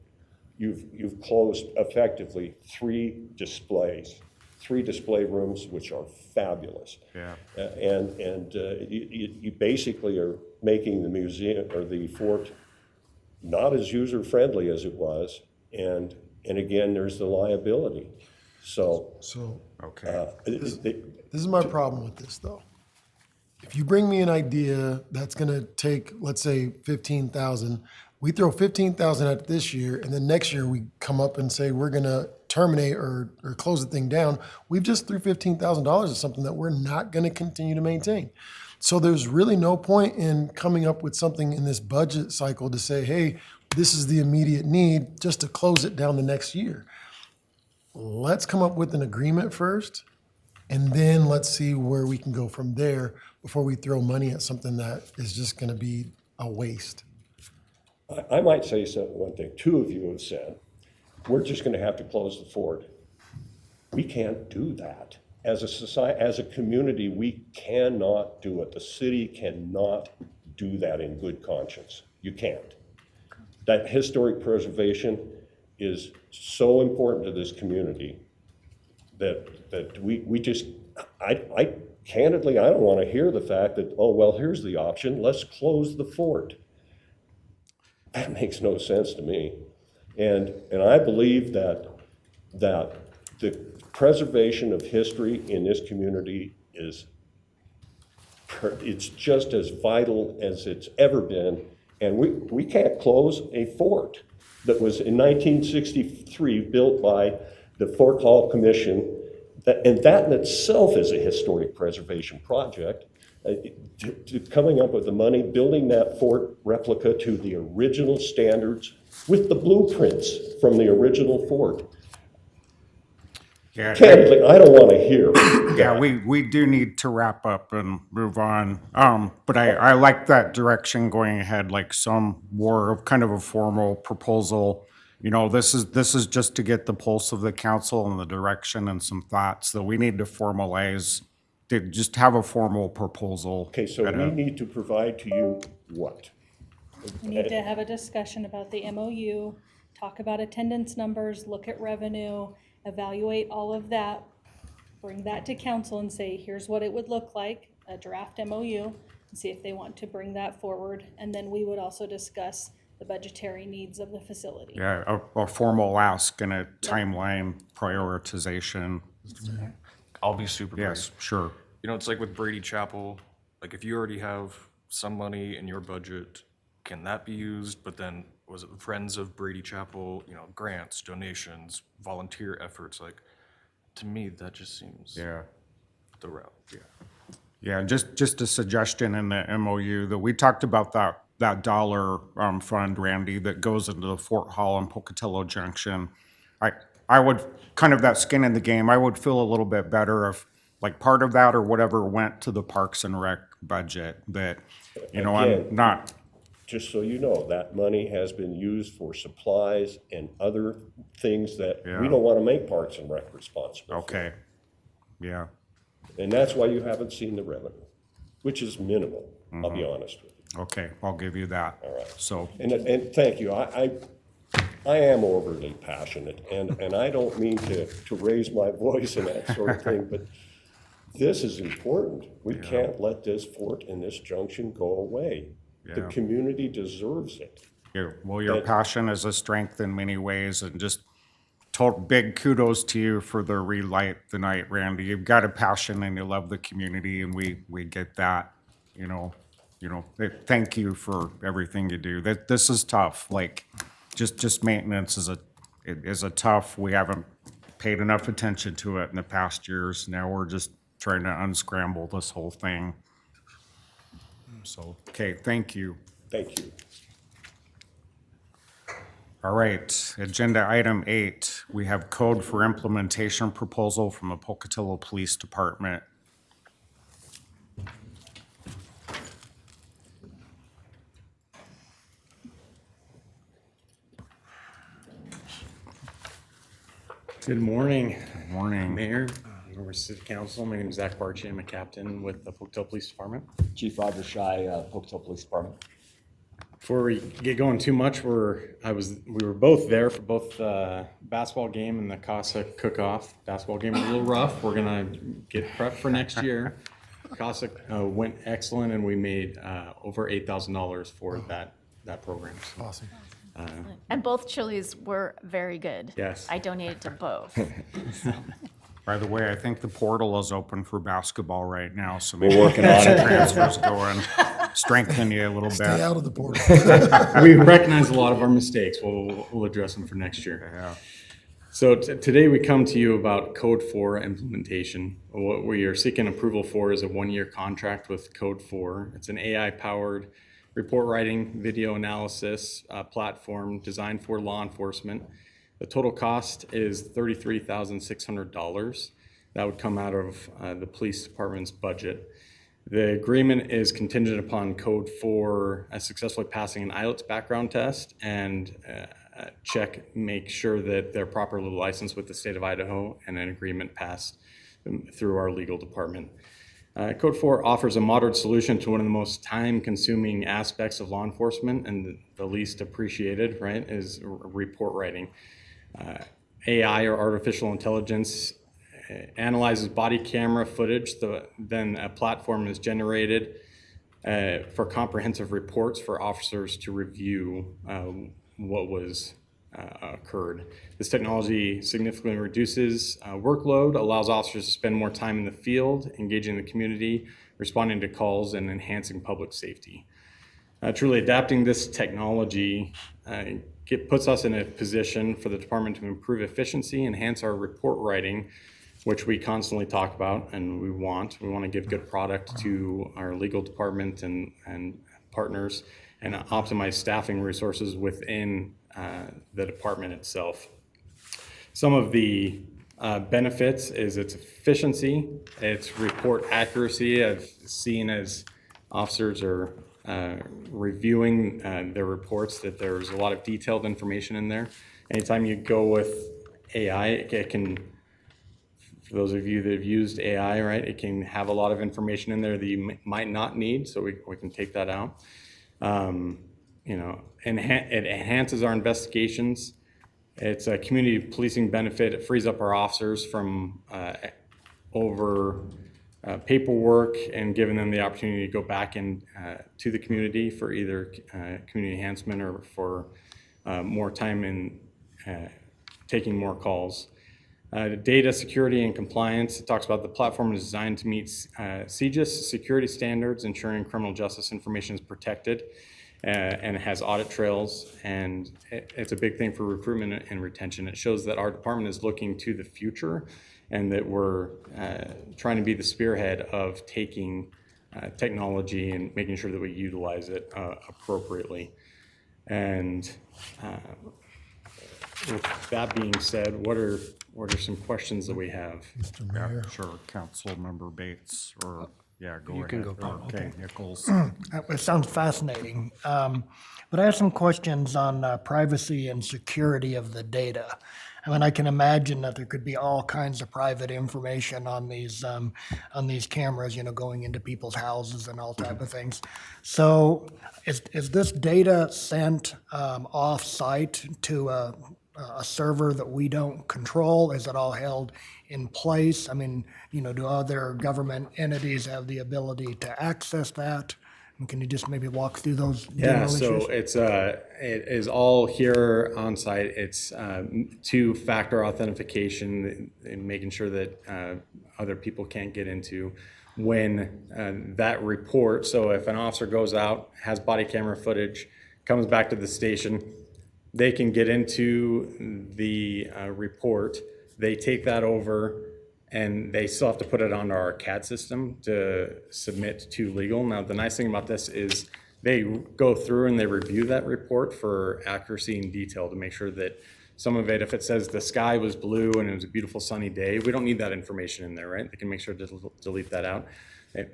Speaker 18: you've closed effectively three display rooms, which are fabulous.
Speaker 1: Yeah.
Speaker 18: And you basically are making the museum or the fort not as user-friendly as it was. And again, there's the liability. So.
Speaker 1: Okay.
Speaker 8: This is my problem with this, though. If you bring me an idea that's going to take, let's say, 15,000, we throw 15,000 at it this year, and then next year we come up and say we're going to terminate or close the thing down. We've just threw $15,000 at something that we're not going to continue to maintain. So there's really no point in coming up with something in this budget cycle to say, hey, this is the immediate need, just to close it down the next year. Let's come up with an agreement first, and then let's see where we can go from there before we throw money at something that is just going to be a waste.
Speaker 18: I might say one thing. Two of you have said, we're just going to have to close the fort. We can't do that. As a society, as a community, we cannot do it. The city cannot do that in good conscience. You can't. That historic preservation is so important to this community that we just, I candidly, I don't want to hear the fact that, oh, well, here's the option, let's close the fort. That makes no sense to me. And I believe that that the preservation of history in this community is, it's just as vital as it's ever been. And we can't close a fort that was in 1963 built by the Fort Hall Commission. And that in itself is a historic preservation project. Coming up with the money, building that fort replica to the original standards with the blueprints from the original fort.
Speaker 1: Yeah,
Speaker 18: Candidly, I don't want to hear.
Speaker 1: yeah, we do need to wrap up and move on. But I like that direction going ahead, like some more of kind of a formal proposal. You know, this is just to get the pulse of the council and the direction and some thoughts that we need to formalize, to just have a formal proposal.
Speaker 18: Okay, so we need to provide to you what?
Speaker 19: We need to have a discussion about the MOU, talk about attendance numbers, look at revenue, evaluate all of that, bring that to council and say, here's what it would look like, a draft MOU, and see if they want to bring that forward. And then we would also discuss the budgetary needs of the facility.
Speaker 1: Yeah, a formal ask and a timeline prioritization.
Speaker 17: I'll be super brief.
Speaker 1: Yes, sure.
Speaker 17: You know, it's like with Brady Chapel, like if you already have some money in your budget, can that be used? But then, was it Friends of Brady Chapel, you know, grants, donations, volunteer efforts? Like, to me, that just seems the route.
Speaker 1: Yeah, just a suggestion in the MOU that we talked about that dollar fund, Randy, that goes into the Fort Hall and Pocatello Junction. I would, kind of that skin in the game, I would feel a little bit better if like part of that or whatever went to the Parks and Rec budget that, you know,
Speaker 18: Again,
Speaker 1: I'm not.
Speaker 18: Just so you know, that money has been used for supplies and other things that we don't want to make Parks and Rec responsible for.
Speaker 1: Okay, yeah.
Speaker 18: And that's why you haven't seen the revenue, which is minimal, I'll be honest with you.
Speaker 1: Okay, I'll give you that.
Speaker 18: All right.
Speaker 1: So.
Speaker 18: And thank you. I am overly passionate, and I don't mean to raise my voice and that sort of thing, but this is important. We can't let this fort and this junction go away. The community deserves it.
Speaker 1: Yeah, well, your passion is a strength in many ways, and just big kudos to you for the relight the night, Randy. You've got a passion and you love the community, and we get that. You know, thank you for everything you do. This is tough. Like, just maintenance is a tough. We haven't paid enough attention to it in the past years. Now we're just trying to unscramble this whole thing. So, okay, thank you.
Speaker 18: Thank you.
Speaker 1: All right, agenda item 8, we have code for implementation proposal from the Pocatello Police Department.
Speaker 21: Good morning.
Speaker 1: Good morning.
Speaker 21: Mayor, members of City Council. My name is Zach Barchi. I'm a captain with the Pocatello Police Department.
Speaker 22: Chief Roger Shy, Pocatello Police Department.
Speaker 21: Before we get going too much, we were both there for both the basketball game and the CASA cook-off. Basketball game was a little rough. We're gonna get prepped for next year. CASA went excellent, and we made over $8,000 for that program. So,
Speaker 8: awesome.
Speaker 5: And both chilies were very good.
Speaker 21: Yes.
Speaker 5: I donated to both.
Speaker 1: By the way, I think the portal is open for basketball right now, so
Speaker 21: We're
Speaker 1: maybe
Speaker 21: working
Speaker 1: get
Speaker 21: on
Speaker 1: some
Speaker 21: it.
Speaker 1: transfers going, strengthen you a little bit.
Speaker 8: Stay out of the portal.
Speaker 21: We recognize a lot of our mistakes. We'll address them for next year.
Speaker 1: Yeah.
Speaker 21: So today we come to you about Code 4 implementation. What we are seeking approval for is a 1-year contract with Code 4. It's an AI-powered report writing, video analysis platform designed for law enforcement. The total cost is $33,600. That would come out of the police department's budget. The agreement is contingent upon Code 4 successfully passing an IELTS background test and make sure that they're properly licensed with the state of Idaho, and an agreement passed through our legal department. Code 4 offers a moderate solution to one of the most time-consuming aspects of law enforcement, and the least appreciated, right, is report writing. AI, or artificial intelligence, analyzes body camera footage, then a platform is generated for comprehensive reports for officers to review what was occurred. This technology significantly reduces workload, allows officers to spend more time in the field, engaging the community, responding to calls, and enhancing public safety. Truly adapting this technology puts us in a position for the department to improve efficiency, enhance our report writing, which we constantly talk about and we want. We want to give good product to our legal department and partners, and optimize staffing resources within the department itself. Some of the benefits is its efficiency, its report accuracy. I've seen as officers are reviewing their reports that there's a lot of detailed information in there. Anytime you go with AI, it can, for those of you that have used AI, right, it can have a lot of information in there that you might not need, so we can take that out. You know, it enhances our investigations. It's a community policing benefit. It frees up our officers from paperwork and giving them the opportunity to go back in to the community for either community enhancement or for more time in taking more calls. Data security and compliance. It talks about the platform is designed to meet CJIS security standards, ensuring criminal justice information is protected, and it has audit trails, and it's a big thing for recruitment and retention. It shows that our department is looking to the future and that we're trying to be the spearhead of taking technology and making sure that we utilize it appropriately. And with that being said, what are some questions that we have?
Speaker 8: Mr. Mayor.
Speaker 1: Sure, Councilmember Bates, or, yeah, go ahead.
Speaker 7: You can go, Bob.
Speaker 1: Okay, Nichols.
Speaker 3: It sounds fascinating. But I have some questions on privacy and security of the data. I mean, I can imagine that there could be all kinds of private information on these cameras, you know, going into people's houses and all type of things. So is this data sent off-site to a server that we don't control? Is it all held in place? I mean, you know, do other government entities have the ability to access that? And can you just maybe walk through those
Speaker 21: Yeah,
Speaker 3: general
Speaker 21: so
Speaker 3: issues?
Speaker 21: it is all here on site. It's two-factor authentication and making sure that other people can't get into. When that report, so if an officer goes out, has body camera footage, comes back to the station, they can get into the report. They take that over, and they still have to put it onto our CAD system to submit to legal. Now, the nice thing about this is they go through and they review that report for accuracy and detail to make sure that some of it, if it says the sky was blue and it was a beautiful sunny day, we don't need that information in there, right? They can make sure to delete that out.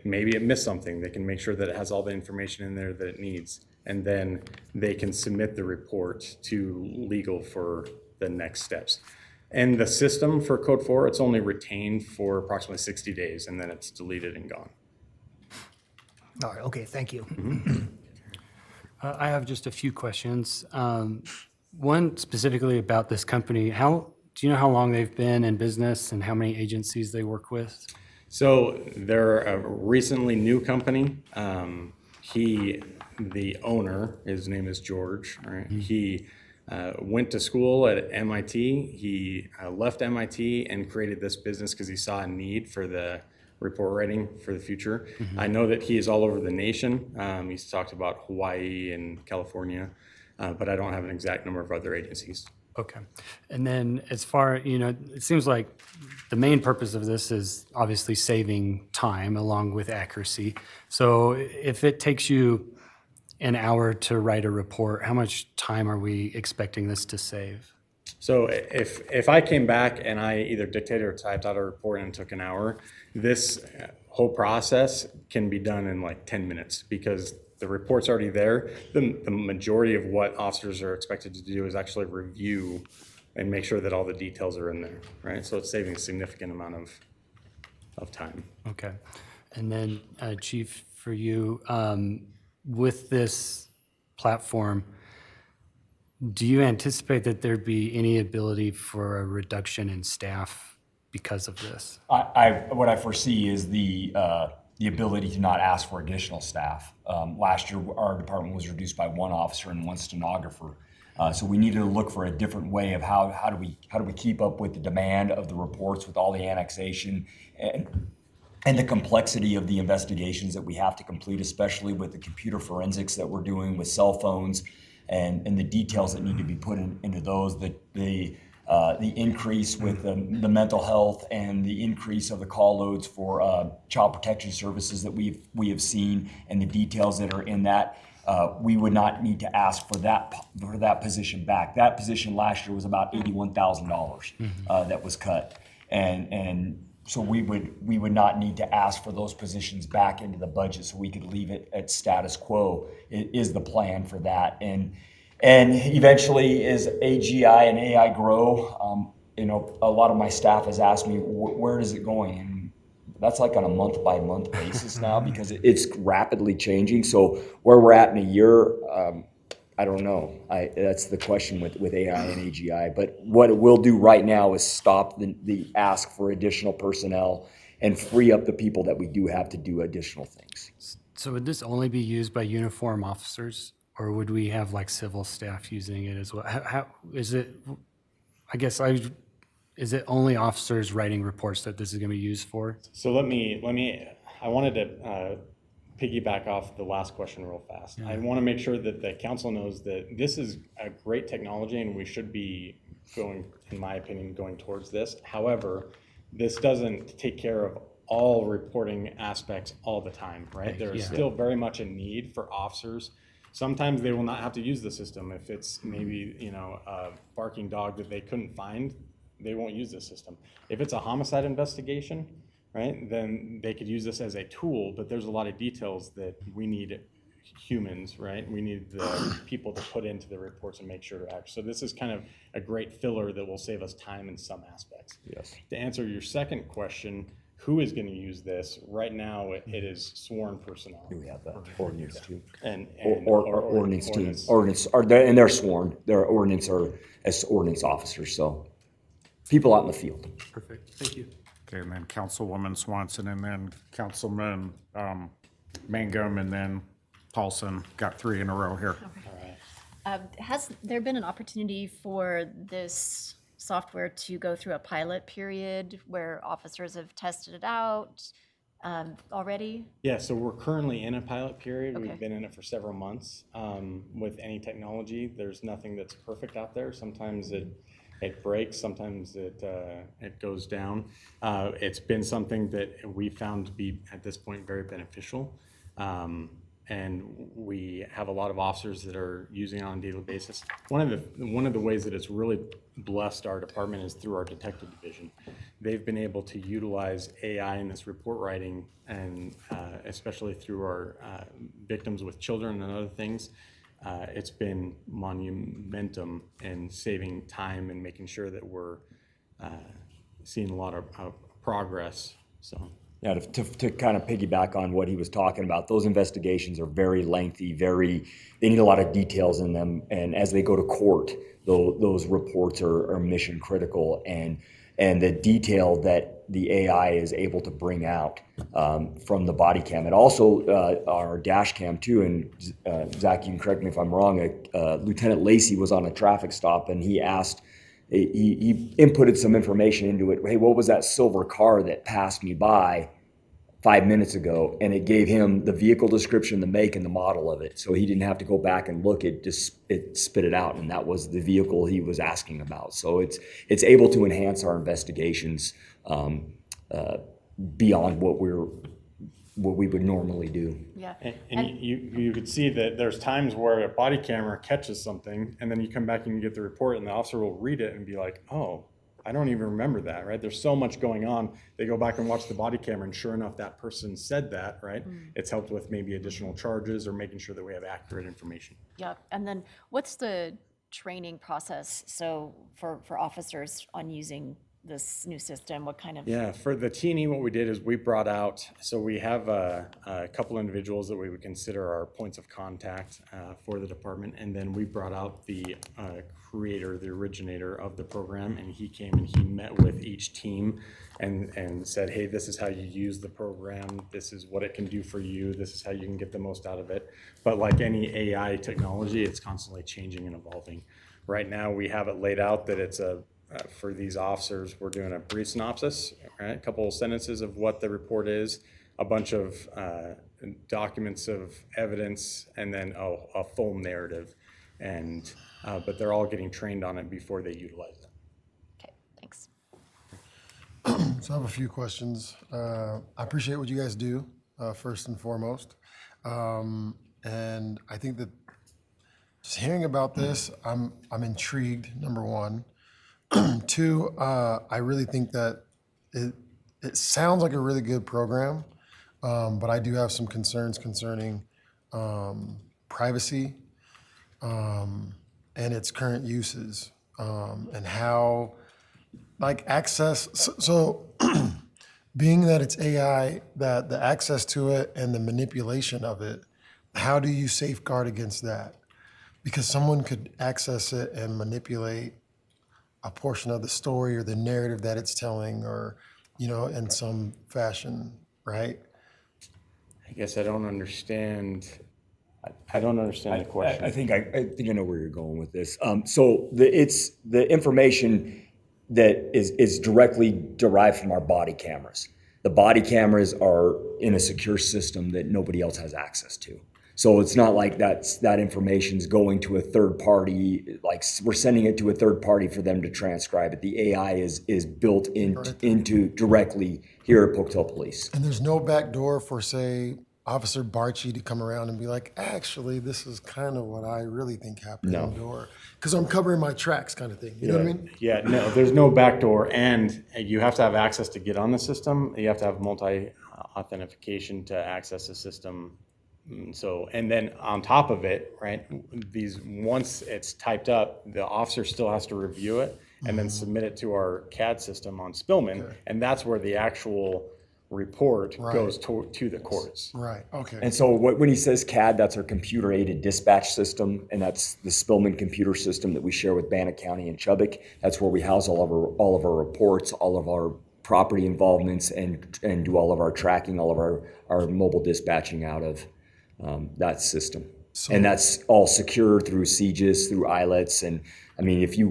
Speaker 21: Maybe it missed something. They can make sure that it has all the information in there that it needs. And then they can submit the report to legal for the next steps. And the system for Code 4, it's only retained for approximately 60 days, and then it's deleted and gone.
Speaker 3: All right, okay, thank you.
Speaker 7: I have just a few questions. One specifically about this company. Do you know how long they've been in business and how many agencies they work with?
Speaker 21: So they're a recently new company. The owner, his name is George, right? He went to school at MIT. He left MIT and created this business because he saw a need for the report writing for the future. I know that he is all over the nation. He's talked about Hawaii and California, but I don't have an exact number of other agencies.
Speaker 7: Okay. And then as far, you know, it seems like the main purpose of this is obviously saving time along with accuracy. So if it takes you an hour to write a report, how much time are we expecting this to save?
Speaker 21: So if I came back and I either dictated or typed out a report and it took an hour, this whole process can be done in like 10 minutes because the report's already there. The majority of what officers are expected to do is actually review and make sure that all the details are in there, right? So it's saving a significant amount of time.
Speaker 7: Okay. And then Chief, for you, with this platform, do you anticipate that there'd be any ability for a reduction in staff because of this?
Speaker 22: What I foresee is the ability to not ask for additional staff. Last year, our department was reduced by one officer and one stenographer. So we needed to look for a different way of how do we keep up with the demand of the reports with all the annexation and the complexity of the investigations that we have to complete, especially with the computer forensics that we're doing with cell phones and the details that need to be put into those, the increase with the mental health and the increase of the call loads for child protection services that we have seen and the details that are in that. We would not need to ask for that position back. That position last year was about $81,000 that was cut, and so we would not need to ask for those positions back into the budget, so we could leave it at status quo. Is the plan for that, and eventually as AGI and AI grow, a lot of my staff has asked me where is it going, and that's like on a month-by-month basis now because it's rapidly changing. So where we're at in a year, I don't know. That's the question with AI and AGI. But what it will do right now is stop the ask for additional personnel and free up the people that we do have to do additional things.
Speaker 7: So would this only be used by uniform officers, or would we have like civil staff using it as well? How is it? I guess is it only officers writing reports that this is going to be used for?
Speaker 21: So let me. I wanted to piggyback off the last question real fast. I want to make sure that the council knows that this is a great technology and we should be going, in my opinion, going towards this. However, this doesn't take care of all reporting aspects all the time, right? There is still very much a need for officers. Sometimes they will not have to use the system. If it's maybe, a barking dog that they couldn't find, they won't use the system. If it's a homicide investigation, right, then they could use this as a tool, but there's a lot of details that we need humans, right? We need the people to put into the reports and make sure to act. So this is kind of a great filler that will save us time in some aspects.
Speaker 22: Yes.
Speaker 21: To answer your second question, who is going to use this? Right now, it is sworn personnel.
Speaker 22: Do we have that ordinance too?
Speaker 21: And
Speaker 22: ordinance team. And they're sworn. Their ordinance are as ordinance officers, so people out in the field.
Speaker 7: Perfect. Thank you.
Speaker 1: Okay, and then Councilwoman Swanson, and then Councilman Mangum, and then Paulson. Got three in a row here.
Speaker 5: Has there been an opportunity for this software to go through a pilot period where officers have tested it out already?
Speaker 21: Yeah, so we're currently in a pilot period.
Speaker 5: Okay.
Speaker 21: We've been in it for several months. With any technology, there's nothing that's perfect out there. Sometimes it breaks, sometimes it goes down. It's been something that we found to be, at this point, very beneficial. And we have a lot of officers that are using it on a daily basis. One of the ways that it's really blessed our department is through our detective division. They've been able to utilize AI in this report writing, and especially through our victims with children and other things. It's been monumentum in saving time and making sure that we're seeing a lot of progress. So.
Speaker 22: Yeah, to kind of piggyback on what he was talking about, those investigations are very lengthy, they need a lot of details in them. And as they go to court, those reports are mission critical. And the detail that the AI is able to bring out from the body cam, and also our dash cam too. And Zach, you can correct me if I'm wrong, Lieutenant Lacey was on a traffic stop and he asked, he inputted some information into it. Hey, what was that silver car that passed me by 5 minutes ago? And it gave him the vehicle description, the make and the model of it. So he didn't have to go back and look, it spit it out. And that was the vehicle he was asking about. So it's able to enhance our investigations beyond what we would normally do.
Speaker 5: Yeah.
Speaker 21: And you could see that there's times where a body camera catches something and then you come back and you get the report and the officer will read it and be like, oh, I don't even remember that, right? There's so much going on. They go back and watch the body camera and sure enough, that person said that, right? It's helped with maybe additional charges or making sure that we have accurate information.
Speaker 5: Yeah, and then what's the training process, so for officers on using this new system? What kind of?
Speaker 21: Yeah, for the T&E, what we did is we brought out, so we have a couple individuals that we would consider our points of contact for the department, and then we brought out the creator, the originator of the program, and he came and he met with each team and said, hey, this is how you use the program, this is what it can do for you, this is how you can get the most out of it. But like any AI technology, it's constantly changing and evolving. Right now, we have it laid out that it's for these officers, we're doing a brief synopsis, right? A couple of sentences of what the report is, a bunch of documents of evidence, and then a full narrative. And but they're all getting trained on it before they utilize it.
Speaker 5: Okay, thanks.
Speaker 8: So I have a few questions. I appreciate what you guys do, first and foremost. And I think that just hearing about this, I'm intrigued, number one. Two, I really think that it sounds like a really good program, but I do have some concerns concerning privacy and its current uses, and how, like, access. So being that it's AI, that the access to it and the manipulation of it, how do you safeguard against that? Because someone could access it and manipulate a portion of the story or the narrative that it's telling, or, you know, in some fashion, right?
Speaker 21: I guess I don't understand. I don't understand the question.
Speaker 22: I think I know where you're going with this. So it's the information that is directly derived from our body cameras. The body cameras are in a secure system that nobody else has access to. So it's not like that information is going to a third party, like we're sending it to a third party for them to transcribe it. The AI is built into directly here at Pocatello Police.
Speaker 8: And there's no back door for, say, Officer Barchi to come around and be like, actually, this is kind of what I really think happened.
Speaker 21: No.
Speaker 8: Or because I'm covering my tracks, kind of thing. You know what I mean?
Speaker 21: Yeah, no, there's no backdoor, and you have to have access to get on the system. You have to have multi-authentication to access the system. So, and then on top of it, right, once it's typed up, the officer still has to review it and then submit it to our CAD system on Spillman, and that's where the actual report goes to the courts.
Speaker 8: Right, okay.
Speaker 22: And so when he says CAD, that's our computer-aided dispatch system, and that's the Spillman computer system that we share with Bannock County and Chubbuck. That's where we house all of our reports, all of our property involvements, and do all of our tracking, all of our mobile dispatching out of that system. And that's all secure through CGIS, through ILETs. And I mean, if you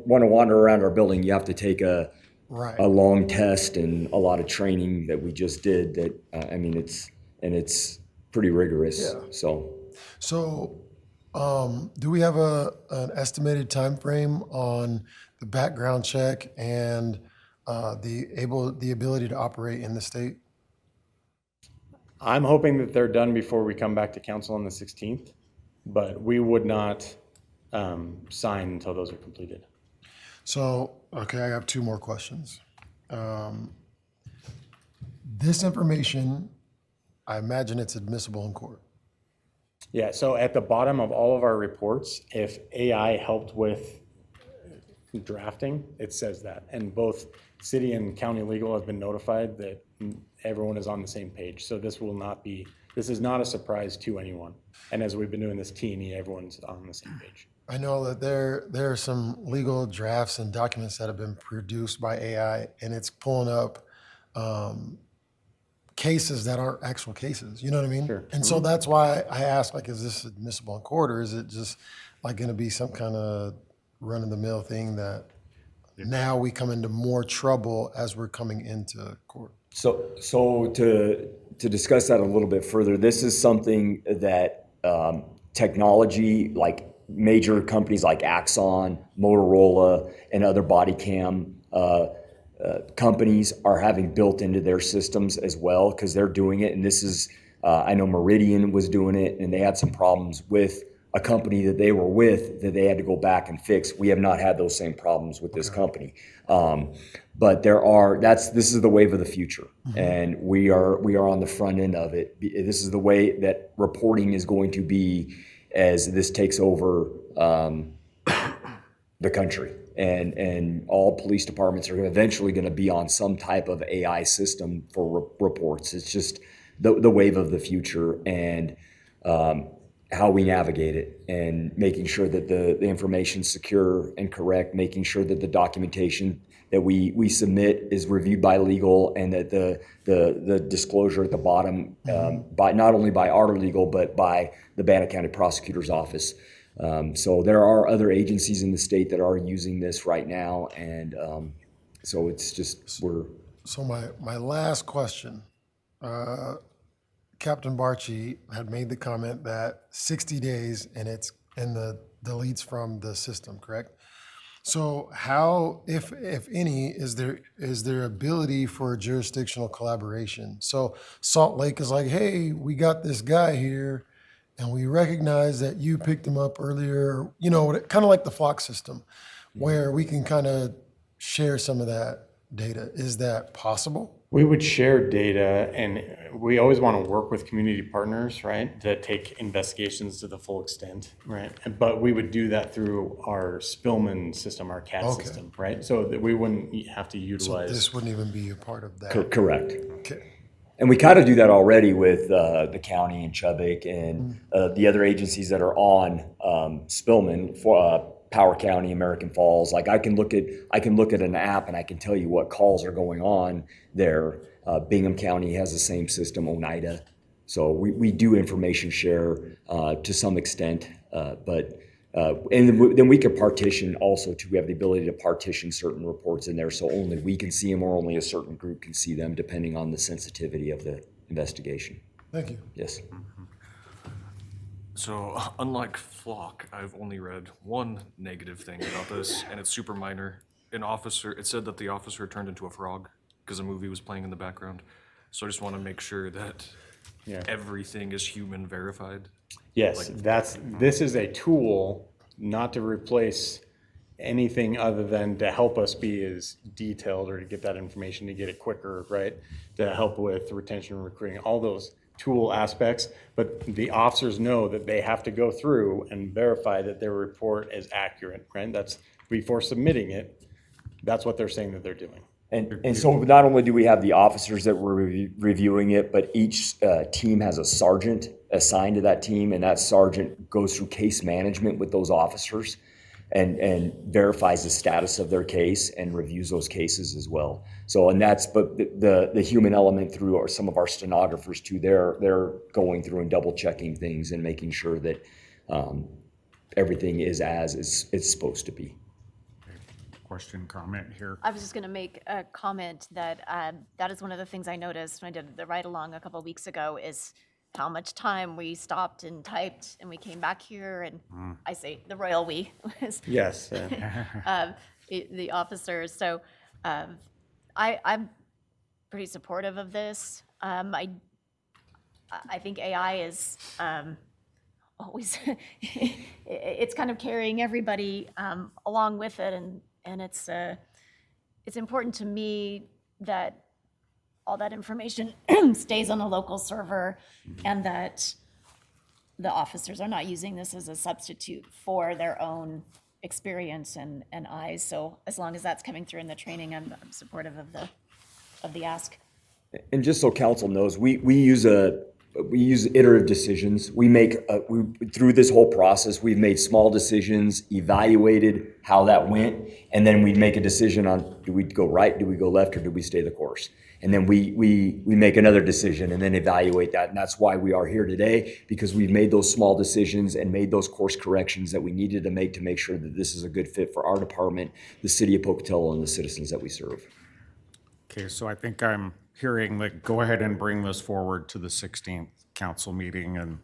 Speaker 22: want to wander around our building, you have to take a long test and a lot of training that we just did. That I mean, it's pretty rigorous.
Speaker 8: Yeah. So, do we have an estimated time frame on the background check and the ability to operate in the state?
Speaker 21: I'm hoping that they're done before we come back to council on the 16th, but we would not sign until those are completed.
Speaker 8: So, okay, I have two more questions. This information, I imagine it's admissible in court.
Speaker 21: Yeah, so at the bottom of all of our reports, if AI helped with drafting, it says that. And both city and county legal have been notified that everyone is on the same page. So this is not a surprise to anyone. And as we've been doing this T&E, everyone's on the same page.
Speaker 8: I know that there are some legal drafts and documents that have been produced by AI, and it's pulling up cases that aren't actual cases. You know what I mean?
Speaker 21: Sure.
Speaker 8: And so that's why I asked, like, is this admissible in court, or is it just like going to be some kind of run-of-the-mill thing that now we come into more trouble as we're coming into court?
Speaker 22: So to discuss that a little bit further, this is something that technology, like major companies like Axon, Motorola, and other body cam companies are having built into their systems as well, because they're doing it. And this is, I know Meridian was doing it, and they had some problems with a company that they were with that they had to go back and fix. We have not had those same problems with this company. But this is the wave of the future. Mm-hmm. And we are on the front end of it. This is the way that reporting is going to be as this takes over the country. And all police departments are eventually going to be on some type of AI system for reports. It's just the wave of the future, and how we navigate it, and making sure that the information's secure and correct, making sure that the documentation that we submit is reviewed by legal, and that the disclosure at the bottom, by not only by our legal, but by the Bannock County Prosecutor's Office, So there are other agencies in the state that are using this right now, and so it's just,
Speaker 8: So my last question, Captain Barchi had made the comment that 60 days and the deletes from the system, correct? So how, if any, is there ability for jurisdictional collaboration? So Salt Lake is like, hey, we got this guy here, and we recognize that you picked him up earlier, kind of like the flock system, where we can kind of share some of that data. Is that possible?
Speaker 21: We would share data, and we always want to work with community partners, right, to take investigations to the full extent, right? But we would do that through our Spillman system, our CAD system, right? So that we wouldn't have to utilize.
Speaker 8: So this wouldn't even be a part of that?
Speaker 22: Correct.
Speaker 8: Okay.
Speaker 22: And we kind of do that already with the county and Chubbuck and the other agencies that are on Spillman, for Power County, American Falls. Like I can look at an app and I can tell you what calls are going on there. Bingham County has the same system, Oneida. So we do information share to some extent, but then we could partition also too. We have the ability to partition certain reports in there, so only we can see them or only a certain group can see them, depending on the sensitivity of the investigation.
Speaker 8: Thank you.
Speaker 22: Yes.
Speaker 17: So, unlike Flock, I've only read one negative thing about this, and it's super minor. It said that the officer turned into a frog because a movie was playing in the background. So I just want to make sure that everything is human verified.
Speaker 21: Yes, this is a tool not to replace anything other than to help us be as detailed or to get that information, to get it quicker, right? To help with retention and recruiting, all those tool aspects. But the officers know that they have to go through and verify that their report is accurate, right? That's before submitting it. That's what they're saying that they're doing.
Speaker 22: And so not only do we have the officers that were reviewing it, but each team has a sergeant assigned to that team, and that sergeant goes through case management with those officers and verifies the status of their case and reviews those cases as well. So, and but the human element through some of our stenographers too, they're going through and double checking things and making sure that everything is as it's supposed to be.
Speaker 1: Question, comment here.
Speaker 5: I was just going to make a comment that that is one of the things I noticed when I did the ride-along a couple of weeks ago is how much time we stopped and typed and we came back here and I say the royal we was
Speaker 21: yes
Speaker 5: the officers. So I'm pretty supportive of this. I think AI is always it's kind of carrying everybody along with it, and it's important to me that all that information stays on the local server and that the officers are not using this as a substitute for their own experience and eyes. So as long as that's coming through in the training, I'm supportive of the ask.
Speaker 22: And just so council knows, we use iterative decisions. We through this whole process, we've made small decisions, evaluated how that went, and then we make a decision on, do we go right, do we go left, or do we stay the course? And then we make another decision and then evaluate that. And that's why we are here today, because we've made those small decisions and made those course corrections that we needed to make sure that this is a good fit for our department, the city of Pocatello, and the citizens that we serve.
Speaker 1: Okay, so I think I'm hearing that go ahead and bring this forward to the 16th council meeting, and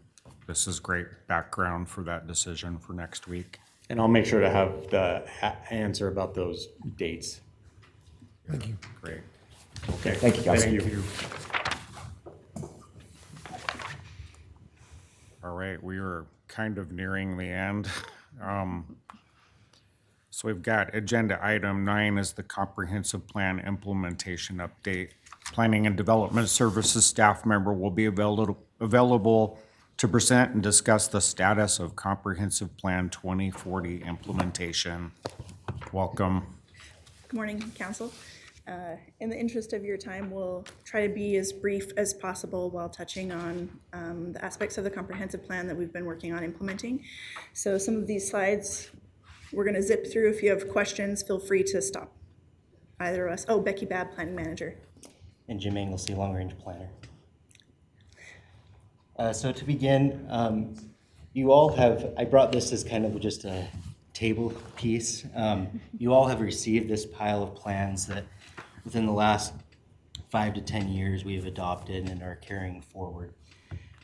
Speaker 1: this is great background for that decision for next week.
Speaker 21: And I'll make sure to have the answer about those dates.
Speaker 8: Thank you.
Speaker 1: Great.
Speaker 22: Okay. Thank you, guys.
Speaker 1: Thank you. All right, we are kind of nearing the end. So we've got agenda item 9 is the comprehensive plan implementation update. Planning and Development Services staff member will be available to present and discuss the status of Comprehensive Plan 2040 implementation. Welcome.
Speaker 2: Good morning, Council. In the interest of your time, we'll try to be as brief as possible while touching on the aspects of the comprehensive plan that we've been working on implementing. So some of these slides we're going to zip through. If you have questions, feel free to stop either of us. Oh, Becky Babb, Planning Manager.
Speaker 10: And Jim Anglesey, Long Range Planner. So to begin,
Speaker 6: you all have, I brought this as kind of just a table piece. You all have received this pile of plans that within the last 5 to 10 years we have adopted and are carrying forward.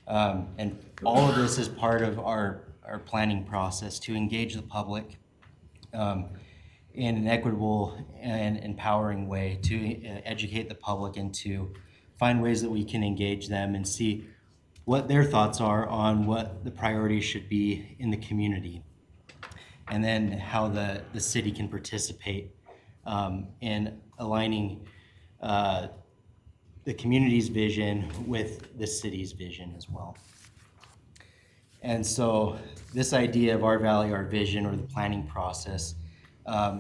Speaker 6: And all of this is part of our planning process to engage the public in an equitable and empowering way, to educate the public and to find ways that we can engage them and see what their thoughts are on what the priorities should be in the community, and then how the city can participate in aligning the community's vision with the city's vision as well. And so this idea of our valley, our vision, or the planning process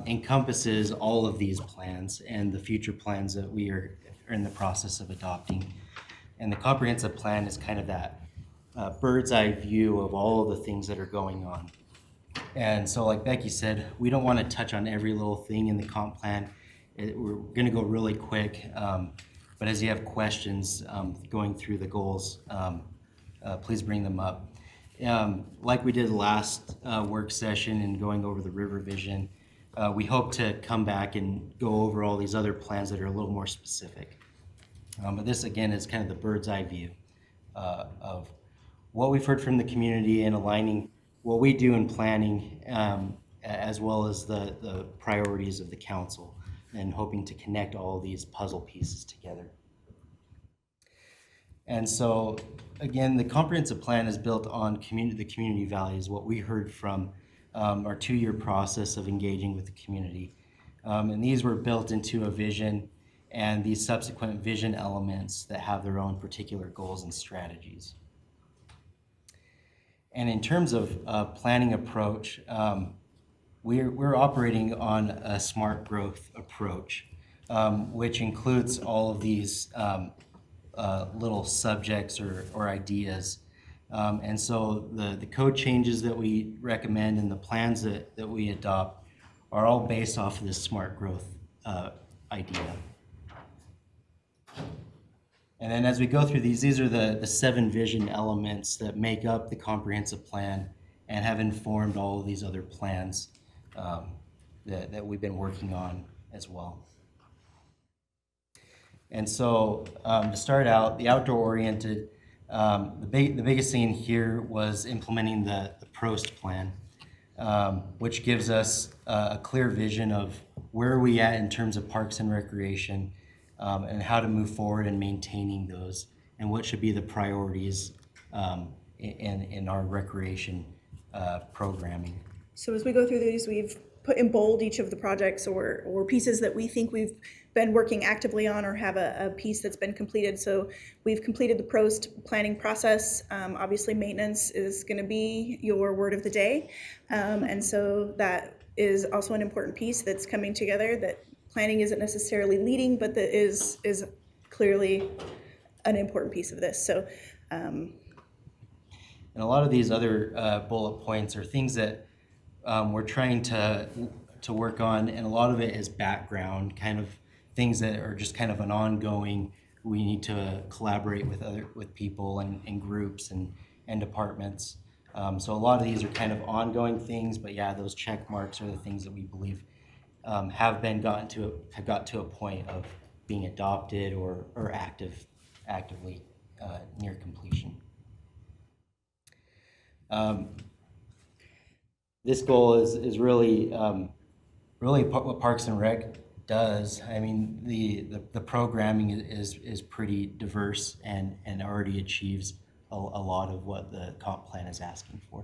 Speaker 6: encompasses all of these plans and the future plans that we are in the process of adopting. And the comprehensive plan is kind of that bird's eye view of all of the things that are going on. And so like Becky said, we don't want to touch on every little thing in the comp plan. We're going to go really quick. But as you have questions going through the goals, please bring them up. Like we did last work session and going over the river vision, we hope to come back and go over all these other plans that are a little more specific. But this again is kind of the bird's eye view of what we've heard from the community and aligning what we do in planning as well as the priorities of the council, and hoping to connect all these puzzle pieces together. And so, again, the comprehensive plan is built on the community values, what we heard from our 2-year process of engaging with the community. And these were built into a vision and these subsequent vision elements that have their own particular goals and strategies. And in terms of planning approach, we're operating on a smart growth approach, which includes all of these little subjects or ideas. And so the code changes that we recommend and the plans that we adopt are all based off of this smart growth idea. And then as we go through these are the 7 vision elements that make up the comprehensive plan and have informed all of these other plans that we've been working on as well. And so to start out, the outdoor oriented, the biggest thing here was implementing the PROST plan, which gives us a clear vision of where are we at in terms of parks and recreation, and how to move forward in maintaining those, and what should be the priorities in our recreation programming.
Speaker 2: So as we go through these, we've put in bold each of the projects or pieces that we think we've been working actively on or have a piece that's been completed. So we've completed the PROST planning process. Obviously maintenance is going to be your word of the day. And so that is also an important piece that's coming together, that planning isn't necessarily leading, but that is clearly an important piece of this. So,
Speaker 6: and a lot of these other bullet points are things that we're trying to work on, and a lot of it is background, kind of things that are just kind of an ongoing, we need to collaborate with people and groups and departments. So a lot of these are kind of ongoing things, but yeah, those check marks are the things that we believe have got to a point of being adopted or actively near completion. This goal is really what Parks and Rec does. I mean, the programming is pretty diverse and already achieves a lot of what the comp plan is asking for.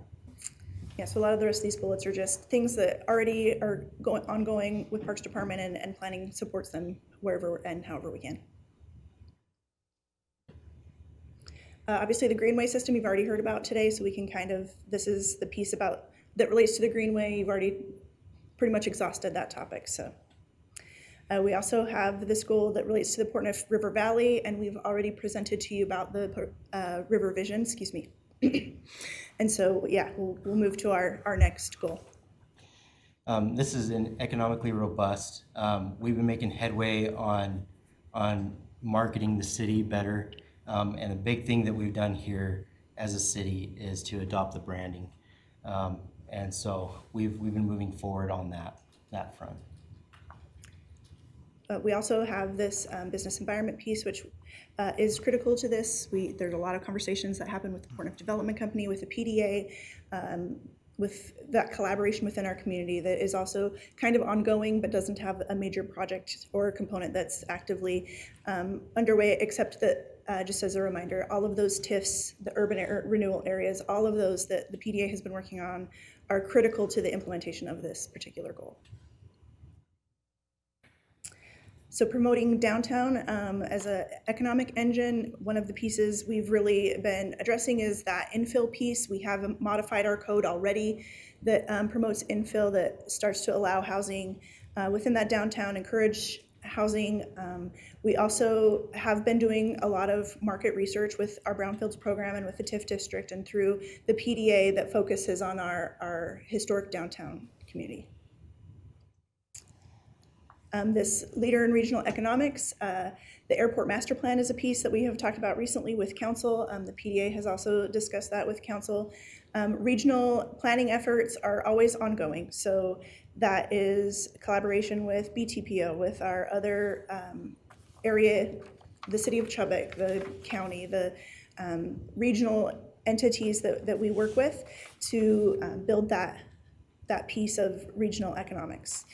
Speaker 2: Yeah, so a lot of the rest of these bullets are just things that already are ongoing with Parks Department, and planning supports them wherever and however we can. Obviously, the greenway system you've already heard about today, so we can this is the piece that relates to the greenway. You've already pretty much exhausted that topic. So we also have this goal that relates to the Port Neuf River Valley, and we've already presented to you about the river vision, excuse me. And so, yeah, we'll move to our next goal.
Speaker 6: This is an economically robust. We've been making headway on marketing the city better. And a big thing that we've done here as a city is to adopt the branding. And so we've been moving forward on that front.
Speaker 2: We also have this business environment piece, which is critical to this. There's a lot of conversations that happen with the Port Development Company, with the PDA, with that collaboration within our community that is also kind of ongoing, but doesn't have a major project or component that's actively underway, except that, just as a reminder, all of those TIFs, the urban renewal areas, all of those that the PDA has been working on are critical to the implementation of this particular goal. So promoting downtown as an economic engine, one of the pieces we've really been addressing is that infill piece. We have modified our code already that promotes infill, that starts to allow housing within that downtown, encourage housing. We also have been doing a lot of market research with our Brownfields program and with the TIF district and through the PDA that focuses on our historic downtown community. This leader in regional economics, the airport master plan is a piece that we have talked about recently with council. The PDA has also discussed that with council. Regional planning efforts are always ongoing. So that is collaboration with BTPO, with our other area, the city of Chubbuck, the county, the regional entities that we work with to build that piece of regional economics.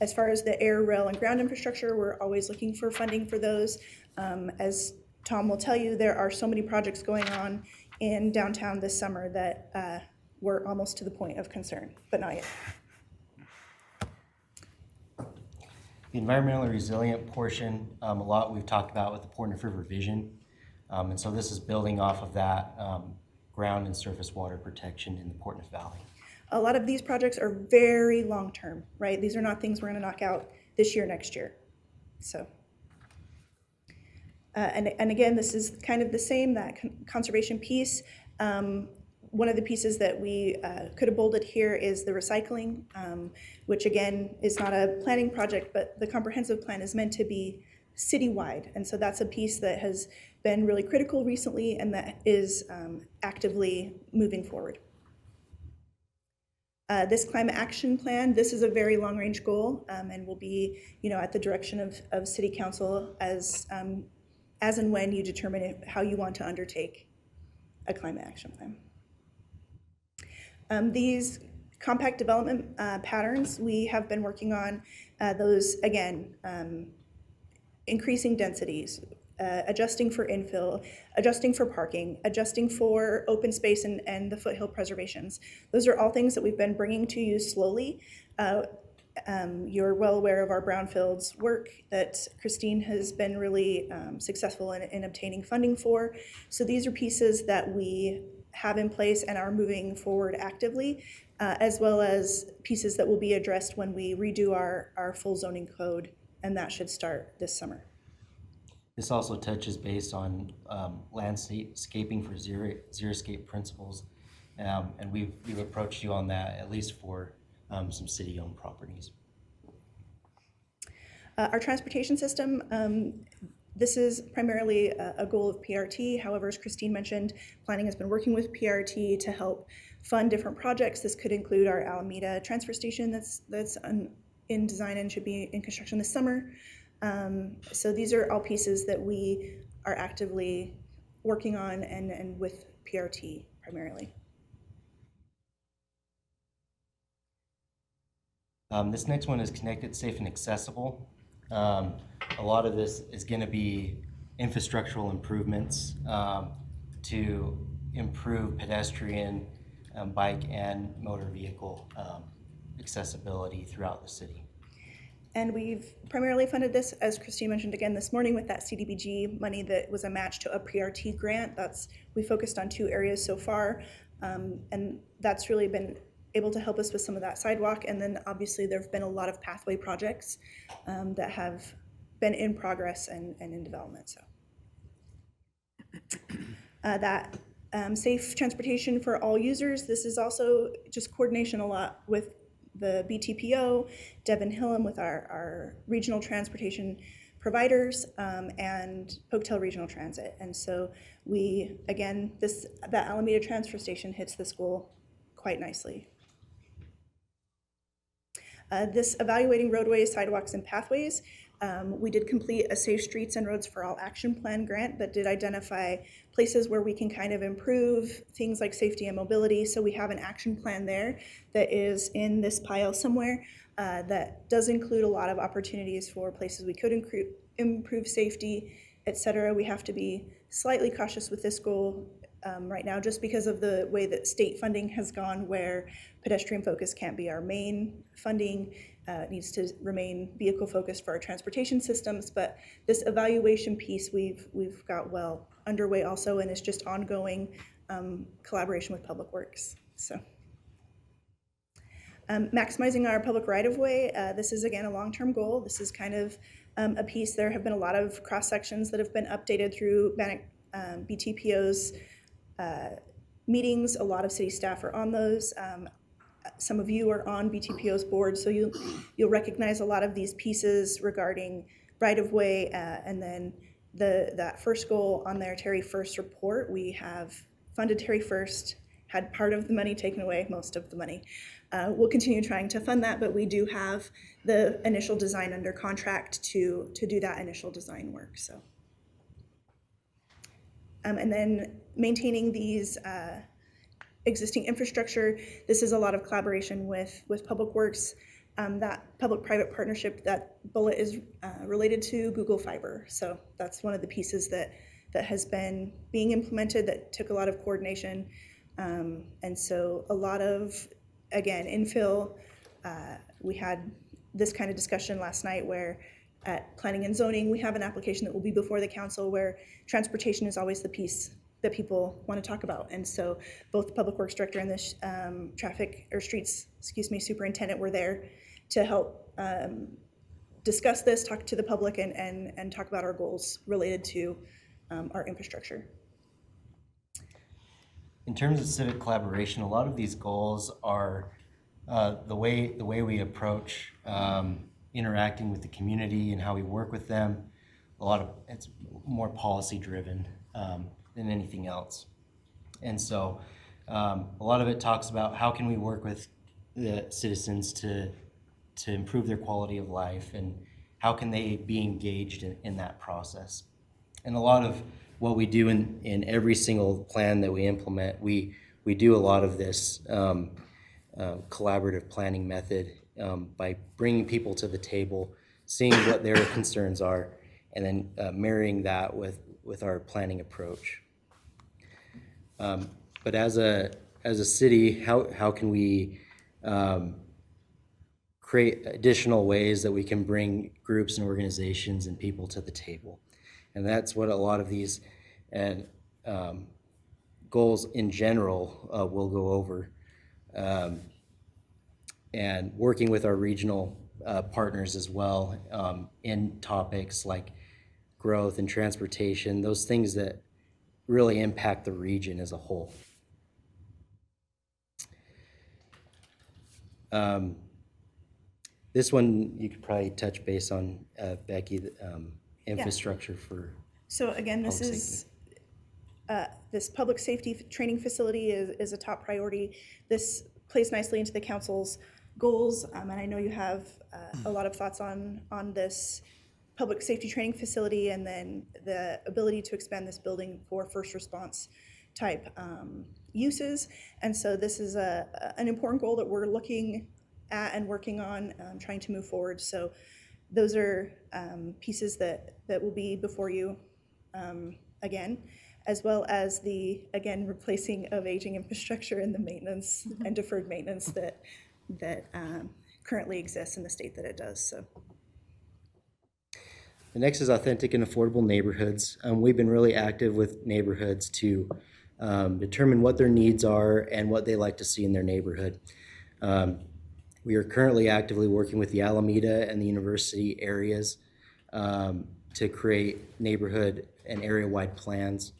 Speaker 2: As far as the air, rail, and ground infrastructure, we're always looking for funding for those. As Tom will tell you, there are so many projects going on in downtown this summer that we're almost to the point of concern, but not yet.
Speaker 6: The environmentally resilient portion, a lot we've talked about with the Port Neuf River Vision. And so this is building off of that ground and surface water protection in the Port Neuf Valley.
Speaker 2: A lot of these projects are very long-term, right? These are not things we're going to knock out this year, next year. So, and again, this is kind of the same, that conservation piece. One of the pieces that we could have bolded here is the recycling, which again is not a planning project, but the comprehensive plan is meant to be citywide. And so that's a piece that has been really critical recently and that is actively moving forward. This climate action plan, this is a very long-range goal and will be, at the direction of City Council as and when you determine how you want to undertake a climate action plan. These compact development patterns, we have been working on those, again, increasing densities, adjusting for infill, adjusting for parking, adjusting for open space and the foothill preservations. Those are all things that we've been bringing to you slowly. You're well aware of our brownfields work that Christine has been really successful in obtaining funding for. So these are pieces that we have in place and are moving forward actively, as well as pieces that will be addressed when we redo our full zoning code, and that should start this summer.
Speaker 6: This also touches base on landscaping for xeriscape principles, and we've approached you on that, at least for some city-owned properties.
Speaker 2: Our transportation system, this is primarily a goal of PRT. However, as Christine mentioned, planning has been working with PRT to help fund different projects. This could include our Alameda transfer station that's in design and should be in construction this summer. So these are all pieces that we are actively working on and with PRT primarily.
Speaker 6: This next one is connected, safe, and accessible. A lot of this is going to be infrastructural improvements to improve pedestrian, bike, and motor vehicle accessibility throughout the city.
Speaker 2: And we've primarily funded this, as Christine mentioned again this morning, with that CDBG money that was a match to a PRT grant. We focused on 2 areas so far, and that's really been able to help us with some of that sidewalk. And then obviously there have been a lot of pathway projects that have been in progress and in development. So that safe transportation for all users, this is also just coordination a lot with the BTPO, Devin Hillam with our regional transportation providers, and Pocatello Regional Transit. And so we, again, that Alameda transfer station hits this goal quite nicely. This evaluating roadways, sidewalks, and pathways, we did complete a Safe Streets and Roads for All Action Plan grant that did identify places where we can kind of improve things like safety and mobility. So we have an action plan there that is in this pile somewhere that does include a lot of opportunities for places we could improve safety, et cetera. We have to be slightly cautious with this goal right now just because of the way that state funding has gone, where pedestrian focus can't be our main funding. It needs to remain vehicle focused for our transportation systems, but this evaluation piece we've got well underway also, and it's just ongoing collaboration with Public Works. So maximizing our public right-of-way, this is again a long-term goal. This is kind of a piece. There have been a lot of cross sections that have been updated through BTPO's meetings. A lot of city staff are on those. Some of you are on BTPO's board, so you'll recognize a lot of these pieces regarding right-of-way, and then that first goal on their Terry First report. We have funded Terry First, had part of the money taken away, most of the money. We'll continue trying to fund that, but we do have the initial design under contract to do that initial design work. So, and then maintaining these existing infrastructure. This is a lot of collaboration with Public Works. That public-private partnership, that bullet is related to Google Fiber. So that's one of the pieces that has been being implemented that took a lot of coordination. And so a lot of, again, infill. We had this kind of discussion last night where at Planning and Zoning, we have an application that will be before the council where transportation is always the piece that people want to talk about. And so both the Public Works Director and the streets superintendent were there to help discuss this, talk to the public, and talk about our goals related to our infrastructure.
Speaker 6: In terms of civic collaboration, a lot of these goals are the way we approach interacting with the community and how we work with them. It's more policy driven than anything else. And so a lot of it talks about how can we work with the citizens to improve their quality of life, and how can they be engaged in that process. And a lot of what we do in every single plan that we implement, we do a lot of this collaborative planning method by bringing people to the table, seeing what their concerns are, and then marrying that with our planning approach. But as a city, how can we create additional ways that we can bring groups and organizations and people to the table? And that's what a lot of these goals in general will go over. And working with our regional partners as well in topics like growth and transportation, those things that really impact the region as a whole. This one you could probably touch base on, Becky, infrastructure for.
Speaker 2: So again, this is this public safety training facility is a top priority. This plays nicely into the council's goals, and I know you have a lot of thoughts on this public safety training facility, and then the ability to expand this building for first response type uses. And so this is an important goal that we're looking at and working on, trying to move forward. So those are pieces that will be before you again, as well as the, again, replacing of aging infrastructure and the maintenance and deferred maintenance that currently exists in the state that it does. So.
Speaker 6: The next is authentic and affordable neighborhoods. We've been really active with neighborhoods to determine what their needs are and what they like to see in their neighborhood. We are currently actively working with the Alameda and the university areas to create neighborhood and area-wide plans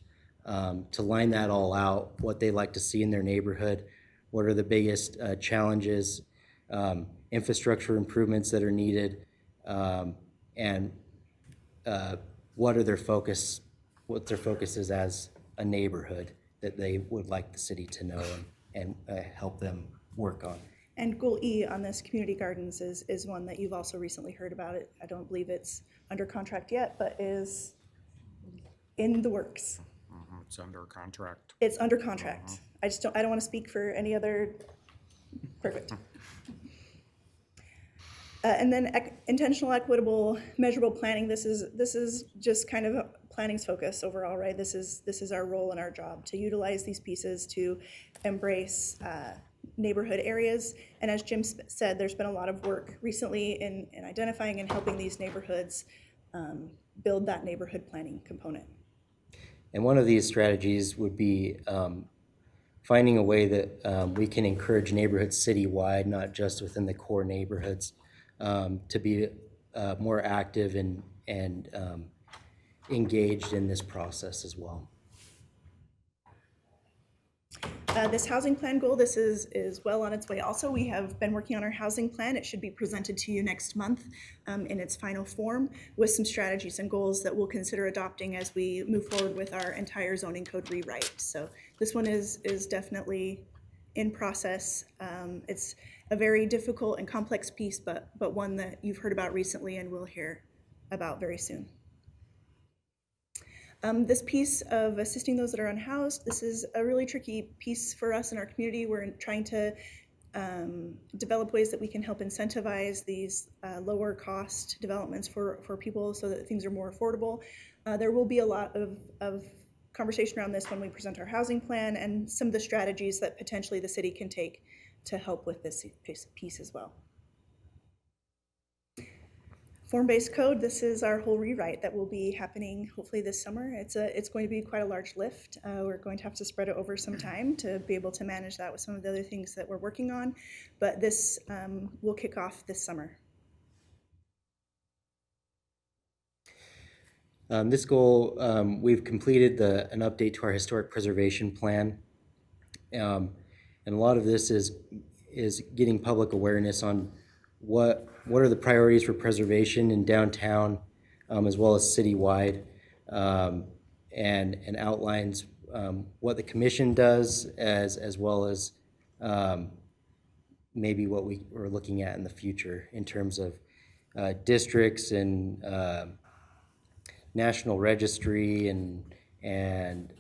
Speaker 6: to line that all out, what they like to see in their neighborhood, what are the biggest challenges, infrastructure improvements that are needed, and what their focus is as a neighborhood that they would like the city to know and help them work on.
Speaker 2: And goal E on this community gardens is one that you've also recently heard about. It. I don't believe it's under contract yet, but is in the works.
Speaker 1: It's under contract.
Speaker 2: It's under contract. I don't want to speak for any other. Perfect. And then intentional, equitable, measurable planning. This is just kind of planning's focus overall, right? This is our role and our job to utilize these pieces to embrace neighborhood areas. And as Jim said, there's been a lot of work recently in identifying and helping these neighborhoods build that neighborhood planning component.
Speaker 6: And one of these strategies would be finding a way that we can encourage neighborhoods citywide, not just within the core neighborhoods, to be more active and engaged in this process as well.
Speaker 2: This housing plan goal, this is well on its way. Also, we have been working on our housing plan. It should be presented to you next month in its final form with some strategies and goals that we'll consider adopting as we move forward with our entire zoning code rewrite. So this one is definitely in process. It's a very difficult and complex piece, but one that you've heard about recently and will hear about very soon. This piece of assisting those that are unhoused, this is a really tricky piece for us in our community. We're trying to develop ways that we can help incentivize these lower cost developments for people so that things are more affordable. There will be a lot of conversation around this when we present our housing plan and some of the strategies that potentially the city can take to help with this piece as well. Form-based code, this is our whole rewrite that will be happening hopefully this summer. It's going to be quite a large lift. We're going to have to spread it over some time to be able to manage that with some of the other things that we're working on, but this will kick off this summer.
Speaker 6: This goal, we've completed an update to our historic preservation plan. And a lot of this is getting public awareness on what are the priorities for preservation in downtown as well as citywide, and outlines what the commission does as well as maybe what we're looking at in the future in terms of districts and national registry and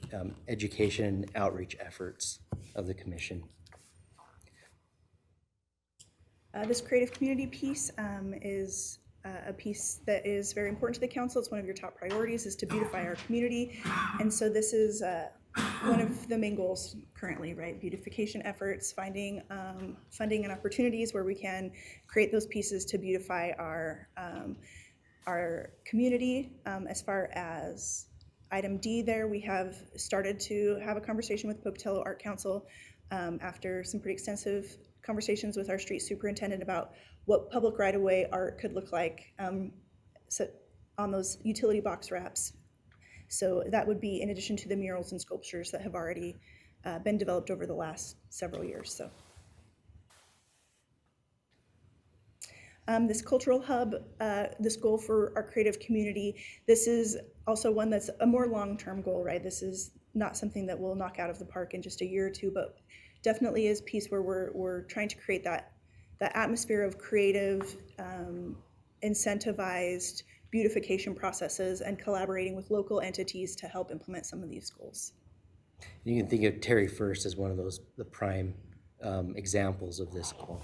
Speaker 6: education and outreach efforts of the commission.
Speaker 2: This creative community piece is a piece that is very important to the council. It's one of your top priorities, is to beautify our community. And so this is one of the main goals currently, right? Beautification efforts, finding funding and opportunities where we can create those pieces to beautify our community. As far as item D there, we have started to have a conversation with Pocatello Art Council after some pretty extensive conversations with our street superintendent about what public right-of-way art could look like on those utility box wraps. So that would be in addition to the murals and sculptures that have already been developed over the last several years. So this cultural hub, this goal for our creative community, this is also one that's a more long-term goal, right? This is not something that we'll knock out of the park in just a year or two, but definitely is a piece where we're trying to create that atmosphere of creative, incentivized beautification processes and collaborating with local entities to help implement some of these goals.
Speaker 6: You can think of Terry First as one of the prime examples of this goal.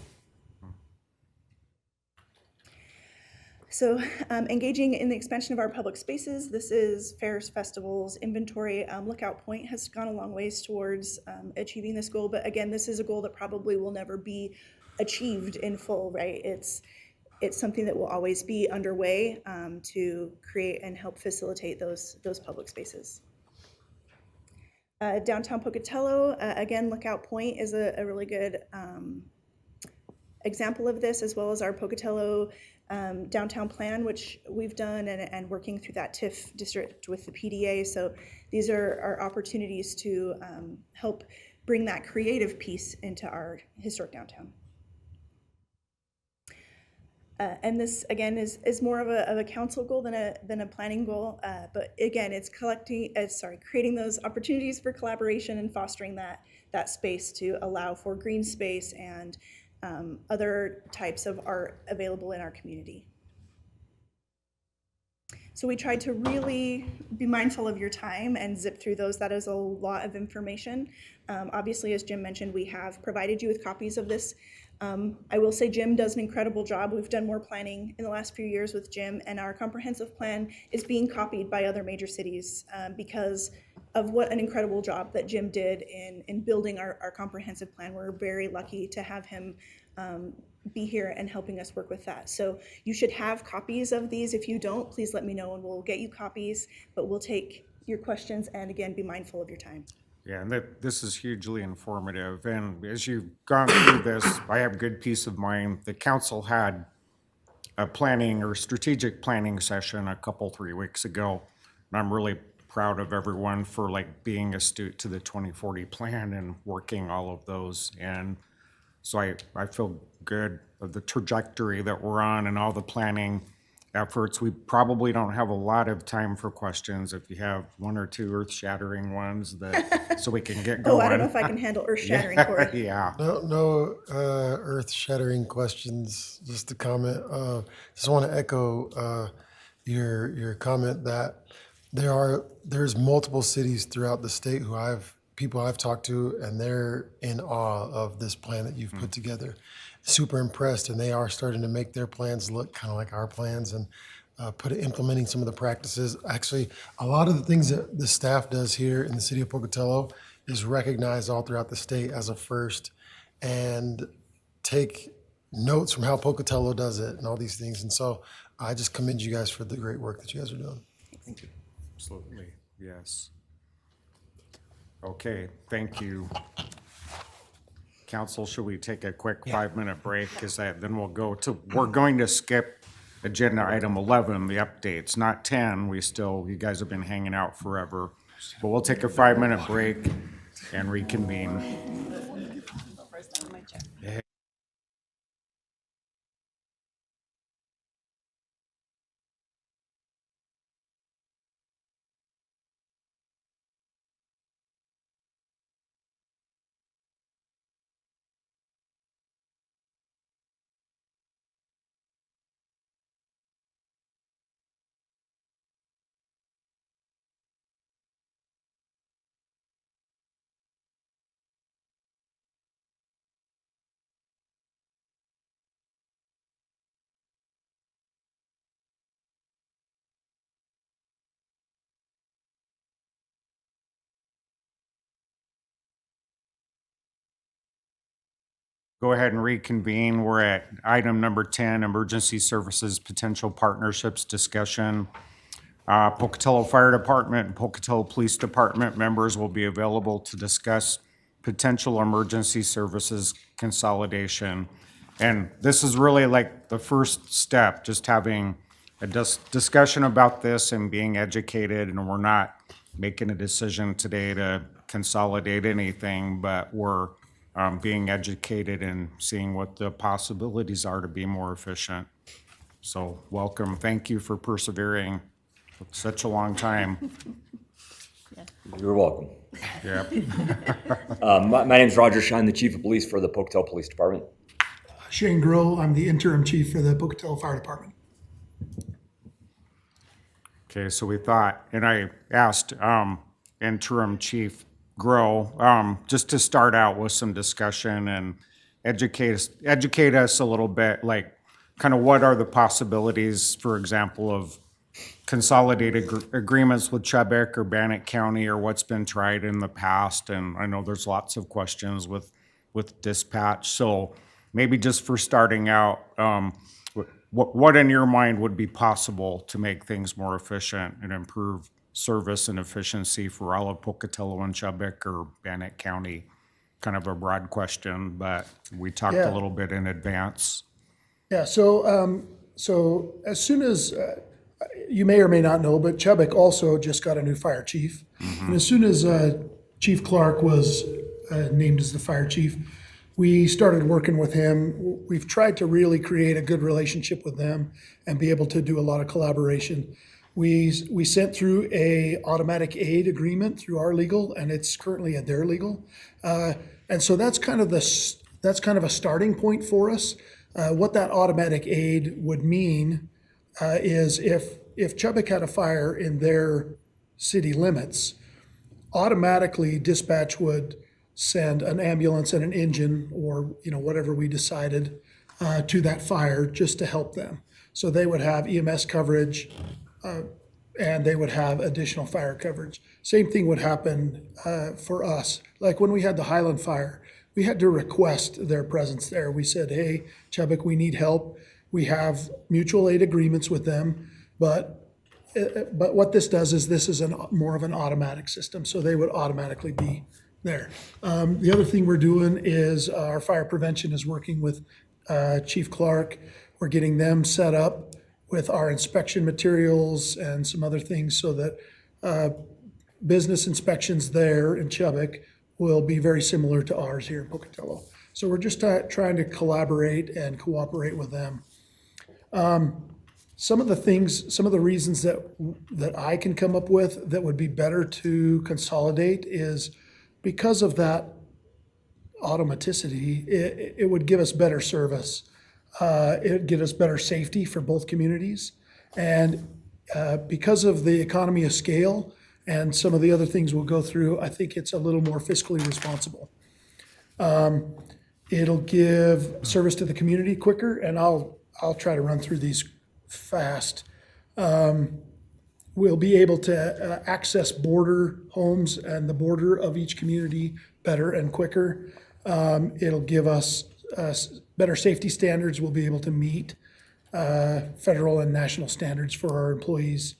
Speaker 2: So engaging in the expansion of our public spaces, this is fairs, festivals, inventory. Lookout Point has gone a long ways towards achieving this goal, but again, this is a goal that probably will never be achieved in full, right? It's something that will always be underway to create and help facilitate those public spaces. Downtown Pocatello, again, Lookout Point is a really good example of this, as well as our Pocatello downtown plan, which we've done, and working through that TIF district with the PDA. So these are our opportunities to help bring that creative piece into our historic downtown. And this, again, is more of a council goal than a planning goal. But again, it's creating those opportunities for collaboration and fostering that space to allow for green space and other types of art available in our community. So we tried to really be mindful of your time and zip through those. That is a lot of information. Obviously, as Jim mentioned, we have provided you with copies of this. I will say Jim does an incredible job. We've done more planning in the last few years with Jim, and our comprehensive plan is being copied by other major cities because of what an incredible job that Jim did in building our comprehensive plan. We're very lucky to have him be here and helping us work with that. So you should have copies of these. If you don't, please let me know and we'll get you copies, but we'll take your questions and again, be mindful of your time.
Speaker 1: Yeah, and this is hugely informative. And as you've gone through this, I have good peace of mind. The council had a planning or strategic planning session a couple, 3 weeks ago. And I'm really proud of everyone for like being astute to the 2040 plan and working all of those. And so I feel good of the trajectory that we're on and all the planning efforts. We probably don't have a lot of time for questions. If you have one or two earth-shattering ones so we can get going.
Speaker 2: Oh, I don't know if I can handle earth-shattering, Corey.
Speaker 1: Yeah.
Speaker 8: No earth-shattering questions, just a comment. Just want to echo your comment that there's multiple cities throughout the state people I've talked to, and they're in awe of this plan that you've put together. Super impressed, and they are starting to make their plans look kind of like our plans and implementing some of the practices. Actually, a lot of the things that the staff does here in the city of Pocatello is recognized all throughout the state as a first, and take notes from how Pocatello does it and all these things. And so I just commend you guys for the great work that you guys are doing.
Speaker 1: Thank you. Absolutely, yes. Okay, thank you. Council, should we take a quick 5-minute break? Because then we're going to skip agenda item 11, the updates, not 10. You guys have been hanging out forever. But we'll take a 5-minute break and reconvene. Go ahead and reconvene. We're at item number 10, Emergency Services Potential Partnerships Discussion. Pocatello Fire Department and Pocatello Police Department members will be available to discuss potential emergency services consolidation. And this is really like the first step, just having a discussion about this and being educated. And we're not making a decision today to consolidate anything, but we're being educated and seeing what the possibilities are to be more efficient. So welcome. Thank you for persevering for such a long time.
Speaker 22: You're welcome.
Speaker 1: Yep.
Speaker 22: My name's Roger Shine, the Chief of Police for the Pocatello Police Department.
Speaker 9: Shane Grohl, I'm the interim chief for the Pocatello Fire Department.
Speaker 1: Okay, so we thought, and I asked interim chief Grohl just to start out with some discussion and educate us a little bit, like kind of what are the possibilities, for example, of consolidated agreements with Chubbuck or Bannock County, or what's been tried in the past. And I know there's lots of questions with dispatch. So maybe just for starting out, what in your mind would be possible to make things more efficient and improve service and efficiency for all of Pocatello and Chubbuck or Bannock County? Kind of a broad question, but we talked a little bit in advance.
Speaker 9: Yeah, so as soon as, you may or may not know, but Chubbuck also just got a new fire chief. And as soon as Chief Clark was named as the fire chief, we started working with him. We've tried to really create a good relationship with them and be able to do a lot of collaboration. We sent through a automatic aid agreement through our legal, and it's currently at their legal. And so that's kind of a starting point for us. What that automatic aid would mean is if Chubbuck had a fire in their city limits, automatically dispatch would send an ambulance and an engine, or whatever we decided, to that fire just to help them. So they would have EMS coverage, and they would have additional fire coverage. Same thing would happen for us. Like when we had the Highland Fire, we had to request their presence there. We said, hey, Chubbuck, we need help. We have mutual aid agreements with them, but what this does is this is more of an automatic system, so they would automatically be there. The other thing we're doing is our fire prevention is working with Chief Clark. We're getting them set up with our inspection materials and some other things so that business inspections there in Chubbuck will be very similar to ours here in Pocatello. So we're just trying to collaborate and cooperate with them. Some of the reasons that I can come up with that would be better to consolidate is because of that automaticity, it would give us better service. It would give us better safety for both communities. And because of the economy of scale and some of the other things we'll go through, I think it's a little more fiscally responsible. It'll give service to the community quicker, and I'll try to run through these fast. We'll be able to access border homes and the border of each community better and quicker. It'll give us better safety standards. We'll be able to meet federal and national standards for our employees.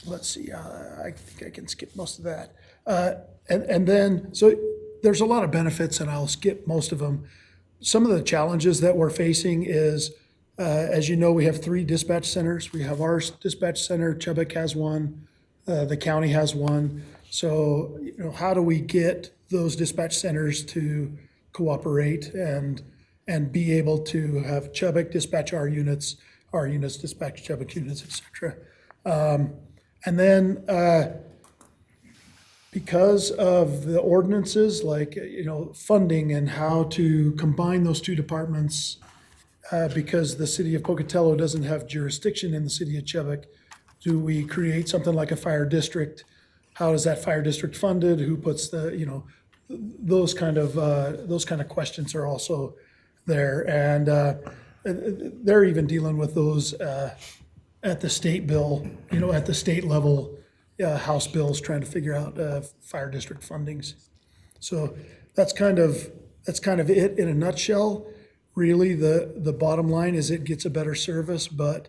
Speaker 9: Let's see, I think I can skip most of that. And then, so there's a lot of benefits, and I'll skip most of them. Some of the challenges that we're facing is, as you know, we have 3 dispatch centers. We have our dispatch center, Chubbuck has one, the county has one. So, how do we get those dispatch centers to cooperate and be able to have Chubbuck dispatch our units dispatch Chubbuck units, et cetera. And then, because of the ordinances, like, funding and how to combine those 2 departments, because the city of Pocatello doesn't have jurisdiction in the city of Chubbuck, do we create something like a fire district? How is that fire district funded? Who puts those kind of questions are also there. And they're even dealing with those at the state bill, at the state level, House bills, trying to figure out fire district fundings. So that's kind of it in a nutshell. Really, the bottom line is it gets a better service, but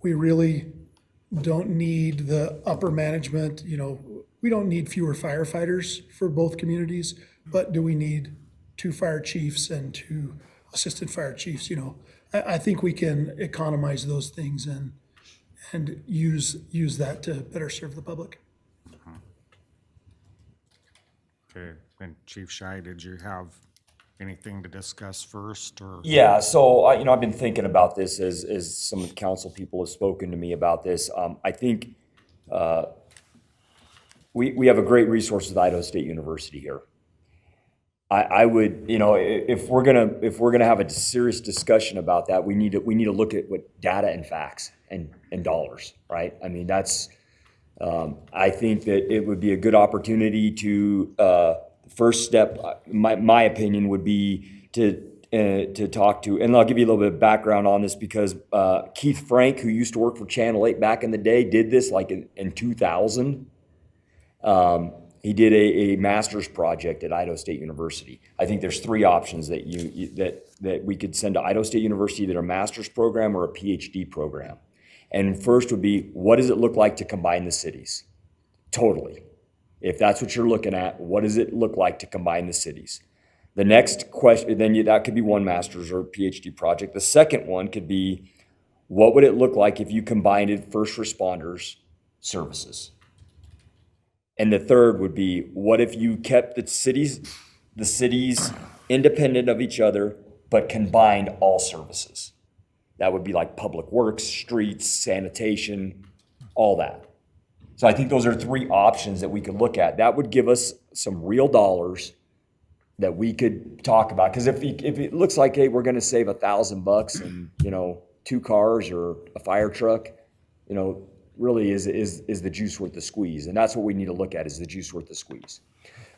Speaker 9: we really don't need the upper management. We don't need fewer firefighters for both communities, but do we need 2 fire chiefs and 2 assistant fire chiefs? I think we can economize those things and use that to better serve the public.
Speaker 1: Okay, and Chief Shy, did you have anything to discuss first, or?
Speaker 22: Yeah, so I've been thinking about this as some of the council people have spoken to me about this. I think we have a great resource with Idaho State University here. I would, if we're gonna have a serious discussion about that, we need to look at what data and facts and dollars, right? I mean, that's I think that it would be a good opportunity to first step. My opinion would be to talk to, and I'll give you a little bit of background on this because Keith Frank, who used to work for Channel 8 back in the day, did this like in 2000. He did a master's project at Idaho State University. I think there's 3 options that that we could send to Idaho State University, either a master's program or a PhD program. And first would be, what does it look like to combine the cities? Totally. If that's what you're looking at, what does it look like to combine the cities? The next question, then that could be one master's or PhD project. The second one could be, what would it look like if you combined first responders services? And the third would be, what if you kept the cities independent of each other, but combined all services? That would be like public works, streets, sanitation, all that. So I think those are three options that we could look at. That would give us some real dollars that we could talk about. Because if it looks like, hey, we're gonna save $1,000 and, 2 cars or a fire truck, really is the juice worth the squeeze? And that's what we need to look at, is the juice worth the squeeze.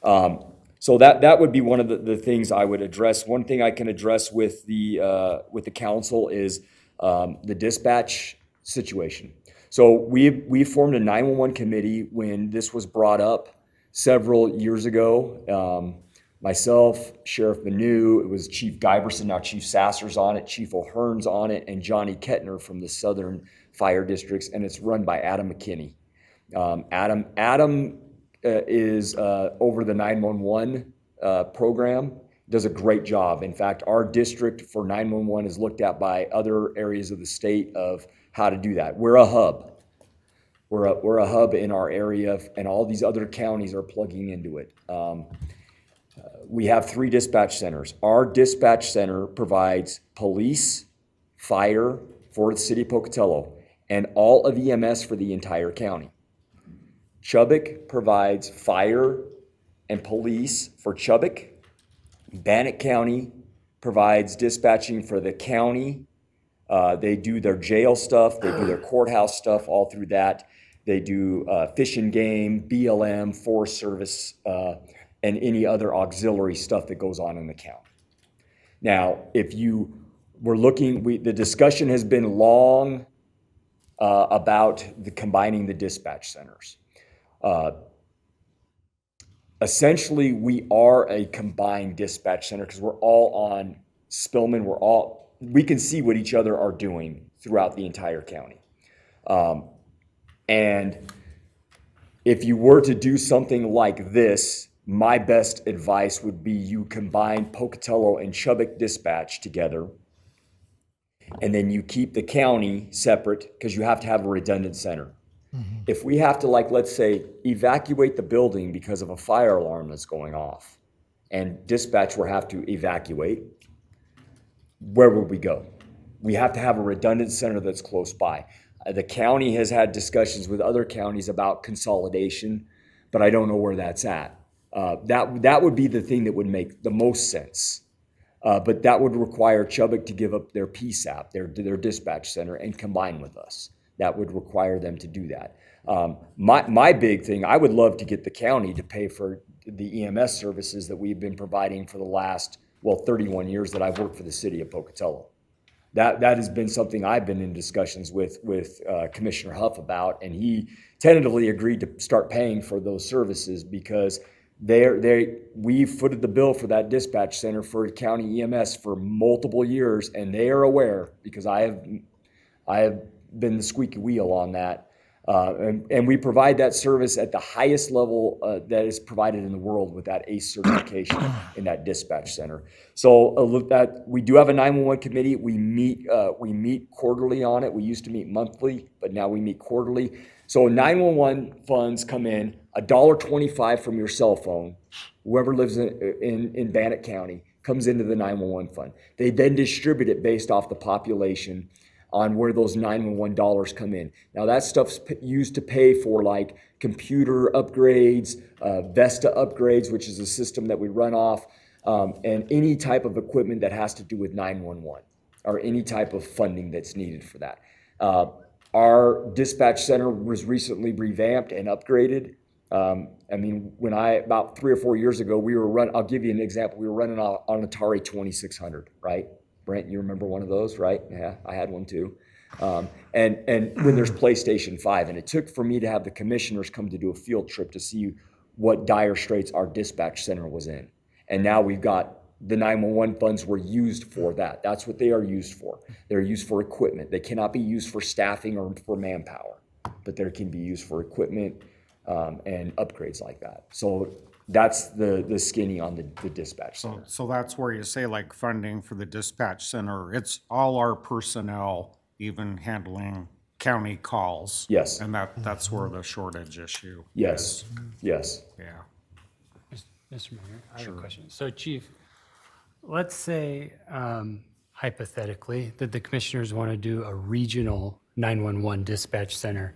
Speaker 22: So that would be one of the things I would address. One thing I can address with the council is the dispatch situation. So we formed a 911 committee when this was brought up several years ago. Myself, Sheriff Manu, it was Chief Giberson, now Chief Sasser's on it, Chief O'Hearn's on it, and Johnny Kettner from the Southern Fire Districts, and it's run by Adam McKinney. Adam is over the 911 program, does a great job. In fact, our district for 911 is looked at by other areas of the state of how to do that. We're a hub. We're a hub in our area, and all these other counties are plugging into it. We have 3 dispatch centers. Our dispatch center provides police, fire for the city of Pocatello, and all of EMS for the entire county. Chubbuck provides fire and police for Chubbuck. Bannock County provides dispatching for the county. They do their jail stuff, they do their courthouse stuff, all through that. They do fish and game, BLM, Forest Service, and any other auxiliary stuff that goes on in the county. Now, if you were looking, the discussion has been long about combining the dispatch centers. Essentially, we are a combined dispatch center because we're all on Spillman. We can see what each other are doing throughout the entire county. And if you were to do something like this, my best advice would be you combine Pocatello and Chubbuck dispatch together, and then you keep the county separate because you have to have a redundant center. If we have to, let's say, evacuate the building because of a fire alarm that's going off, and dispatch will have to evacuate, where would we go? We have to have a redundant center that's close by. The county has had discussions with other counties about consolidation, but I don't know where that's at. That would be the thing that would make the most sense. But that would require Chubbuck to give up their PSAP, their dispatch center, and combine with us. That would require them to do that. My big thing, I would love to get the county to pay for the EMS services that we've been providing for the last, 31 years that I've worked for the city of Pocatello. That has been something I've been in discussions with Commissioner Huff about, and he tentatively agreed to start paying for those services because we footed the bill for that dispatch center for county EMS for multiple years, and they are aware because I have been the squeaky wheel on that. And we provide that service at the highest level that is provided in the world with that ACE certification in that dispatch center. So we do have a 911 committee. We meet quarterly on it. We used to meet monthly, but now we meet quarterly. So 911 funds come in, $1.25 from your cell phone. Whoever lives in Bannock County comes into the 911 fund. They then distribute it based off the population on where those 911 dollars come in. Now that stuff's used to pay for computer upgrades, Vesta upgrades, which is a system that we run off, and any type of equipment that has to do with 911 or any type of funding that's needed for that. Our dispatch center was recently revamped and upgraded. About 3 or 4 years ago, I'll give you an example. We were running on Atari 2600, right? Brent, you remember one of those, right? Yeah, I had one too. And when there's PlayStation 5, and it took for me to have the commissioners come to do a field trip to see what dire straits our dispatch center was in. And now we've got the 911 funds were used for that. That's what they are used for. They're used for equipment. They cannot be used for staffing or for manpower, but they can be used for equipment and upgrades like that. So that's the skinny on the dispatch center.
Speaker 1: So that's where you say funding for the dispatch center, it's all our personnel, even handling county calls.
Speaker 22: Yes.
Speaker 1: And that's where the shortage issue.
Speaker 22: Yes, yes.
Speaker 1: Yeah.
Speaker 7: Mr. Mayor, I have a question. So Chief, let's say hypothetically that the commissioners want to do a regional 911 dispatch center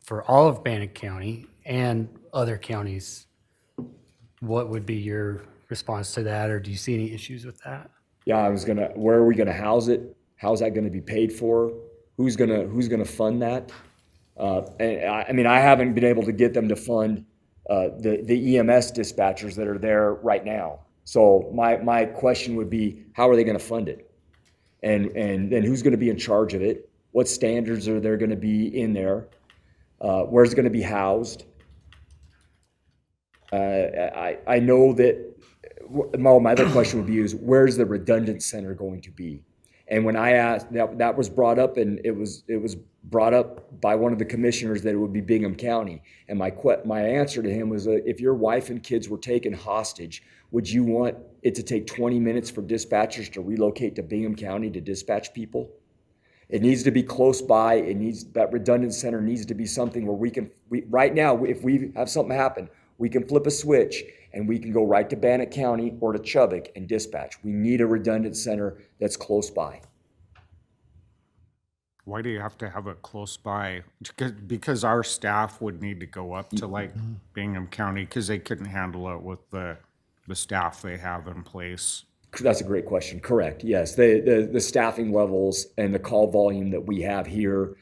Speaker 7: for all of Bannock County and other counties. What would be your response to that, or do you see any issues with that?
Speaker 22: Yeah, where are we gonna house it? How's that gonna be paid for? Who's gonna fund that? And I mean, I haven't been able to get them to fund the EMS dispatchers that are there right now. So my question would be, how are they gonna fund it? And then who's gonna be in charge of it? What standards are there gonna be in there? Where's it gonna be housed? I know that, my other question would be is, where's the redundant center going to be? And when I asked, that was brought up, and it was brought up by one of the commissioners that it would be Bingham County. And my answer to him was, if your wife and kids were taken hostage, would you want it to take 20 minutes for dispatchers to relocate to Bingham County to dispatch people? It needs to be close by. That redundant center needs to be something where right now, if we have something happen, we can flip a switch and we can go right to Bannock County or to Chubbuck and dispatch. We need a redundant center that's close by.
Speaker 1: Why do you have to have it close by? Because our staff would need to go up to like Bingham County because they couldn't handle it with the staff they have in place.
Speaker 22: That's a great question. Correct. Yes. The staffing levels and the call volume that we have here,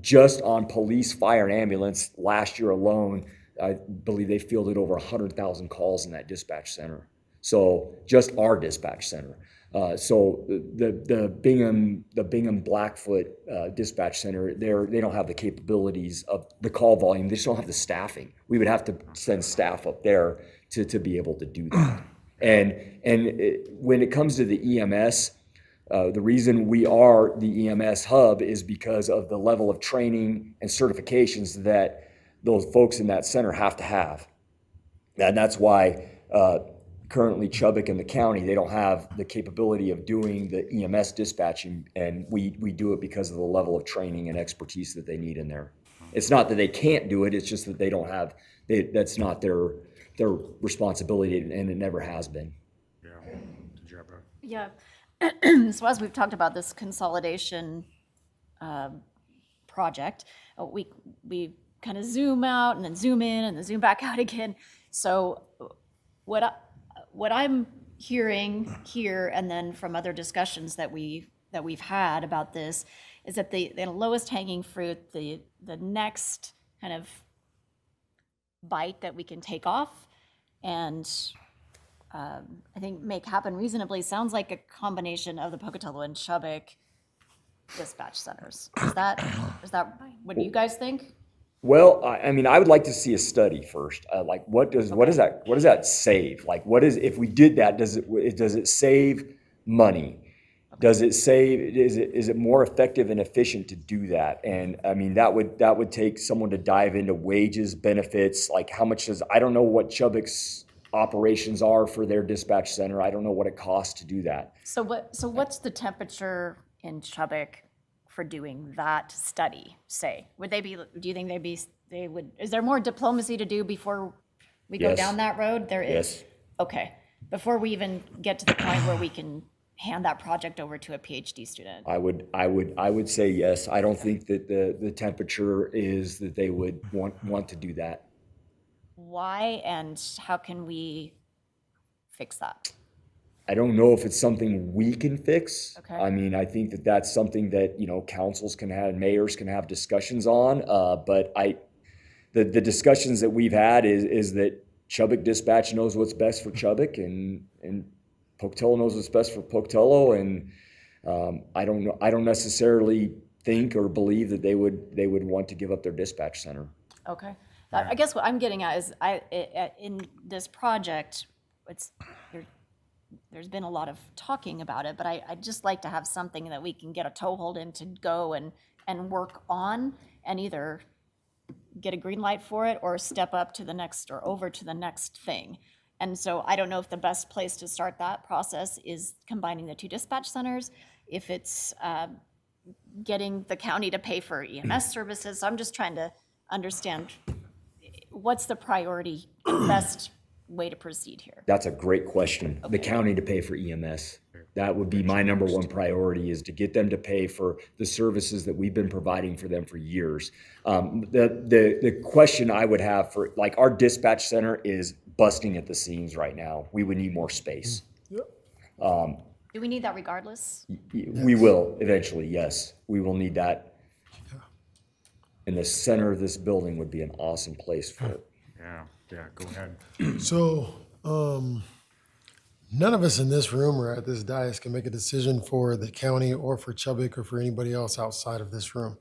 Speaker 22: just on police, fire, and ambulance last year alone, I believe they fielded over 100,000 calls in that dispatch center. So just our dispatch center. So the Bingham Blackfoot dispatch center, they don't have the capabilities of the call volume. They just don't have the staffing. We would have to send staff up there to be able to do that. And when it comes to the EMS, the reason we are the EMS hub is because of the level of training and certifications that those folks in that center have to have. And that's why currently Chubbuck and the county, they don't have the capability of doing the EMS dispatching, and we do it because of the level of training and expertise that they need in there. It's not that they can't do it, it's just that they don't have, that's not their responsibility, and it never has been.
Speaker 1: Yeah. Did you have a?
Speaker 5: Yeah. So as we've talked about this consolidation project, we kind of zoom out and then zoom in and then zoom back out again. So what I'm hearing here, and then from other discussions that we've had about this, is that the lowest hanging fruit, the next kind of bite that we can take off and I think make happen reasonably sounds like a combination of the Pocatello and Chubbuck dispatch centers. Is that what do you guys think?
Speaker 22: Well, I mean, I would like to see a study first. Like, what does that save? Like, if we did that, does it save money? Does it save? Is it more effective and efficient to do that? And I mean, that would take someone to dive into wages, benefits, like how much I don't know what Chubbuck's operations are for their dispatch center. I don't know what it costs to do that.
Speaker 5: So what's the temperature in Chubbuck for doing that study, say? Do you think they would, is there more diplomacy to do before we go
Speaker 22: Yes.
Speaker 5: down that road? There is?
Speaker 22: Yes.
Speaker 5: Okay, before we even get to the point where we can hand that project over to a PhD student?
Speaker 22: I would say yes. I don't think that the temperature is that they would want to do that.
Speaker 5: Why, and how can we fix that?
Speaker 22: I don't know if it's something we can fix.
Speaker 5: Okay.
Speaker 22: I mean, I think that that's something that, councils can have, mayors can have discussions on. But the discussions that we've had is that Chubbuck Dispatch knows what's best for Chubbuck, and Pocatello knows what's best for Pocatello. And I don't necessarily think or believe that they would want to give up their dispatch center.
Speaker 5: Okay. I guess what I'm getting at is in this project, there's been a lot of talking about it, but I'd just like to have something that we can get a toehold in to go and work on and either get a green light for it or step up to the next or over to the next thing. And so I don't know if the best place to start that process is combining the two dispatch centers, if it's getting the county to pay for EMS services. So I'm just trying to understand what's the priority, best way to proceed here.
Speaker 22: That's a great question. The county to pay for EMS. That would be my number one priority, is to get them to pay for the services that we've been providing for them for years. The question I would have for, like, our dispatch center is busting at the seams right now. We would need more space.
Speaker 5: Do we need that regardless?
Speaker 22: We will eventually, yes. We will need that. And the center of this building would be an awesome place for it.
Speaker 1: Yeah, go ahead.
Speaker 8: So, none of us in this room or at this dais can make a decision for the county or for Chubbuck or for anybody else outside of this room.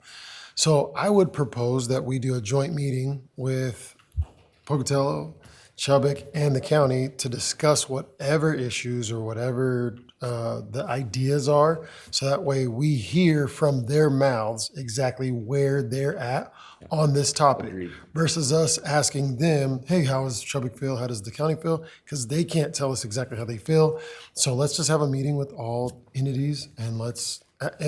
Speaker 8: So I would propose that we do a joint meeting with Pocatello, Chubbuck, and the county to discuss whatever issues or whatever the ideas are. So that way we hear from their mouths exactly where they're at on this topic.
Speaker 22: Agreed.
Speaker 8: Versus us asking them, hey, how does Chubbuck feel? How does the county feel? Because they can't tell us exactly how they feel. So let's just have a meeting with all entities and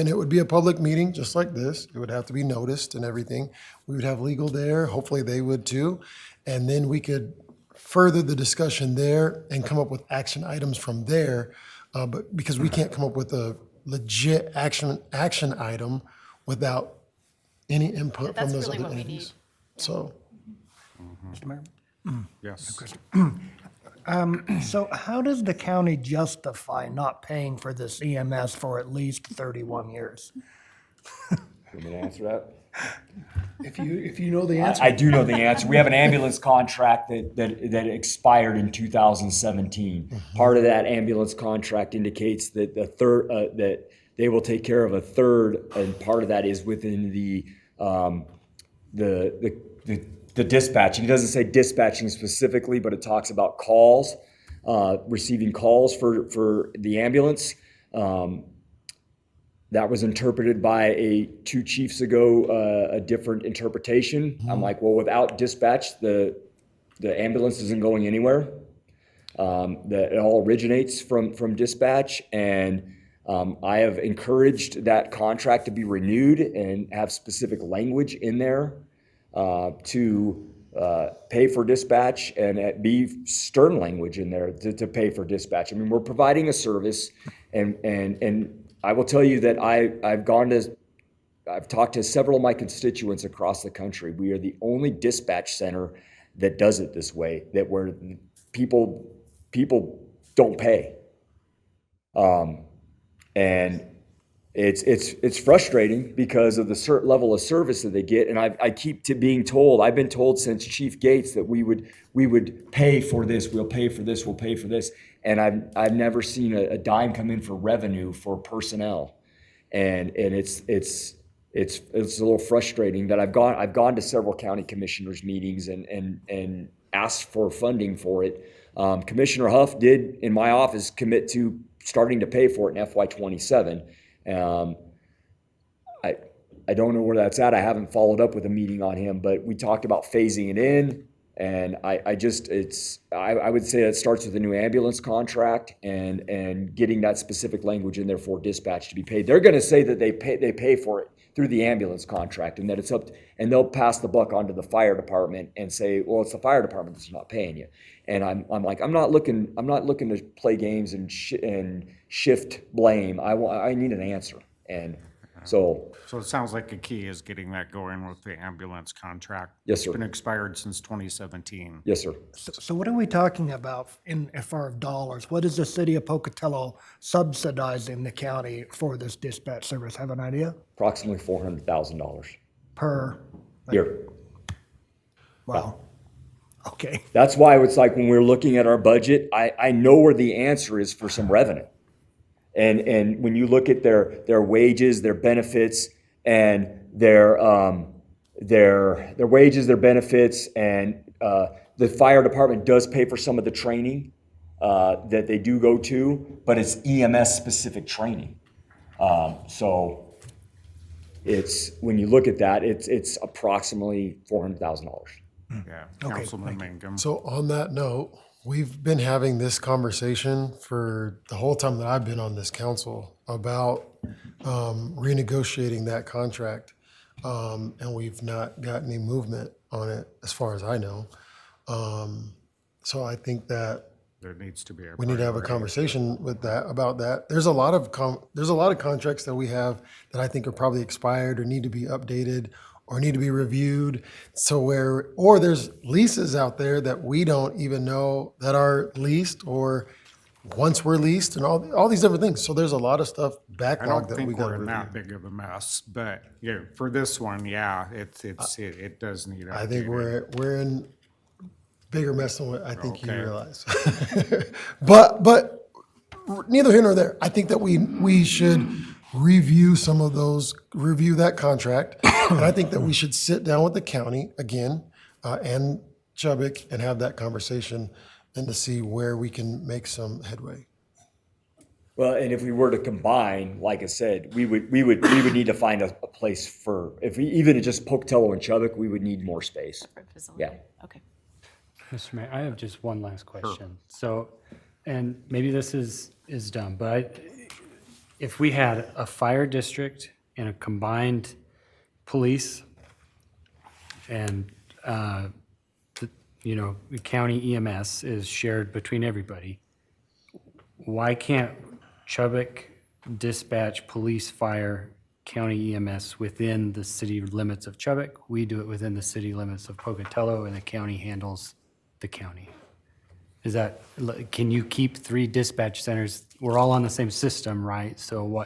Speaker 8: it would be a public meeting just like this. It would have to be noticed and everything. We would have legal there. Hopefully they would too. And then we could further the discussion there and come up with action items from there. But because we can't come up with a legit action item without any input from
Speaker 5: That's
Speaker 8: those
Speaker 5: really
Speaker 8: other
Speaker 5: what we
Speaker 8: entities.
Speaker 5: need.
Speaker 8: So,
Speaker 3: Mr. Mayor?
Speaker 1: Yes.
Speaker 3: So how does the county justify not paying for this EMS for at least 31 years?
Speaker 22: You want me to answer that?
Speaker 9: If you know the answer.
Speaker 22: I do know the answer. We have an ambulance contract that expired in 2017. Part of that ambulance contract indicates that that they will take care of a third, and part of that is within the dispatching. It doesn't say dispatching specifically, but it talks about calls, receiving calls for the ambulance. That was interpreted by two chiefs ago, a different interpretation. I'm like, well, without dispatch, the ambulance isn't going anywhere. That it all originates from dispatch, and I have encouraged that contract to be renewed and have specific language in there to pay for dispatch, and be stern language in there to pay for dispatch. I mean, we're providing a service, and I will tell you that I've talked to several of my constituents across the country. We are the only dispatch center that does it this way, that where people don't pay. And it's frustrating because of the certain level of service that they get. And I keep being told, I've been told since Chief Gates that we would pay for this, we'll pay for this, we'll pay for this. And I've never seen a dime come in for revenue for personnel. And it's a little frustrating that I've gone to several county commissioners meetings and asked for funding for it. Commissioner Huff did in my office commit to starting to pay for it in FY27. I don't know where that's at. I haven't followed up with a meeting on him, but we talked about phasing it in. And I would say it starts with a new ambulance contract and getting that specific language in there for dispatch to be paid. They're going to say that they pay for it through the ambulance contract, and that it's up, and they'll pass the buck onto the fire department and say, well, it's the fire department that's not paying you. And I'm like, I'm not looking to play games and shift blame. I need an answer. And so
Speaker 1: it sounds like a key is getting that going with the ambulance contract.
Speaker 22: Yes, sir.
Speaker 1: It's been expired since 2017.
Speaker 22: Yes, sir.
Speaker 3: So what are we talking about as far as dollars? What is the city of Pocatello subsidizing the county for this dispatch service? Have an idea?
Speaker 22: Approximately $400,000
Speaker 3: Per
Speaker 22: year.
Speaker 3: Wow. Okay.
Speaker 22: That's why it's like when we're looking at our budget, I know where the answer is for some revenue. And when you look at their wages, their benefits, and their wages, their benefits, and the fire department does pay for some of the training that they do go to, but it's EMS specific training. So it's, when you look at that, it's approximately $400,000.
Speaker 1: Yeah, Councilman Mangum.
Speaker 8: So on that note, we've been having this conversation for the whole time that I've been on this council about renegotiating that contract. And we've not got any movement on it as far as I know. So I think that
Speaker 1: There needs to be a
Speaker 8: we need to have a
Speaker 1: priority.
Speaker 8: conversation with that, about that. There's a lot of contracts that we have that I think are probably expired or need to be updated or need to be reviewed. Or there's leases out there that we don't even know that are leased or once we're leased and all these different things. So there's a lot of stuff
Speaker 1: I
Speaker 8: backlogged
Speaker 1: don't
Speaker 8: that we
Speaker 1: think
Speaker 8: got to
Speaker 1: we're in
Speaker 8: review.
Speaker 1: that big of a mess, but yeah, for this one, yeah, it does need
Speaker 8: I think
Speaker 1: updating.
Speaker 8: we're in bigger mess than what I think you
Speaker 1: Okay.
Speaker 8: realize. But neither here nor there. I think that we should review that contract. And I think that we should sit down with the county again, and Chubbuck and have that conversation and to see where we can make some headway.
Speaker 22: Well, and if we were to combine, like I said, we would need to find a place for, if we even just Pocatello and Chubbuck, we would need more space. Yeah.
Speaker 5: Okay.
Speaker 7: Mr. Mayor, I have just one last question. So, and maybe this is dumb, but if we had a fire district and a combined police and, the county EMS is shared between everybody, why can't Chubbuck dispatch police, fire, county EMS within the city limits of Chubbuck? We do it within the city limits of Pocatello, and the county handles the county. Can you keep 3 dispatch centers? We're all on the same system, right? So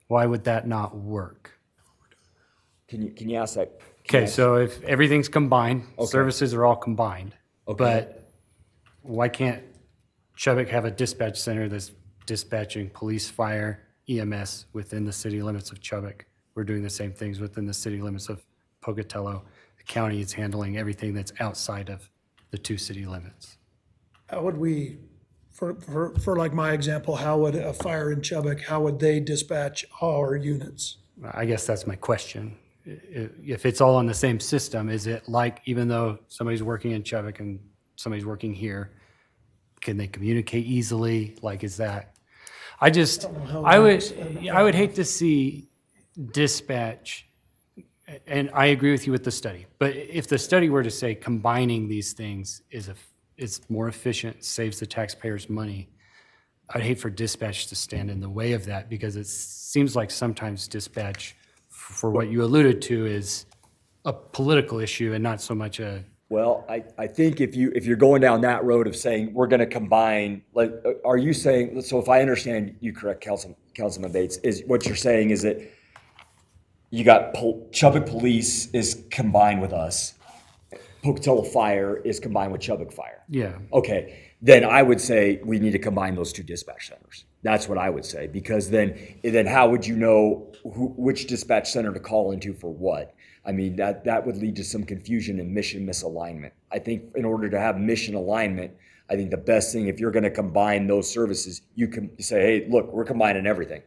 Speaker 7: why would that not work?
Speaker 22: Can you ask that?
Speaker 7: Okay, so if everything's combined,
Speaker 22: Okay.
Speaker 7: services are all combined,
Speaker 22: Okay.
Speaker 7: but why can't Chubbuck have a dispatch center that's dispatching police, fire, EMS within the city limits of Chubbuck? We're doing the same things within the city limits of Pocatello. The county is handling everything that's outside of the 2 city limits.
Speaker 9: How would we, for like my example, how would a fire in Chubbuck, how would they dispatch our units?
Speaker 7: I guess that's my question. If it's all on the same system, is it like, even though somebody's working in Chubbuck and somebody's working here, can they communicate easily? Like, is that, I would hate to see dispatch, and I agree with you with the study, but if the study were to say combining these things is more efficient, saves the taxpayers money, I'd hate for dispatch to stand in the way of that, because it seems like sometimes dispatch, for what you alluded to, is a political issue and not so much a.
Speaker 22: Well, I think if you're going down that road of saying we're going to combine, like, are you saying, so if I understand you correct, Councilman Bates, is what you're saying is that you got Chubbuck Police is combined with us, Pocatello Fire is combined with Chubbuck Fire.
Speaker 7: Yeah.
Speaker 22: Okay, then I would say we need to combine those 2 dispatch centers. That's what I would say, because then how would you know which dispatch center to call into for what? I mean, that would lead to some confusion and mission misalignment. I think in order to have mission alignment, I think the best thing, if you're gonna combine those services, you can say, hey, look, we're combining everything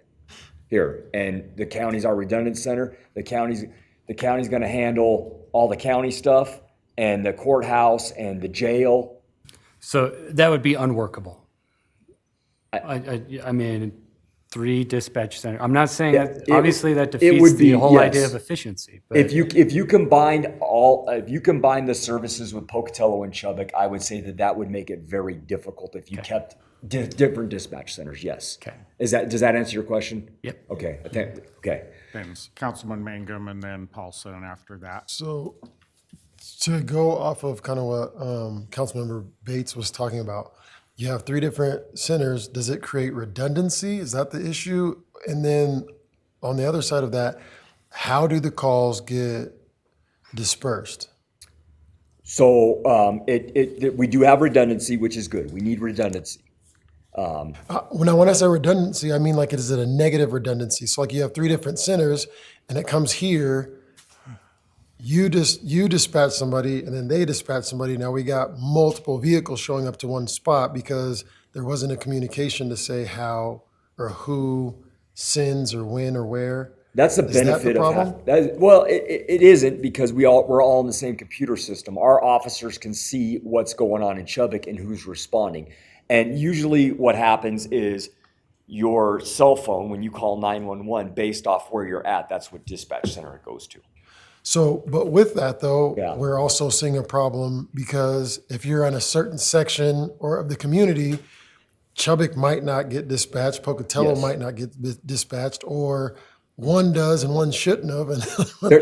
Speaker 22: here. And the county's our redundant center. The county's gonna handle all the county stuff and the courthouse and the jail.
Speaker 7: So that would be unworkable. I mean, 3 dispatch centers. I'm not saying, obviously that defeats the whole idea of efficiency. But
Speaker 22: If you combined the services with Pocatello and Chubbuck, I would say that would make it very difficult if you kept different dispatch centers. Yes.
Speaker 7: Okay.
Speaker 22: Does that answer your question?
Speaker 7: Yep.
Speaker 22: Okay. Okay.
Speaker 1: Thanks. Councilman Mangum and then Paulson after that.
Speaker 8: So to go off of kind of what Councilmember Bates was talking about, you have 3 different centers. Does it create redundancy? Is that the issue? And then on the other side of that, how do the calls get dispersed?
Speaker 22: So we do have redundancy, which is good. We need redundancy.
Speaker 8: When I say redundancy, I mean, like, is it a negative redundancy? So like you have 3 different centers and it comes here, you dispatch somebody and then they dispatch somebody. Now we got multiple vehicles showing up to one spot because there wasn't a communication to say how or who sends or when or where.
Speaker 22: That's the benefit
Speaker 8: Is that the problem?
Speaker 22: It isn't, because we're all in the same computer system. Our officers can see what's going on in Chubbuck and who's responding. And usually what happens is your cell phone when you call 911 based off where you're at. That's what dispatch center it goes to.
Speaker 8: So, but with that though,
Speaker 22: Yeah.
Speaker 8: we're also seeing a problem because if you're in a certain section or of the community, Chubbuck might not get dispatched, Pocatello
Speaker 22: Yes.
Speaker 8: might not get dispatched, or one does and one shouldn't have. And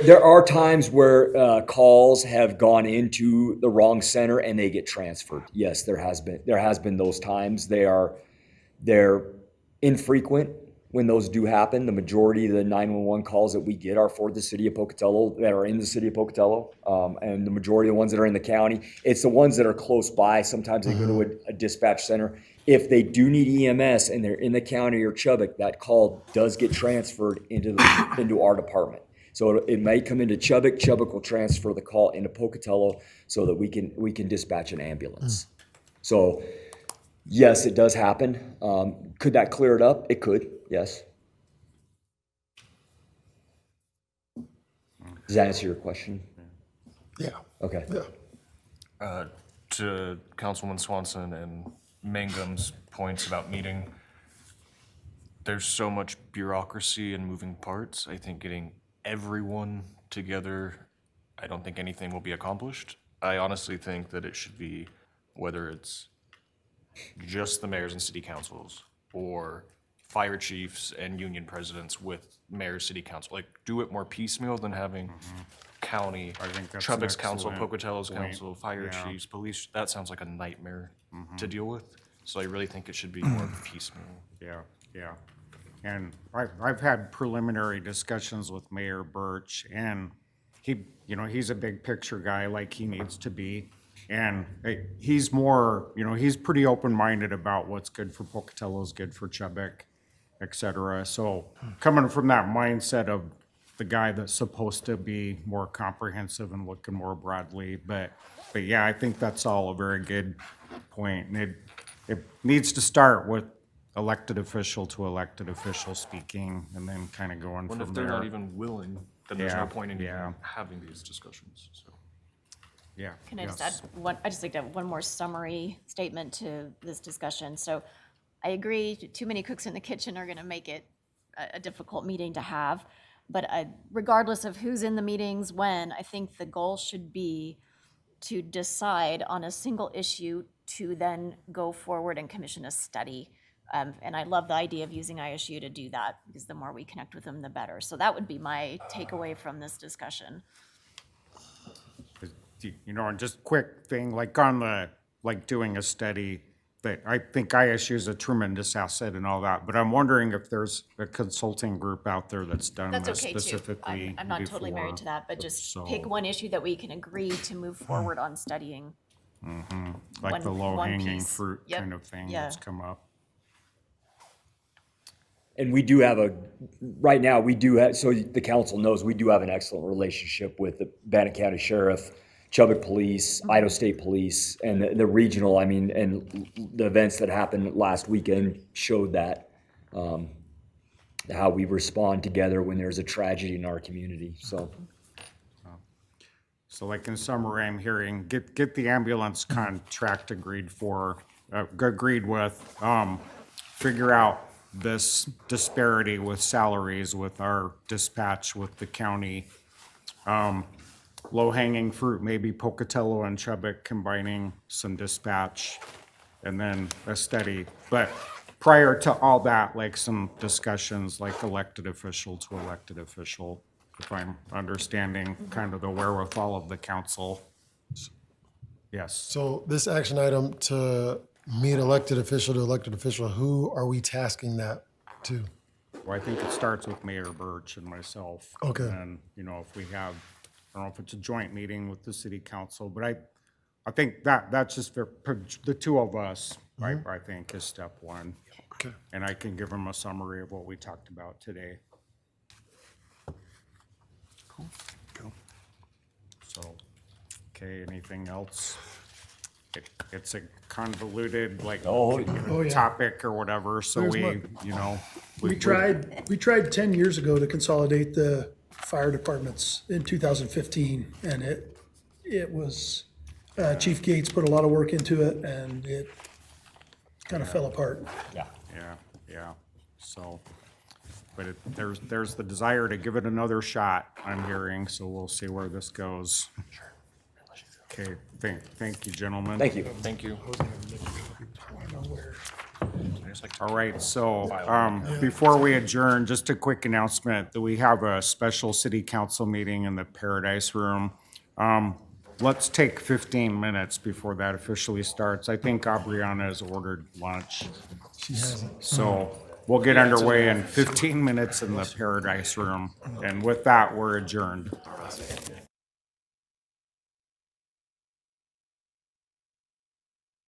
Speaker 22: There are times where calls have gone into the wrong center and they get transferred. Yes, there has been those times. They're infrequent when those do happen. The majority of the 911 calls that we get are for the city of Pocatello, that are in the city of Pocatello, and the majority of the ones that are in the county. It's the ones that are close by. Sometimes they go to a dispatch center. If they do need EMS and they're in the county or Chubbuck, that call does get transferred into our department. So it may come into Chubbuck. Chubbuck will transfer the call into Pocatello so that we can dispatch an ambulance. So yes, it does happen. Could that clear it up? It could, yes. Does that answer your question?
Speaker 8: yeah,
Speaker 22: Okay.
Speaker 8: yeah.
Speaker 17: To Councilwoman Swanson and Mangum's points about meeting, there's so much bureaucracy and moving parts. I think getting everyone together, I don't think anything will be accomplished. I honestly think that it should be, whether it's just the mayors and city councils or fire chiefs and union presidents with mayor, city council, like do it more piecemeal than having county,
Speaker 1: I think that's an
Speaker 17: Chubbuck's council,
Speaker 1: excellent
Speaker 17: Pocatello's
Speaker 1: point.
Speaker 17: council, fire
Speaker 1: Yeah.
Speaker 17: chiefs, police. That sounds like a nightmare to deal with. So I really think it should be more piecemeal.
Speaker 1: Yeah, yeah. And I've had preliminary discussions with Mayor Birch, and he's a big picture guy like he needs to be. And he's more, he's pretty open-minded about what's good for Pocatello is good for Chubbuck, et cetera. So coming from that mindset of the guy that's supposed to be more comprehensive and looking more broadly, but yeah, I think that's all a very good point. And it needs to start with elected official to elected official speaking, and then kind of going
Speaker 17: And
Speaker 1: from
Speaker 17: if they're not
Speaker 1: there.
Speaker 17: even willing, then there's
Speaker 1: Yeah,
Speaker 17: no point in
Speaker 1: yeah.
Speaker 17: even having these discussions, so.
Speaker 1: Yeah.
Speaker 5: Can I just add one, I just like to have one more summary statement to this discussion. So I agree, too many cooks in the kitchen are gonna make it a difficult meeting to have. But regardless of who's in the meetings when, I think the goal should be to decide on a single issue to then go forward and commission a study. And I love the idea of using ISU to do that, because the more we connect with them, the better. So that would be my takeaway from this discussion.
Speaker 1: And just quick thing, like doing a study, that I think ISU is a tremendous asset and all that, but I'm wondering if there's a consulting group out there that's done
Speaker 5: That's
Speaker 1: this
Speaker 5: okay too.
Speaker 1: specifically
Speaker 5: I'm not totally married
Speaker 1: before.
Speaker 5: to that, but just
Speaker 1: So-
Speaker 5: pick one issue that we can agree to move forward on studying.
Speaker 1: Like the
Speaker 5: one
Speaker 1: low-hanging
Speaker 5: piece.
Speaker 1: fruit
Speaker 5: Yep.
Speaker 1: kind of thing
Speaker 5: Yeah.
Speaker 1: that's come up.
Speaker 22: And we do have right now, so the council knows, we do have an excellent relationship with the Bannock County Sheriff, Chubbuck Police, Idaho State Police, and the regional, and the events that happened last weekend showed that, how we respond together when there's a tragedy in our community, so.
Speaker 1: So like in summary, I'm hearing, get the ambulance contract agreed with, figure out this disparity with salaries with our dispatch with the county. Low-hanging fruit, maybe Pocatello and Chubbuck combining some dispatch, and then a study. But prior to all that, like some discussions, like elected official to elected official, if I'm understanding kind of the wherewithal of the council. Yes.
Speaker 8: So this action item to meet elected official to elected official, who are we tasking that to?
Speaker 1: Well, I think it starts with Mayor Birch and myself.
Speaker 8: Okay.
Speaker 1: And, if we have, I don't know if it's a joint meeting with the city council, but I think that's just for the two of us, I think is step one.
Speaker 8: Okay.
Speaker 1: And I can give them a summary of what we talked about today.
Speaker 8: Cool.
Speaker 1: So, okay, anything else? It's a convoluted,
Speaker 9: yeah.
Speaker 1: topic or whatever, so
Speaker 9: There's
Speaker 1: we,
Speaker 9: We tried 10 years ago to consolidate the fire departments in 2015, and it was, Chief Gates put a lot of work into it, and it kind of fell apart.
Speaker 22: Yeah.
Speaker 1: Yeah. so. But there's the desire to give it another shot, I'm hearing, so we'll see where this goes. Okay, thank you, gentlemen.
Speaker 22: Thank you.
Speaker 17: Thank you.
Speaker 1: All right, so, before we adjourn, just a quick announcement that we have a special city council meeting in the Paradise Room. Let's take 15 minutes before that officially starts. I think Aubriana has ordered lunch.
Speaker 8: She hasn't.
Speaker 1: So we'll get underway in 15 minutes in the Paradise Room. And with that, we're adjourned.